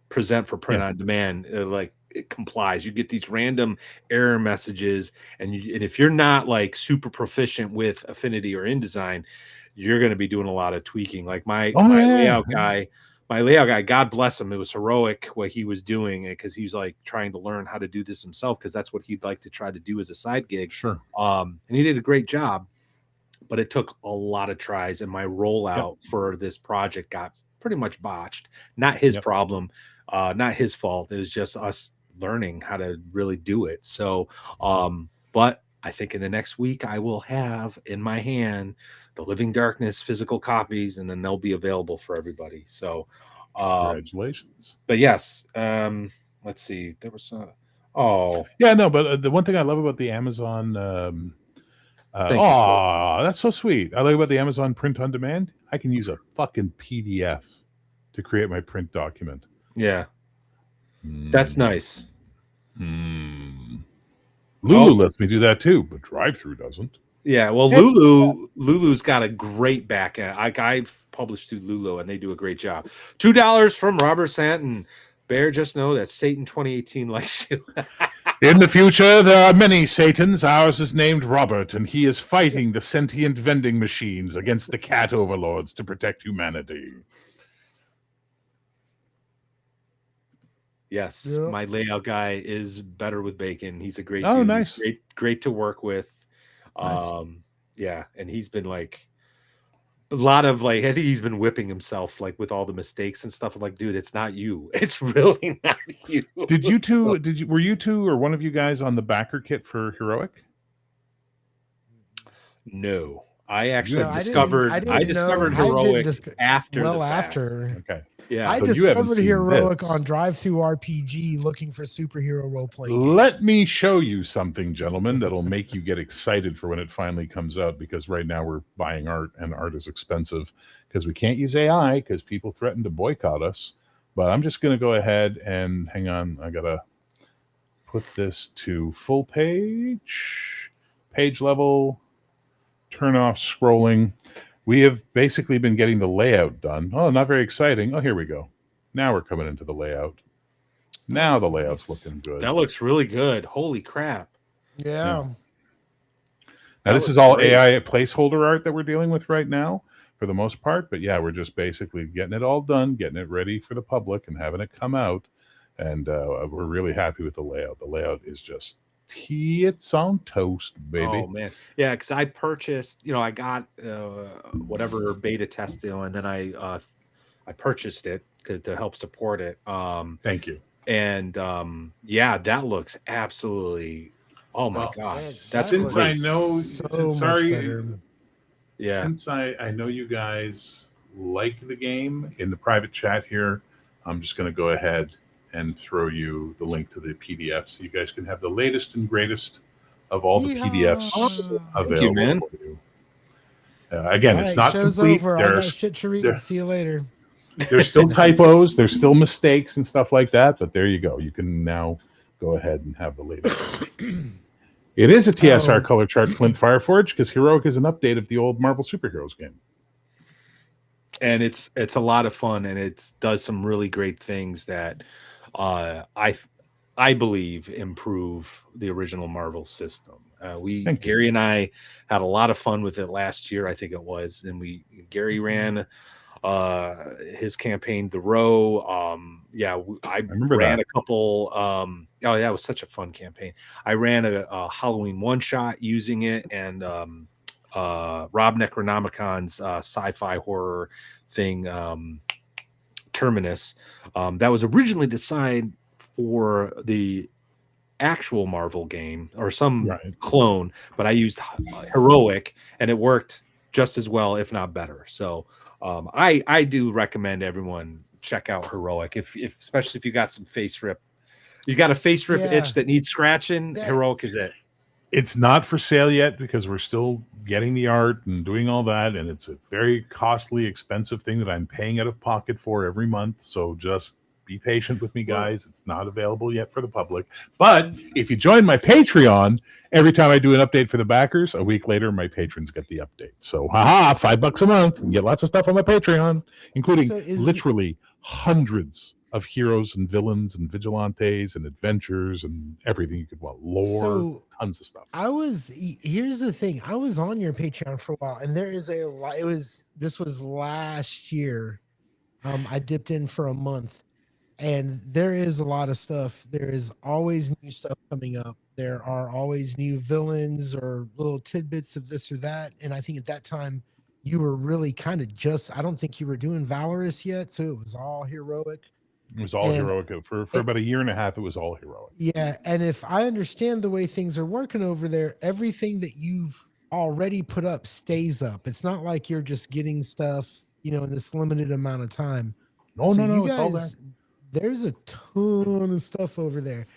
present for print on demand like it complies. You get these random error messages, and if you're not like super proficient with Affinity or InDesign, you're going to be doing a lot of tweaking. Like my layout guy, God bless him, it was heroic what he was doing, because he was like trying to learn how to do this himself, because that's what he'd like to try to do as a side gig. Sure. And he did a great job, but it took a lot of tries, and my rollout for this project got pretty much botched. Not his problem, not his fault. It was just us learning how to really do it. So, but I think in the next week I will have in my hand the Living Darkness physical copies, and then they'll be available for everybody. So, congratulations. But yes, let's see. There was but the one thing I love about the Amazon, that's so sweet. I like about the Amazon print on demand. I can use a fucking PDF to create my print document. Yeah, that's nice. Lulu lets me do that too, but DriveThru doesn't. Yeah, well, Lulu's got a great back end. I've published through Lulu, and they do a great job. $2 from Robert Santon. Bear, just know that Satan 2018 likes you. In the future, there are many Satans. Ours is named Robert, and he is fighting the sentient vending machines against the cat overlords to protect humanity. Yes, my layout guy is better with bacon. He's a great dude. Nice. He's great to work with. Nice. Yeah, and he's been like a lot of like, I think he's been whipping himself like with all the mistakes and stuff. I'm like, dude, it's not you. It's really not you. Were you two or one of you guys on the backer kit for Heroic? No. I actually discovered Heroic after the fact. Okay. Yeah. I discovered Heroic on DriveThru RPG looking for superhero role-playing games. Let me show you something, gentlemen, that'll make you get excited for when it finally comes out, because right now we're buying art, and art is expensive because we can't use AI because people threaten to boycott us. But I'm just going to go ahead and hang on. I got to put this to full page level, turn off scrolling. We have basically been getting the layout done. Oh, not very exciting. Oh, here we go. Now we're coming into the layout. Now the layout's looking good. That looks really good. Holy crap. Yeah. Now, this is all great. AI placeholder art that we're dealing with right now for the most part. But yeah, we're just basically getting it all done, getting it ready for the public and having it come out. And we're really happy with the layout. The layout is just it's on toast, baby. Oh man, yeah, because I purchased, I got whatever beta test, and then I purchased it to help support it. Thank you. And that looks absolutely. Oh my god! Since I know, sorry, yeah. Since I know you guys like the game in the private chat here, I'm just going to go ahead and throw you the link to the PDF so you guys can have the latest and greatest of all the PDFs available for you. Again, it's not complete. Over. I got shit to read. See you later. There's still typos. There's still mistakes and stuff like that. But there you go. You can now go ahead and have the latest. It is a TSR color chart, Flint Fireforge, because Heroic is an update of the old Marvel Superheroes game. And it's a lot of fun, and it does some really great things that I believe improve the original Marvel system. Gary and I had a lot of fun with it last year, I think it was, and Gary ran his campaign, The Row. I ran a couple. It was such a fun campaign. I ran a Halloween one shot using it, and Rob Necronomicon's sci-fi horror thing, Terminus, that was originally designed for the actual Marvel game or some clone, but I used Heroic, and it worked just as well, if not better. So I do recommend everyone check out Heroic, if especially if you got some face rip. You got a face rip itch that needs scratching. Heroic is it. It's not for sale yet because we're still getting the art and doing all that, and it's a very costly, expensive thing that I'm paying out of pocket for every month. So just be patient with me, guys. It's not available yet for the public. But if you join my Patreon, every time I do an update for the backers, a week later, my patrons get the update. So, haha, $5 a month. And get lots of stuff on my Patreon, including literally hundreds of heroes and villains and vigilantes and adventures and everything you could want. Lore, tons of stuff. Here's the thing. I was on your Patreon for a while, and there is a lot. This was last year. I dipped in for a month, and there is a lot of stuff. There is always new stuff coming up. There are always new villains or little tidbits of this or that. And I think at that time you were really kind of I don't think you were doing Valorous yet. So it was all heroic. It was all heroic. For about a year and a half, it was all heroic. Yeah. And if I understand the way things are working over there, everything that you've already put up stays up. It's not like you're just getting stuff, in this limited amount of time. No, it's all there. There's a ton of stuff over there.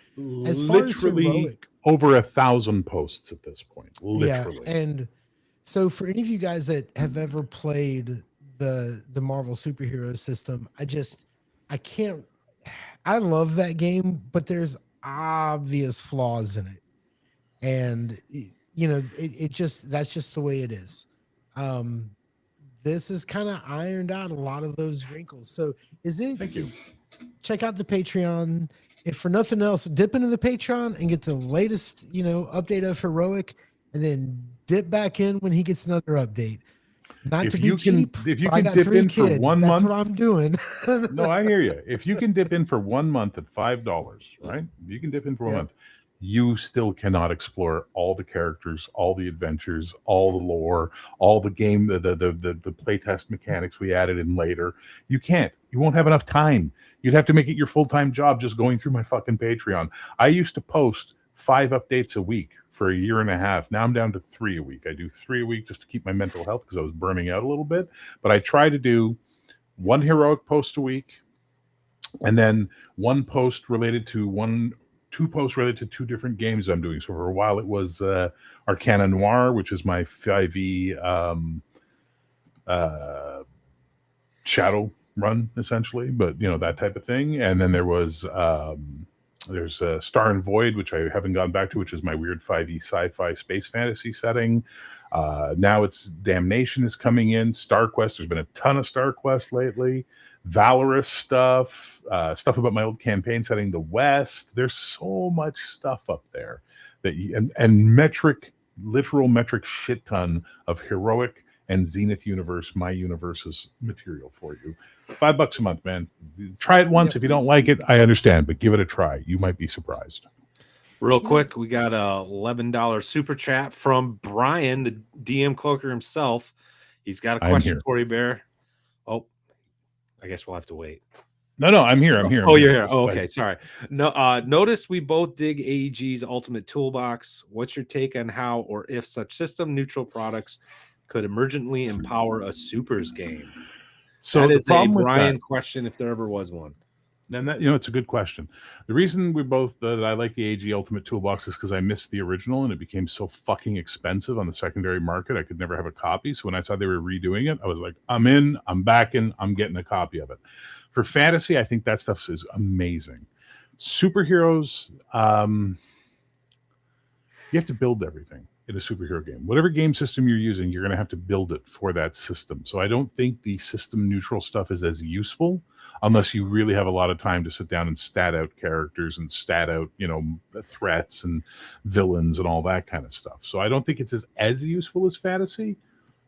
As far as heroic, over 1,000 posts at this point. Literally. Yeah, and so for any of you guys that have ever played the Marvel superhero system, I love that game, but there's obvious flaws in it. And that's just the way it is. This is kind of ironed out a lot of those wrinkles. So Thank you. Check out the Patreon. If for nothing else, dip into the Patreon and get the latest, update of Heroic, and then dip back in when he gets another update. Not to be cheap. If you can dip in for 1 month, that's what I'm doing. No, I hear you. If you can dip in for 1 month at $5, right? You can dip in for 1 month. You still cannot explore all the characters, all the adventures, all the lore, all the game, the playtest mechanics we added in later. You can't. You won't have enough time. You'd have to make it your full-time job just going through my fucking Patreon. I used to post 5 updates a week for a year and a half. Now I'm down to 3 a week. I do 3 a week just to keep my mental health because I was burning out a little bit. But I try to do 1 heroic post a week, and then 1 post related to 2 posts related to 2 different games I'm doing. So for a while it was Arcana Noir, which is my 5e shadow run essentially, but that type of thing. And then there was there's Star and Void, which I haven't gone back to, which is my weird 5e sci-fi space fantasy setting. Now it's Damnation is coming in. Star Quest, there's been a ton of Star Quest lately. Valorous stuff, stuff about my old campaign setting, the West. There's so much stuff up there that literal metric shit ton of heroic and Zenith Universe, my universe's material for you. $5 a month, man. Try it once. If you don't like it, I understand, but give it a try. You might be surprised. Real quick, we got a $11 super chat from Brian, the DM cloaker himself. He's got a question for you, Bear. Oh, I guess we'll have to wait. No, I'm here. You're here. Oh, okay. Sorry. No, notice we both dig AEG's Ultimate Toolbox. What's your take on how or if such system neutral products could emergently empower a supers game? So that the is problem a Brian question, if there ever was one. And that, it's a good question. The reason that I like the AEG Ultimate Toolbox is because I missed the original and it became so fucking expensive on the secondary market. I could never have a copy. So when I saw they were redoing it, I was like, I'm in, I'm backing, I'm getting a copy of it. For fantasy, I think that stuff is amazing. Superheroes, you have to build everything in a superhero game. Whatever game system you're using, you're going to have to build it for that system. So I don't think the system neutral stuff is as useful unless you really have a lot of time to sit down and stat out characters and stat out, threats and villains and all that kind of stuff. So I don't think it's as useful as fantasy,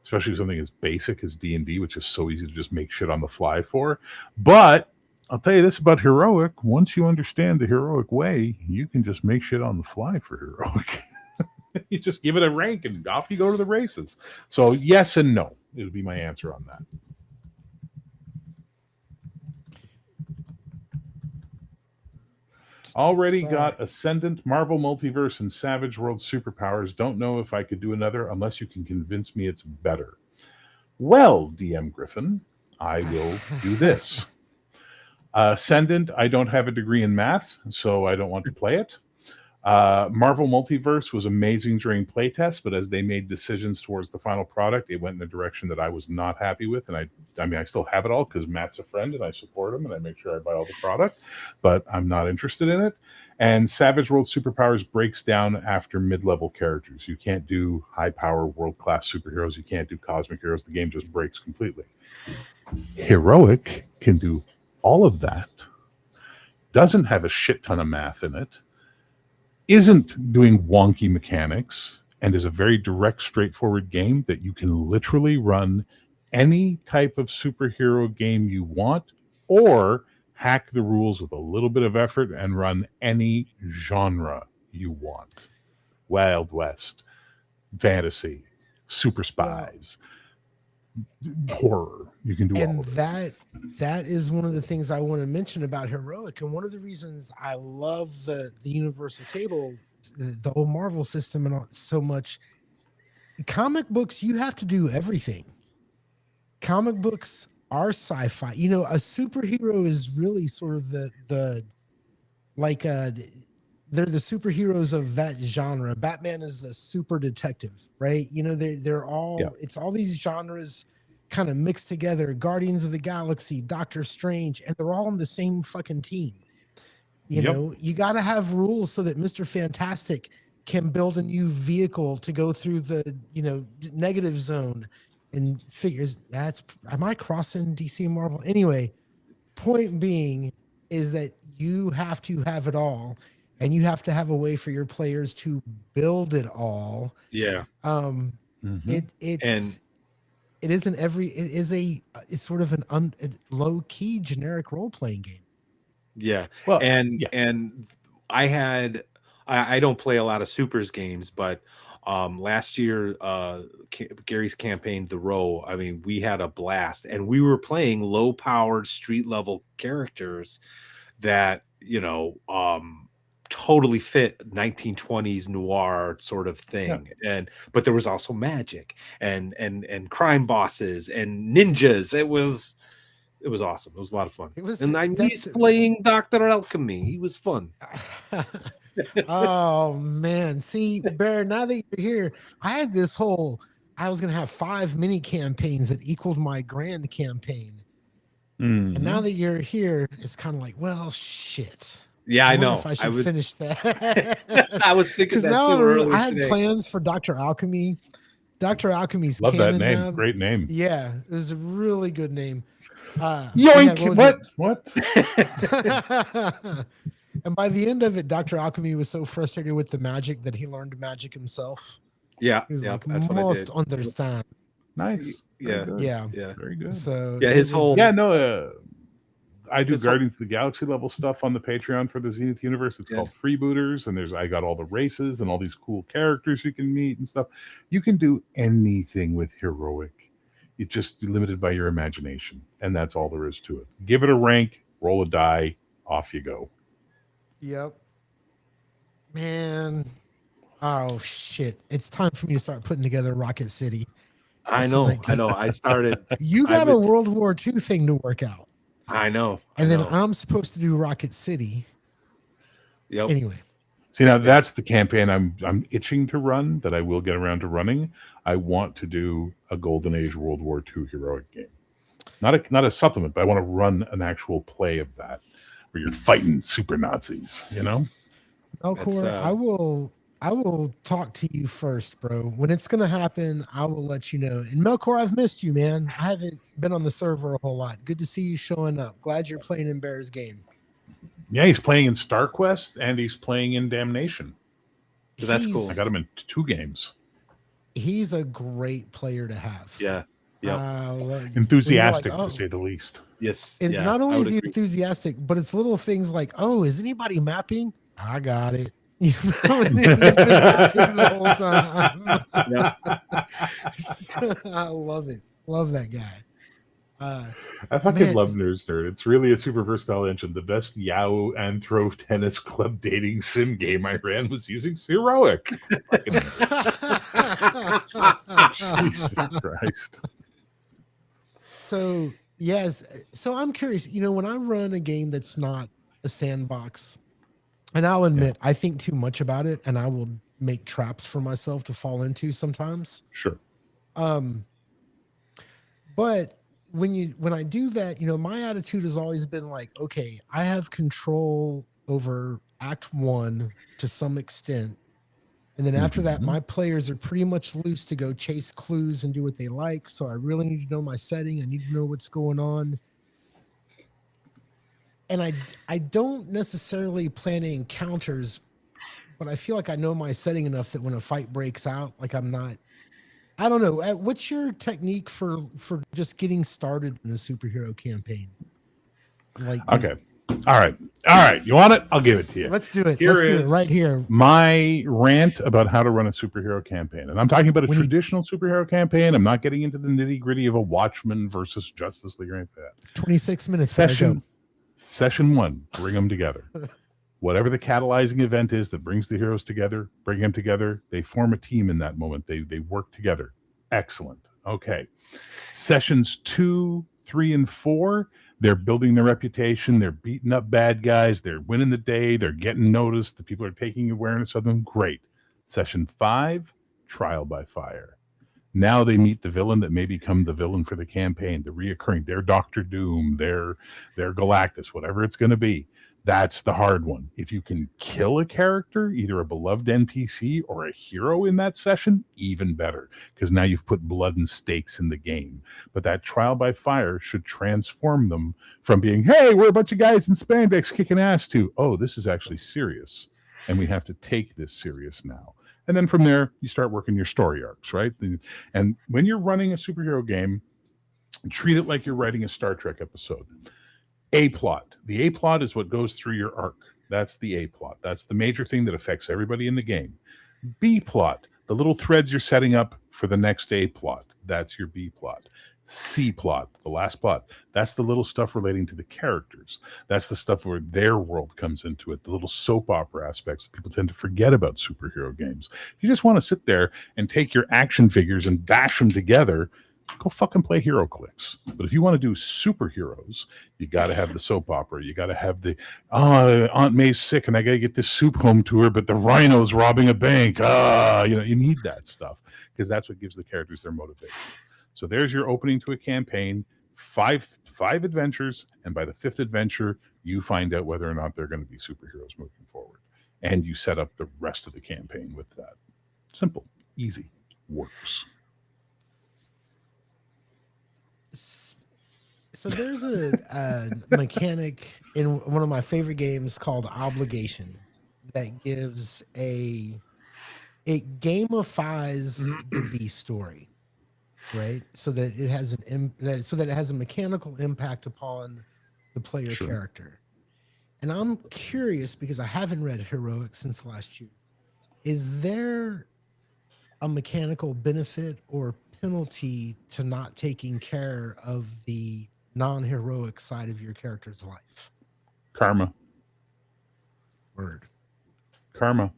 especially something as basic as D&D, which is so easy to just make shit on the fly for. But I'll tell you this about heroic. Once you understand the heroic way, you can just make shit on the fly for heroic. You just give it a rank and off you go to the races. So yes and no. It would be my answer on that. Already got Ascendant, Marvel Multiverse, and Savage World superpowers. Don't know if I could do another unless you can convince me it's better. Well, DM Griffin, I will do this. Ascendant, I don't have a degree in math, so I don't want to play it. Marvel Multiverse was amazing during playtest, but as they made decisions towards the final product, it went in a direction that I was not happy with. And I mean, I still have it all because Matt's a friend and I support him and I make sure I buy all the product, but I'm not interested in it. And Savage World Superpowers breaks down after mid-level characters. You can't do high-power, world-class superheroes. You can't do cosmic heroes. The game just breaks completely. Heroic can do all of that, doesn't have a shit ton of math in it, isn't doing wonky mechanics, and is a very direct, straightforward game that you can literally run any type of superhero game you want, or hack the rules with a little bit of effort and run any genre you want. Wild West, fantasy, super spies, horror. You can do all of it. That is one of the things I want to mention about Heroic, and one of the reasons I love the Universal Table, the whole Marvel system, and so much. Comic books, you have to do everything. Comic books are sci-fi. You know, a superhero is really sort of they're the superheroes of that genre. Batman is the super detective, right? You know, they're all it's all these genres kind of mixed together. Guardians of the Galaxy, Doctor Strange, and they're all on the same fucking team. You know, you got to have rules so that Mr. Fantastic can build a new vehicle to go through the, negative zone and figures. Am I crossing DC and Marvel? Anyway, point being is that you have to have it all, and you have to have a way for your players to build it all. Yeah. It's sort of a low key generic role playing game. Yeah. Well, and I don't play a lot of supers games, but last year Gary's campaign, The Row, I mean, we had a blast, and we were playing low powered street level characters that totally fit 1920s noir sort of thing. But there was also magic and crime bosses and ninjas. It was awesome. It was a lot of fun. He's playing Dr. Alchemy. He was fun. Oh man. See, Bear, now that you're here, I was gonna have 5 mini campaigns that equaled my grand campaign. And now that you're here, it's kind of like, well, shit. Yeah, I know. If I should finish that. I was thinking that now too earlier I had today. plans for Dr. Alchemy. Dr. Alchemy's love that canon name. now. Great name. Yeah, it was a really good name. Yoink! What? And by the end of it, Dr. Alchemy was so frustrated with the magic that he learned magic himself. Yeah, He was like, that's what I must did. understand. Nice. Yeah. Very good. So his whole I do Guardians of the Galaxy level stuff on the Patreon for the Zenith Universe. It's called Freebooters, and I got all the races and all these cool characters you can meet and stuff. You can do anything with Heroic. You're just limited by your imagination, and that's all there is to it. Give it a rank, roll a die, off you go. Yep. Man. Oh shit. It's time for me to start putting together Rocket City. I know. I started. You got a World War II thing to work out. I know. And then I'm supposed to do Rocket City. Yep. Anyway. See, now that's the campaign I'm itching to run, that I will get around to running. I want to do a Golden Age World War II heroic game. Not a supplement, but I want to run an actual play of that where you're fighting super Nazis, Melkor, I will talk to you first, bro. When it's gonna happen, I will let you know. And Melkor, I've missed you, man. I haven't been on the server a whole lot. Good to see you showing up. Glad you're playing in Bear's game. Yeah, he's playing in StarQuest and he's playing in Damnation. So that's cool. I got him in 2 games. He's a great player to have. Yeah. Enthusiastic, to say the least. Yes. And not only is he enthusiastic, but it's little things like, oh, is anybody mapping? I got it. He's been mapping the whole time. I love it. Love that guy. I fucking love Nerds Nerd. It's really a super versatile engine. The best Yahoo Anthro Tennis Club dating sim game I ran was using Heroic. Jesus Christ. So, yes. So I'm curious, when I run a game that's not a sandbox, And I'll admit, I think too much about it, and I will make traps for myself to fall into sometimes. Sure. But when I do that, my attitude has always been like, okay, I have control over Act 1 to some extent. And then after that, my players are pretty much loose to go chase clues and do what they like. So I really need to know my setting. I need to know what's going on. And I don't necessarily plan encounters, but I feel like I know my setting enough that when a fight breaks out, like I don't know. What's your technique for just getting started in a superhero campaign? Like, okay. All right. You want it? I'll give it to you. Let's do it. Here Let's do it is right here. My rant about how to run a superhero campaign. And I'm talking about a traditional superhero campaign. I'm not getting into the nitty-gritty of a Watchmen versus Justice League or anything like that. 26 minutes. Session 1, bring them together. Whatever the catalyzing event is that brings the heroes together, bring them together. They form a team in that moment. They work together. Excellent. Okay. Sessions 2, 3, and 4, they're building their reputation. They're beating up bad guys. They're winning the day. They're getting noticed. The people are taking awareness of them. Great. Session 5, trial by fire. Now they meet the villain that may become the villain for the campaign, the reoccurring, their Doctor Doom, their Galactus, whatever it's going to be. That's the hard one. If you can kill a character, either a beloved NPC or a hero in that session, even better, because now you've put blood and stakes in the game. But that trial by fire should transform them from being, hey, we're a bunch of guys in spandex kicking ass, to, oh, this is actually serious, and we have to take this serious now. And then from there, you start working your story arcs, right? And when you're running a superhero game, treat it like you're writing a Star Trek episode. A plot. The A plot is what goes through your arc. That's the A plot. That's the major thing that affects everybody in the game. B plot, the little threads you're setting up for the next A plot. That's your B plot. C plot, the last plot. That's the little stuff relating to the characters. That's the stuff where their world comes into it, the little soap opera aspects that people tend to forget about superhero games. If you just want to sit there and take your action figures and bash them together, go fucking play HeroClix. But if you want to do superheroes, you got to have the soap opera. You got to have the, Aunt May's sick and I got to get this soup home to her, but the rhino's robbing a bank. You need that stuff because that's what gives the characters their motivation. So there's your opening to a campaign, five adventures, and by the 5th adventure, you find out whether or not they're going to be superheroes moving forward. And you set up the rest of the campaign with that. Simple, easy, works. So there's a mechanic in one of my favorite games called Obligation that gives it gamifies the B story. Right, so that it has a mechanical impact upon the player character. And I'm curious because I haven't read Heroic since last year. Is there a mechanical benefit or penalty to not taking care of the non-heroic side of your character's life? Karma. Word. Karma.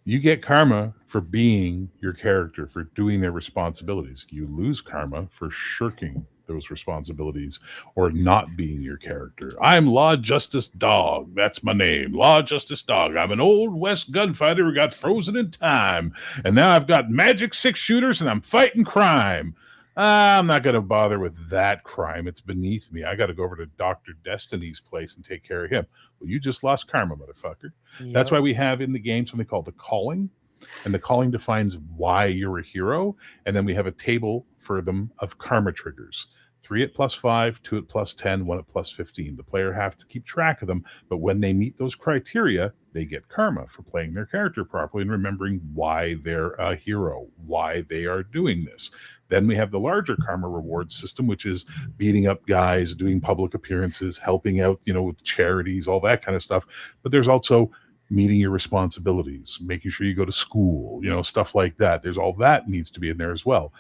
You get karma for being your character, for doing their responsibilities. You lose karma for shirking those responsibilities or not being your character. I'm Law Justice Dog. That's my name. Law Justice Dog. I'm an old West gunfighter who got frozen in time. And now I've got magic 6-shooters and I'm fighting crime. I'm not going to bother with that crime. It's beneath me. I got to go over to Dr. Destiny's place and take care of him. Well, you just lost karma, motherfucker. Yep. That's why we have in the game something called the calling. And the calling defines why you're a hero. And then we have a table for them of karma triggers. 3 at +5, 2 at +10, 1 at +15. The player have to keep track of them. But when they meet those criteria, they get karma for playing their character properly and remembering why they're a hero, why they are doing this. Then we have the larger karma reward system, which is beating up guys, doing public appearances, helping out, with charities, all that kind of stuff. But there's also meeting your responsibilities, making sure you go to school, stuff like that. There's all that needs to be in there as well.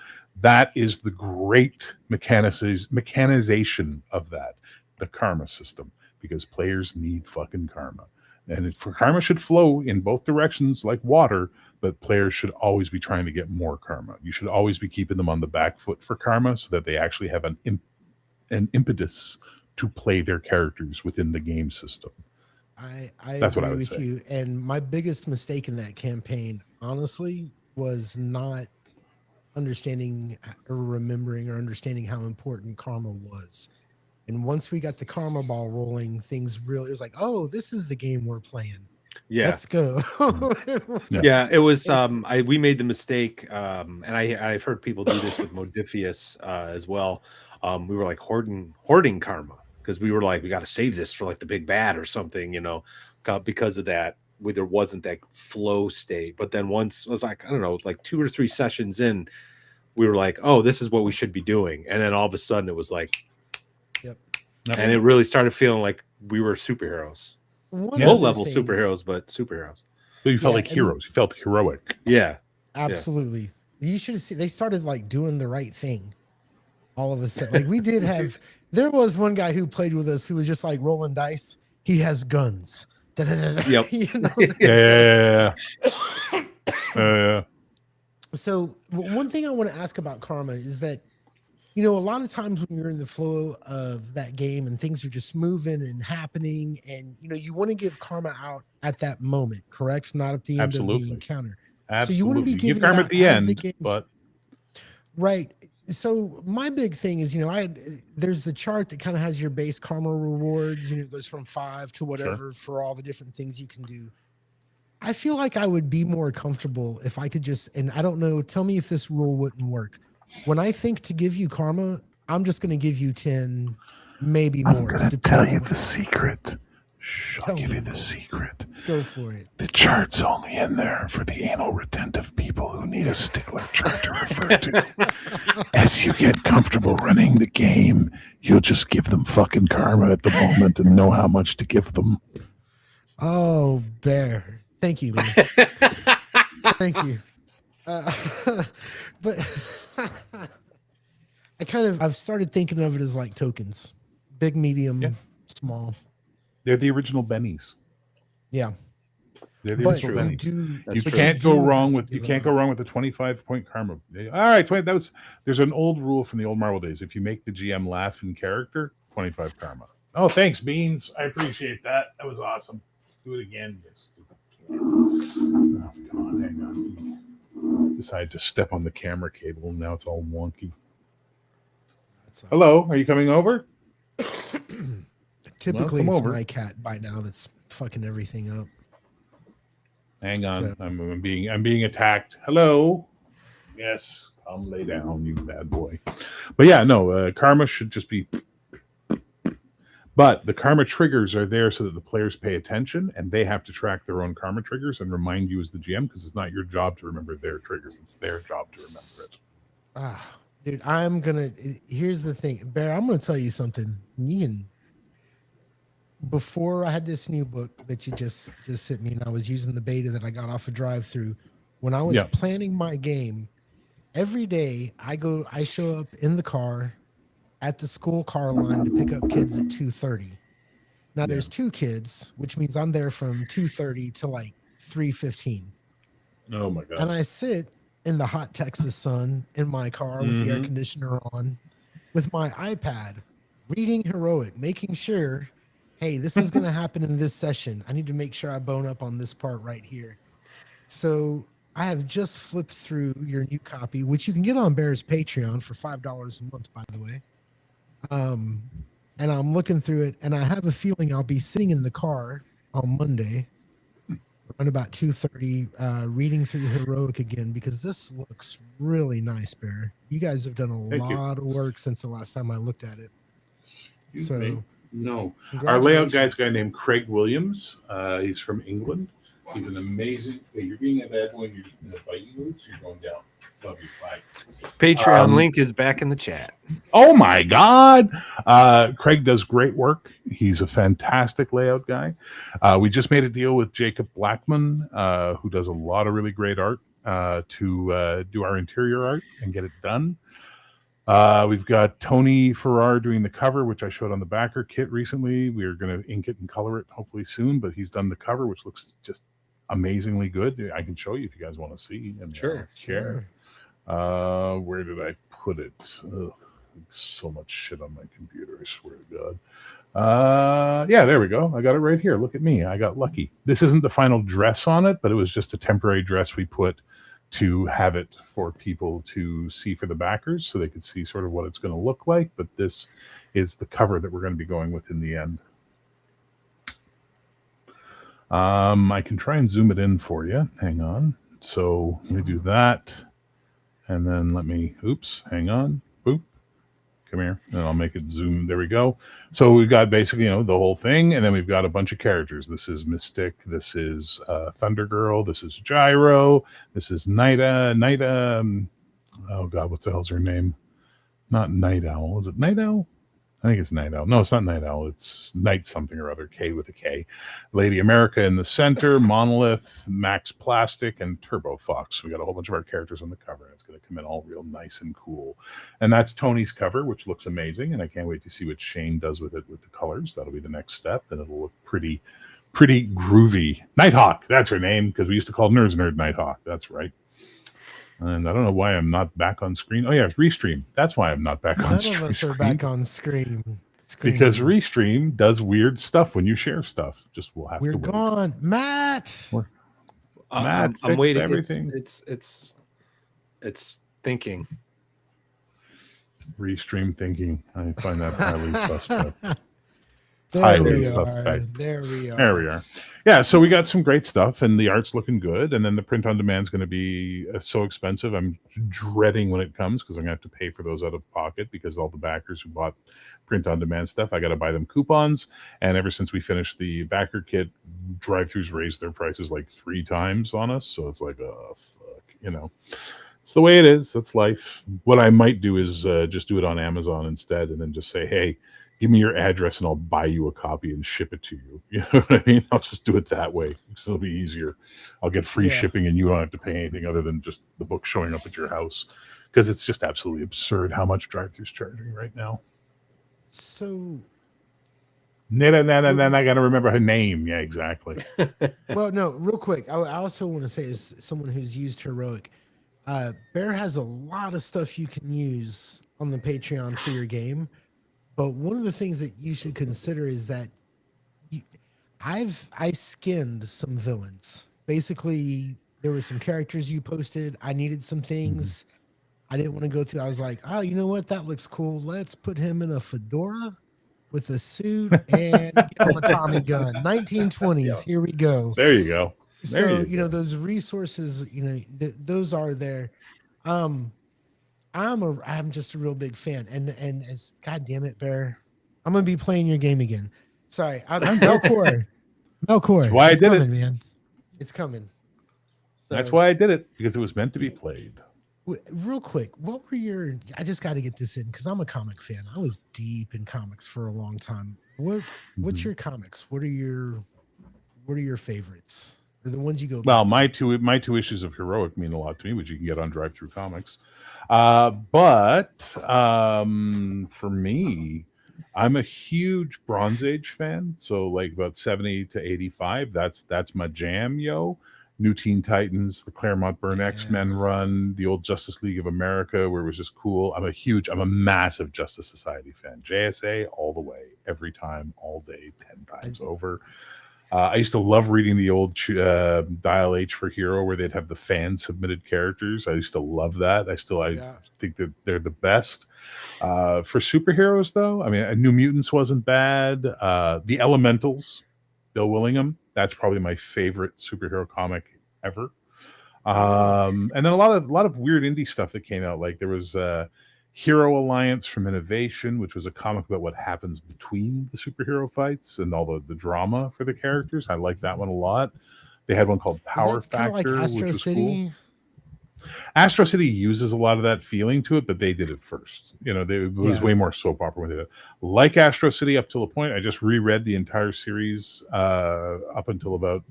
That is the great mechanization of that, the karma system, because players need fucking karma. And for karma should flow in both directions like water, but players should always be trying to get more karma. You should always be keeping them on the back foot for karma so that they actually have an impetus to play their characters within the game system. I That's what I agree would with say. you. And my biggest mistake in that campaign, honestly, was not understanding or remembering or understanding how important karma was. And once we got the karma ball rolling, things really, it was like, oh, this is the game we're playing. Yeah. Let's go. Yeah, it was It's- we made the mistake and I've heard people do this with Modifius as well. We were like hoarding karma because we were like, we got to save this for like the big bad or something, you know, because of that. There wasn't that flow state. But then once it was like, I don't know, like 2 or 3 sessions in, we were like, oh, this is what we should be doing. And then all of a sudden it was like, Yep. and it really started feeling like we were superheroes. One Low other level thing- superheroes, but superheroes. So you felt Yeah, like and- heroes. You felt heroic. Yeah. Absolutely. You should have seen, they started like doing the right thing all of a sudden. Like we did have, there was one guy who played with us who was just like rolling dice. He has guns. Yep. You know? Yeah. So one thing I want to ask about karma is that, you know, a lot of times when you're in the flow of that game and things are just moving and happening and, you know, you want to give karma out at that moment, correct? Not at the end of Absolutely. the encounter. Absolutely. So you want to be give giving karma it at the out as end, games, but right. So my big thing is, you know, there's the chart that kind of has your base karma rewards, you know, it goes from 5 to whatever for all the different things you can do. I feel like I would be more comfortable if I could just, and I don't know, tell me if this rule wouldn't work. When I think to give you karma, I'm just going to give you 10, maybe more. I'm going to tell you the secret. Shh, I'll give you the secret. Go for it. The chart's only in there for the anal retentive people who need a stickler chart to refer to. As you get comfortable running the game, you'll just give them fucking karma at the moment and know how much to give them. Oh, Bear. Thank you, man. Thank you. But I've started thinking of it as like tokens, big, medium, small. They're the original bennies. Yeah. They're the But original you bennies. do, You but can't do go have wrong to with give them out. the 25-point karma. All right, 20, there's an old rule from the old Marvel days. If you make the GM laugh in character, 25 karma. Oh, thanks, Beans. I appreciate that. That was awesome. Do it again. You stupid kid. Oh God, hang on. Decided to step on the camera cable, and now it's all wonky. That's all. Hello, are you coming over? Typically, come it's over. my cat by now that's fucking everything up. Hang on, So- I'm being attacked. Hello. Yes, come lay down, you bad boy. But yeah, no, karma should just be. But the karma triggers are there so that the players pay attention, and they have to track their own karma triggers and remind you as the GM, because it's not your job to remember their triggers; it's their job to remember it. Dude, here's the thing, Bear, I'm gonna tell you something. Before I had this new book that you just sent me, and I was using the beta that I got off of DriveThru. When I was planning my game, every day I show up in the car at the school car line to pick up kids at 2:30. Now there's 2 kids, which means I'm there from 2:30 to like 3:15. Oh my God! And I sit in the hot Texas sun in my car with the air conditioner on, with my iPad, reading Heroic, making sure, hey, this is going to happen in this session. I need to make sure I bone up on this part right here. So I have just flipped through your new copy, which you can get on Bear's Patreon for $5 a month, by the way. And I'm looking through it, and I have a feeling I'll be sitting in the car on Monday around about 2:30, reading through Heroic again, because this looks really nice, Bear. You guys have done a lot of work since the last time I looked at it. So no, our layout guy's a guy congratulations. named Craig Williams. He's from England. He's an amazing. Hey, you're being a bad boy. You're in the biting mood, so you're going down. Love you. Bye. Patreon link is back in the chat. Oh my God. Craig does great work. He's a fantastic layout guy. We just made a deal with Jacob Blackman, who does a lot of really great art, to do our interior art and get it done. We've got Tony Farrar doing the cover, which I showed on the backer kit recently. We're going to ink it and color it hopefully soon, but he's done the cover, which looks just amazingly good. I can show you if you guys want to see. And, Sure. where did I put it? Ugh, so much shit on my computer, I swear to Yeah, there we go. I got it right here. Look at me. I got lucky. This isn't the final dress on it, but it was just a temporary dress we put to have it for people to see for the backers so they could see sort of what it's going to look like. But this is the cover that we're going to be going with in the end. I can try and zoom it in for you. Hang on. So let me do that. And then let me, oops, hang on. Boop. Come here. And I'll make it zoom. There we go. So we've got basically, the whole thing. And then we've got a bunch of characters. This is Mystic. This is Thunder Girl. This is Gyro. This is Nida. Oh, God, what the hell's her name? Not Night Owl. Is it Night Owl? I think it's Night Owl. No, it's not Night Owl. It's Night something or other. K with a K. Lady America in the center, Monolith, Max Plastic, and Turbo Fox. We got a whole bunch of our characters on the cover. It's going to come in all real nice and cool. And that's Tony's cover, which looks amazing. And I can't wait to see what Shane does with it with the colors. That'll be the next step. And it'll look pretty groovy. Nighthawk, that's her name, because we used to call Nerds Nerd Nighthawk. That's right. And I don't know why I'm not back on screen. Oh, yeah, it's Restream. That's why I'm not back on screen. None of us are back on screen. Because Restream does weird stuff when you share stuff. Just we'll have We're to wait. gone. Matt! I'm waiting. Everything. It's thinking. Restream thinking. I find that highly suspect. There we are. Yeah, so we got some great stuff, and the art's looking good. And then the print on demand is going to be so expensive. I'm dreading when it comes because I'm going to have to pay for those out of pocket because all the backers who bought print on demand stuff, I got to buy them coupons. And ever since we finished the backer kit, DriveThru's raised their prices like 3 times on us. So it's like, oh, fuck, It's the way it is. That's life. What I might do is just do it on Amazon instead and then just say, hey, give me your address and I'll buy you a copy and ship it to you. You know what I mean? I'll just do it that way. It'll be easier. I'll get free shipping and you don't have to pay anything other than just the book showing up at your house. Because it's just absolutely absurd how much DriveThru's charging right now. So... I got to remember her name. Yeah, exactly. Well, no, real quick. I also want to say as someone who's used Heroic, Bear has a lot of stuff you can use on the Patreon for your game. But one of the things that you should consider is that I skinned some villains. Basically, there were some characters you posted. I needed some things. I didn't want to go through. I was like, oh, you know what? That looks cool. Let's put him in a fedora with a suit and give him a Tommy gun. 1920s. Here we go. There you go. So, those resources, those are there. I'm just a real big fan, and as God damn it, Bear, I'm gonna be playing your game again. Sorry, Melkor. Why I did it, man. It's coming. So, that's why I did it because it was meant to be played. Real quick, what were your? I just got to get this in because I'm a comic fan. I was deep in comics for a long time. What's your comics? What are your favorites? Or the ones you go? Well, my two issues of Heroic mean a lot to me, which you can get on DriveThru Comics. But for me, I'm a huge Bronze Age fan. So like about 70 to 85, that's my jam, yo. New Teen Titans, the Claremont Byrne X-Men run, the old Justice League of America, where it was just cool. I'm a massive Justice Society fan. JSA all the way, every time, all day, 10 times over. I used to love reading the old Dial H for Hero, where they'd have the fan-submitted characters. I used to love that. I think that they're the best. For superheroes, though, I mean, New Mutants wasn't bad. The Elementals, Bill Willingham, that's probably my favorite superhero comic ever. And then a lot of weird indie stuff that came out. Like there was Hero Alliance from Innovation, which was a comic about what happens between the superhero fights and all the drama for the characters. I like that one a lot. They had one called Power Factor, like Astro which was City? cool. Astro City uses a lot of that feeling to it, but they did it first. It was way more soap opera when they did it. Like Astro City up till a point. I just reread the entire series up until about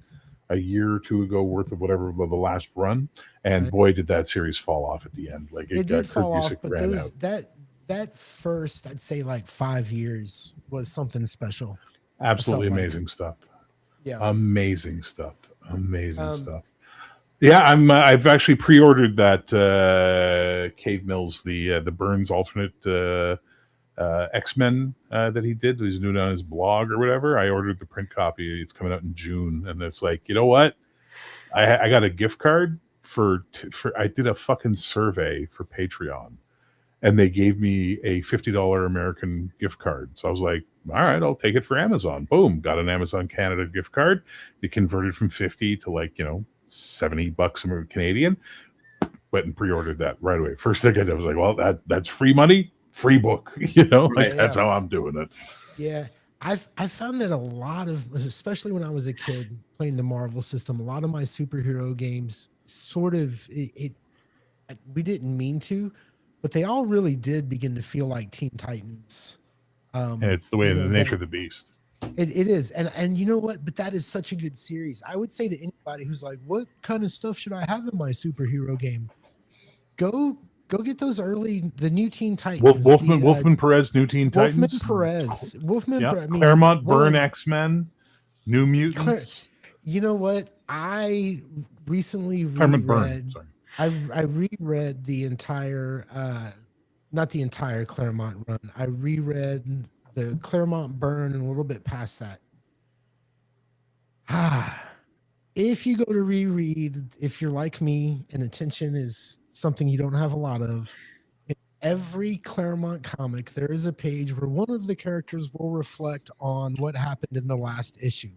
a year or two ago worth of whatever the last run, and boy, did that series fall off at the end. Like it did fall off, but that first, I'd say like 5 years was something special. Absolutely amazing stuff. Yeah, amazing stuff. Amazing stuff. Yeah, I've actually pre-ordered that Cave Mills, the Burns alternate X-Men that he did. He's doing it on his blog or whatever. I ordered the print copy. It's coming out in June, and it's like, you know what? I got a gift card for I did a fucking survey for Patreon, and they gave me a $50 American gift card. So I was like, all right, I'll take it for Amazon. Boom, got an Amazon Canada gift card. They converted from 50 to like, $70 Canadian. Went and pre-ordered that right away. First thing I did, I was like, well, that's free money, free book. That's how I'm doing it. Yeah. I found that a lot of, especially when I was a kid playing the Marvel system, a lot of my superhero games sort of, we didn't mean to, but they all really did begin to feel like Teen Titans. And it's the way, the nature of the beast. It is. And you know what? But that is such a good series. I would say to anybody who's like, what kind of stuff should I have in my superhero game? Go get those the new Teen Titans. Wolfman Perez, new Teen Titans. Wolfman Perez. Claremont Byrne X-Men, New Mutants. You know what? I recently reread. I reread the entire, not the entire Claremont run. I reread the Claremont Byrne and a little bit past that. If you go to reread, if you're like me and attention is something you don't have a lot of, in every Claremont comic, there is a page where one of the characters will reflect on what happened in the last issue.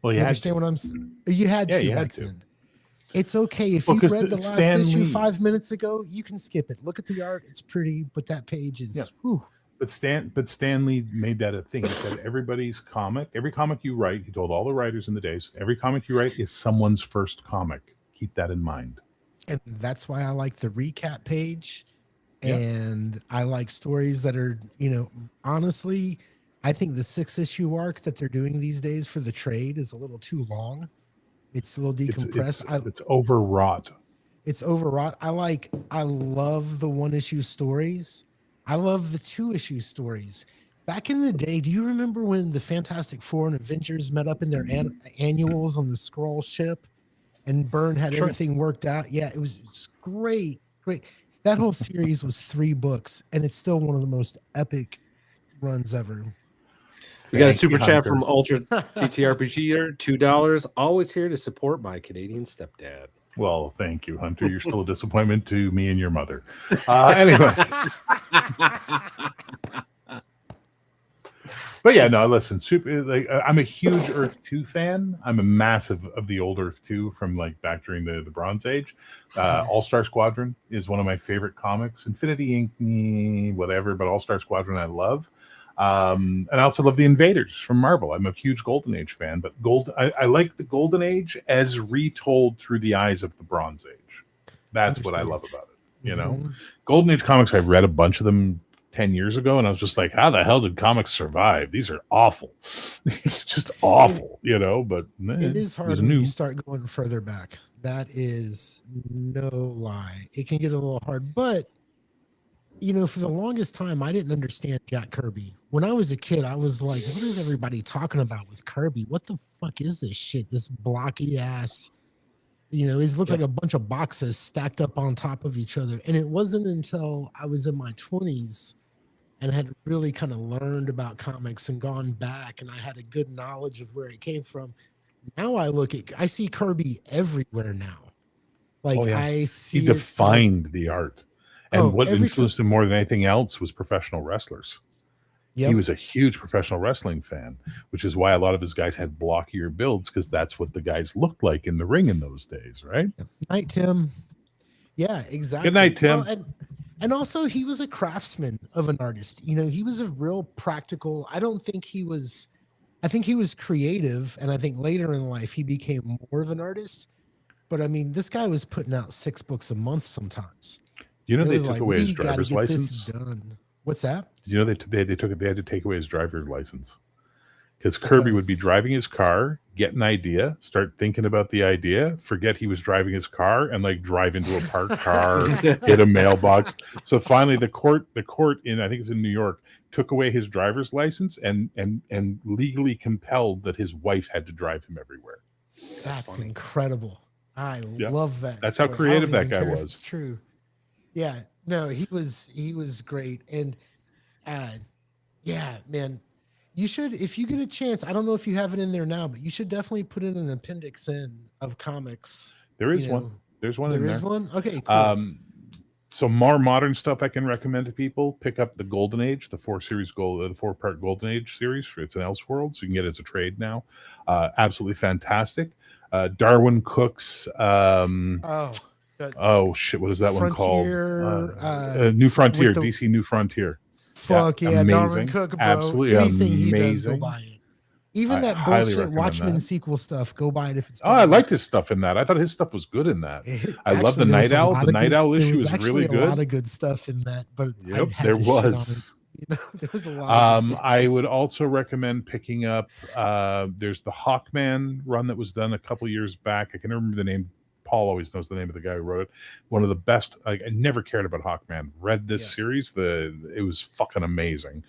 Well, you understand what I'm saying? You had to back then. It's okay. If you read the last issue 5 minutes ago, you can skip it. Look at the art. It's pretty, but that page is... Whew. But Stan Lee made that a thing. He said every comic you write, he told all the writers in the days, every comic you write is someone's first comic. Keep that in mind. And that's why I like the recap page. And I like stories that are, honestly, I think the 6-issue arc that they're doing these days for the trade is a little too long. It's a little decompressed. It's overwrought. It's overwrought. I love the 1-issue stories. I love the 2-issue stories. Back in the day, do you remember when the Fantastic Four and Avengers met up in their annuals on the Skrull ship and Byrne had everything worked out? Yeah, it was great. Great. That whole series was 3 books, and it's still one of the most epic runs ever. We got a super chat from Ultra TTRPG, $2. Always here to support my Canadian stepdad. Well, thank you, Hunter. You're still a disappointment to me and your mother. Anyway. But yeah, no, listen, I'm a huge Earth 2 fan. I'm a massive of the old Earth 2 from back during the Bronze Age. All-Star Squadron is one of my favorite comics. Infinity Inc., whatever, but All-Star Squadron I love. And I also love the Invaders from Marvel. I'm a huge Golden Age fan, but I like the Golden Age as retold through the eyes of the Bronze Age. That's what I love about it. Golden Age comics, I've read a bunch of them 10 years ago, and I was just like, how the hell did comics survive? These are awful. It's just awful, but it is hard when you start going further back. That is no lie. It can get a little hard, but for the longest time, I didn't understand Jack Kirby. When I was a kid, I was like, what is everybody talking about with Kirby? What the fuck is this shit? This blocky ass, it looked like a bunch of boxes stacked up on top of each other. And it wasn't until I was in my 20s and had really kind of learned about comics and gone back, and I had a good knowledge of where it came from. Now I see Kirby everywhere now. I see he defined the art. And what influenced him more than anything else was professional wrestlers. Yep. He was a huge professional wrestling fan, which is why a lot of his guys had blockier builds, because that's what the guys looked like in the ring in those days, right? Night, Tim. Yeah, exactly. Good night, Tim. Well, and also, he was a craftsman of an artist. He was a real practical. I think he was creative, and I think later in life he became more of an artist. But this guy was putting out 6 books a month sometimes. They took away his driver's license. What's that? They had to take away his driver's license because Kirby would be driving his car, get an idea, start thinking about the idea, forget he was driving his car, and drive into a parked car, hit a mailbox. So finally, the court in, I think it's in New York, took away his driver's license and legally compelled that his wife had to drive him everywhere. That's incredible. I love that. That's story. How creative that guy was. It's true. Yeah, no, he was great. And Yeah, man. You should, if you get a chance. I don't know if you have it in there now, but you should definitely put in an appendix in of comics. There is You know, one. There's one there in is there. one. Okay, cool. So more modern stuff I can recommend to people. Pick up the Golden Age, the 4-part Golden Age series. It's an Elseworld, so you can get it as a trade now. Absolutely fantastic. Darwin Cook's. Oh, Shit! What is that one called? Frontier, New Frontier, the, DC New Frontier. fuck yeah, Darwin Cook, bro. Absolutely Anything he does, amazing. go buy it. Even I that highly bullshit recommend Watchmen that. sequel stuff, go buy it if it's. Oh, I liked his stuff in that. I thought his stuff was good in that. I love the Night Owl. The Night Owl issue is really good. There was actually a lot of good stuff in that, but Yep, I had there to shit on it. was. You know, there was a lot. Of good stuff. I would also recommend picking up. There's the Hawkman run that was done a couple years back. I can remember the name. Paul always knows the name of the guy who wrote it. One of the best. I never cared about Hawkman. Read this series. It was fucking amazing.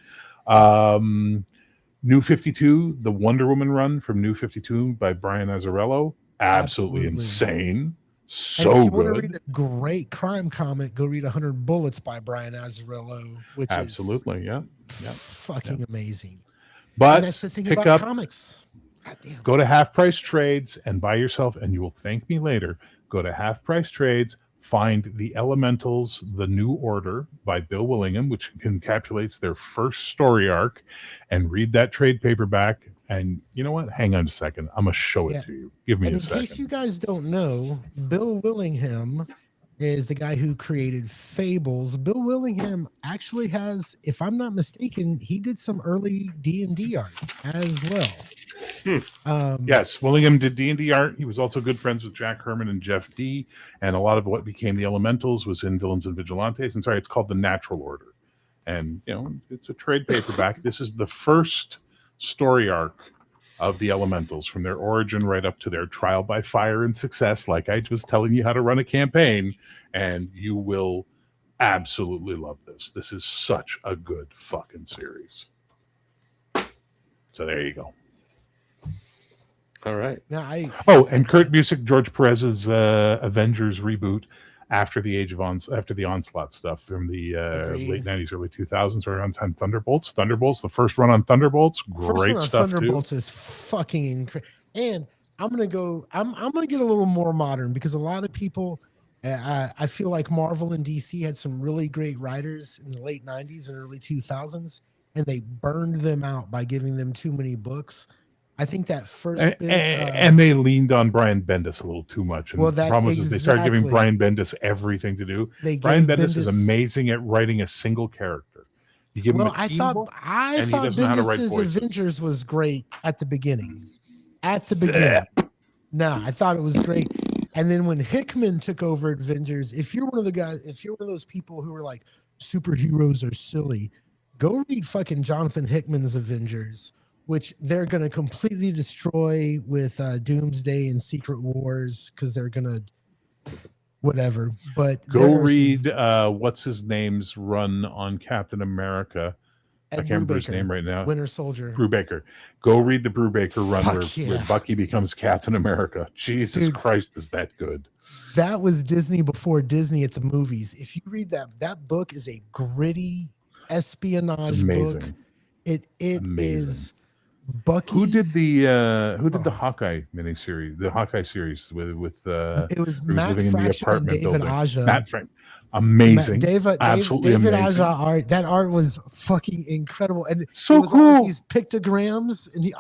New 52, the Wonder Woman run from New 52 by Brian Azzarello. Absolutely insane. So and if you good. want to read a great crime comic, go read 100 Bullets by Brian Azzarello, which is fucking amazing. But and that's the thing about comics. Goddamn. Go to Half Price Trades and buy yourself, and you will thank me later. Go to Half Price Trades, find The Elementals, The New Order by Bill Willingham, which encapsulates their first story arc, and read that trade paperback. And you know what? Hang on a second. I'm going to show it to you. Give me a second. In case you guys don't know, Bill Willingham is the guy who created Fables. Bill Willingham actually has, if I'm not mistaken, he did some early D&D art as well. Yes, Willingham did D&D art. He was also good friends with Jack Herman and Jeff D. And a lot of what became the Elementals was in Villains and Vigilantes. And sorry, it's called The Natural Order. And, you know, it's a trade paperback. This is the first story arc of the Elementals from their origin right up to their trial by fire and success. Like I was telling you how to run a campaign, and you will absolutely love this. This is such a good fucking series. So there you go. All right. Now and Kurt Busiek, George Perez's Avengers reboot after the after the Onslaught stuff from the late 90s, early 2000s, or on time Thunderbolts. The first run on Thunderbolts, great stuff. Thunderbolts is fucking incredible. And I'm gonna get a little more modern because a lot of people, I feel like Marvel and DC had some really great writers in the late 90s and early 2000s, and they burned them out by giving them too many books. I think that first bit, and they leaned on Brian Bendis a little too much. And the problem is they started giving Brian Bendis everything to do. Brian Bendis is amazing at writing a single character. You give him a team book, I thought Bendis's Avengers was great at the beginning. No, I thought it was great. And then when Hickman took over Avengers, if you're one of those people who are like superheroes are silly, go read fucking Jonathan Hickman's Avengers, which they're going to completely destroy with Doomsday and Secret Wars because they're going to whatever. But go read what's his name's run on Captain America. I can't remember his name right now. Winter Soldier. Brubaker. Go read the Brubaker run where Bucky becomes Captain America. Jesus Christ, is that good? That was Disney before Disney at the movies. If you read that book is a gritty espionage book. It is Bucky. Who did the Hawkeye miniseries? The Hawkeye series with it was Matt Fraction and David Aja. Matt Frank, amazing. David amazing. Aja art. That art was fucking incredible, and so it was cool. All these pictograms, and and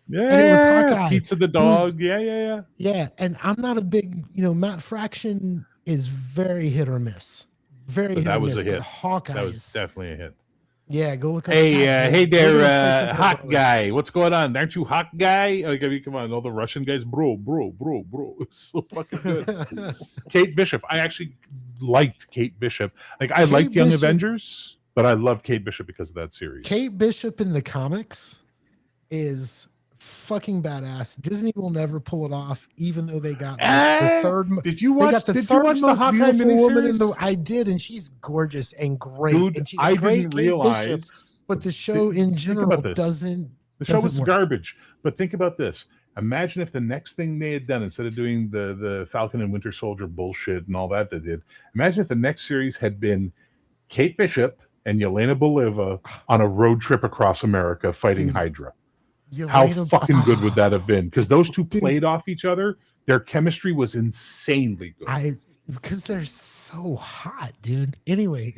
it was Hawkeye. Pizza the dog. Yeah. And I'm not a big, Matt Fraction is very hit or miss. That was a hit. Hawkeye. That was definitely a hit. Yeah, go look up. Hey there, hot guy. What's going on? Aren't you hot guy? Like, I mean, come on, all the Russian guys, bro. It's so fucking good. Kate Bishop. I actually liked Kate Bishop. Like, I liked Young Avengers, but I love Kate Bishop because of that series. Kate Bishop in the comics is fucking badass. Disney will never pull it off, even though they got the third. Did you watch? They got the third most beautiful woman in the. I did, and she's gorgeous and great. Dude, and she's I didn't realize. Bishop, but the show in general doesn't. The show was garbage. But think about this. Imagine if the next thing they had done, instead of doing the Falcon and Winter Soldier bullshit and all that they did, imagine if the next series had been Kate Bishop and Yelena Belova on a road trip across America fighting Dude, Hydra. How fucking good would that have been? Because those two played off each other. Their chemistry was insanely good. Because they're so hot, dude. Anyway,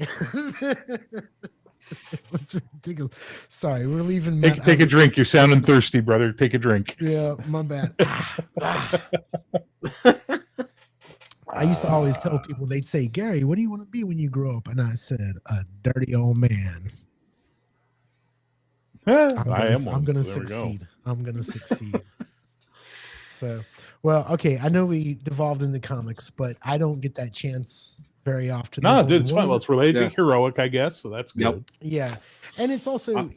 it's ridiculous. Sorry, we're leaving. Take a drink. You're sounding thirsty, brother. Take a drink. Yeah, my bad. I used to always tell people, they'd say, Gary, what do you want to be when you grow up? And I said, a dirty old man. I'm gonna succeed. I'm gonna succeed. So, well, okay. I know we devolved into comics, but I don't get that chance very often. No, dude, it's fine. Well, it's related to heroic, I guess. So that's good. Yeah, and it's also,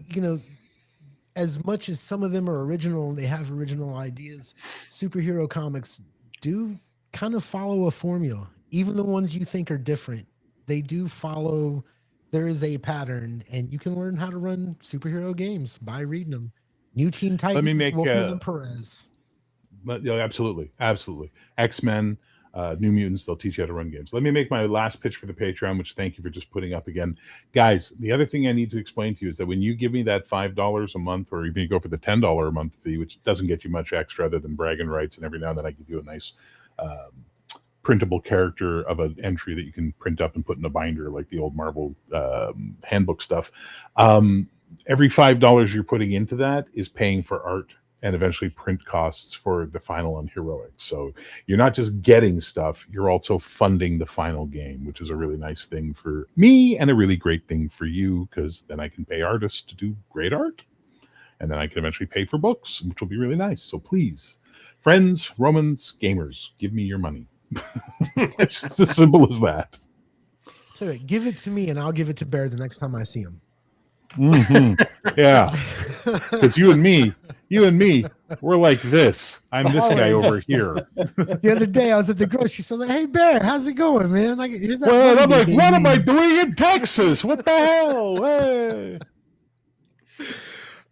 as much as some of them are original and they have original ideas, superhero comics do kind of follow a formula. Even the ones you think are different, they do follow. There is a pattern, and you can learn how to run superhero games by reading them. New Teen Titans, Let me make Wolfman and Perez. Absolutely. X-Men, New Mutants, they'll teach you how to run games. Let me make my last pitch for the Patreon, which thank you for just putting up again. Guys, the other thing I need to explain to you is that when you give me that $5 a month, or even you go for the $10 a month fee, which doesn't get you much extra other than bragging rights, and every now and then I give you a nice printable character of an entry that you can print up and put in a binder, like the old Marvel handbook stuff. Every $5 you're putting into that is paying for art and eventually print costs for the final on Heroic. So you're not just getting stuff, you're also funding the final game, which is a really nice thing for me and a really great thing for you, because then I can pay artists to do great art, and then I can eventually pay for books, which will be really nice. So please, friends, Romans, gamers, give me your money. It's just as simple as that. So give it to me, and I'll give it to Bear the next time I see him. Yeah, because you and me, we're like this. I'm this guy over here. The other day, I was at the grocery store. I was like, "Hey, Bear, how's it going, man?" Here's that. Well, I'm like, what am I doing in Texas? What the hell? Hey.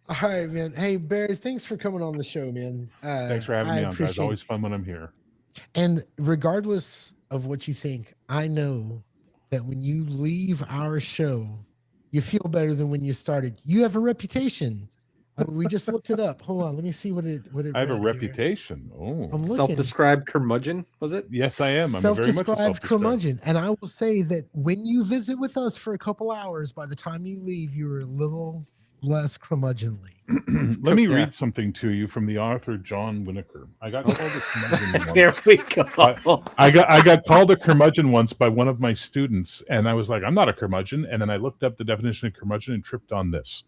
All right, man. Hey, Bear, thanks for coming on the show, man. Thanks for having me on, guys. Always fun when I'm here. And regardless of what you think, I know that when you leave our show, you feel better than when you started. You have a reputation. We just looked it up. Hold on, let me see what it. I have a reputation. Oh, self-described curmudgeon, was it? Yes, I am. I'm self-described curmudgeon. And I will say that when you visit with us for a couple hours, by the time you leave, you're a little less curmudgeonly. Let me read something to you from the author John Winokur. I got called a curmudgeon once. Here we go. I got called a curmudgeon once by one of my students, and I was like, I'm not a curmudgeon. And then I looked up the definition of curmudgeon and tripped on this.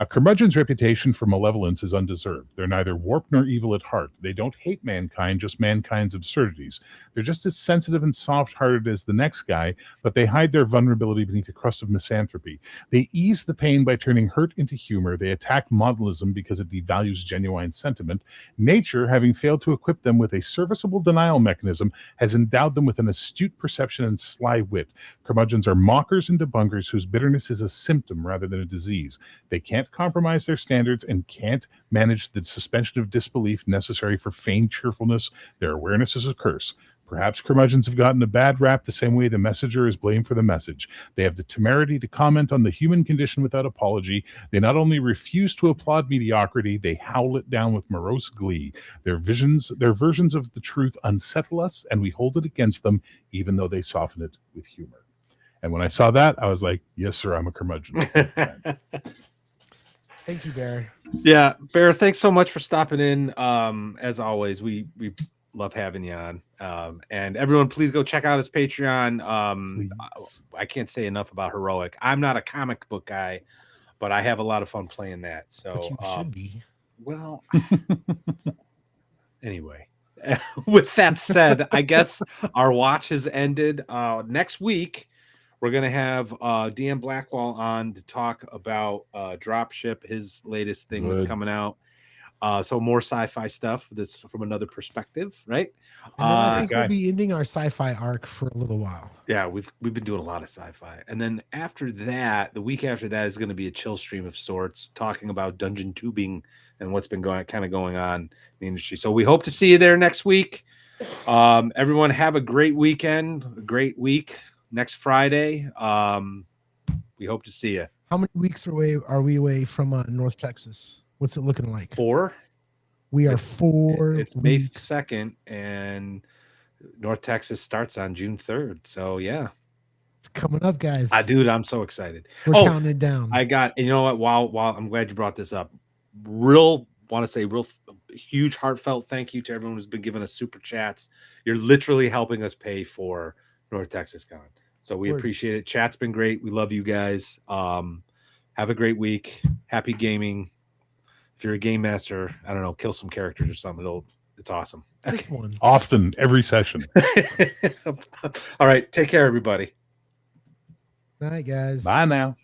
A curmudgeon's reputation for malevolence is undeserved. They're neither warped nor evil at heart. They don't hate mankind, just mankind's absurdities. They're just as sensitive and soft-hearted as the next guy, but they hide their vulnerability beneath a crust of misanthropy. They ease the pain by turning hurt into humor. They attack modernism because it devalues genuine sentiment. Nature, having failed to equip them with a serviceable denial mechanism, has endowed them with an astute perception and sly wit. Curmudgeons are mockers and debunkers whose bitterness is a symptom rather than a disease. They can't compromise their standards and can't manage the suspension of disbelief necessary for feigned cheerfulness. Their awareness is a curse. Perhaps curmudgeons have gotten a bad rap the same way the messenger is blamed for the message. They have the temerity to comment on the human condition without apology. They not only refuse to applaud mediocrity, they howl it down with morose glee. Their versions of the truth unsettle us, and we hold it against them, even though they soften it with humor. And when I saw that, I was like, yes, sir, I'm a curmudgeon. Thank you, Bear. Yeah, Bear, thanks so much for stopping in. As always, we love having you on. And everyone, please go check out his Patreon. I can't say enough about Heroic. I'm not a comic book guy, but I have a lot of fun playing that. So but you should be. Well, anyway, with that said, I guess our watch has ended. Next week, we're going to have Dan Blackwell on to talk about Dropship, his latest thing that's coming out. So more sci-fi stuff, this from another perspective, right? And then I think we'll be ending our sci-fi arc for a little while. Yeah, we've been doing a lot of sci-fi. And then after that, the week after that is going to be a chill stream of sorts, talking about dungeon tubing and what's been going on in the industry. So we hope to see you there next week. Everyone have a great weekend, a great week. Next Friday, We hope to see you. How many weeks are we away from North Texas? What's it looking like? 4. We are It's- 4 It's May weeks. 2nd, and North Texas starts on June 3rd. So yeah, It's coming up, guys. dude, I'm so excited. We're counting it down. I got, you know what? While I'm glad you brought this up. Want to say huge heartfelt thank you to everyone who's been giving us super chats. You're literally helping us pay for North Texas Con. So we appreciate it. Chat's been great. We love you guys. Have a great week. Happy gaming. If you're a game master, I don't know, kill some characters or something. It's awesome. Just one. Often, every session. All right. Take care, everybody. Night, guys. Bye now.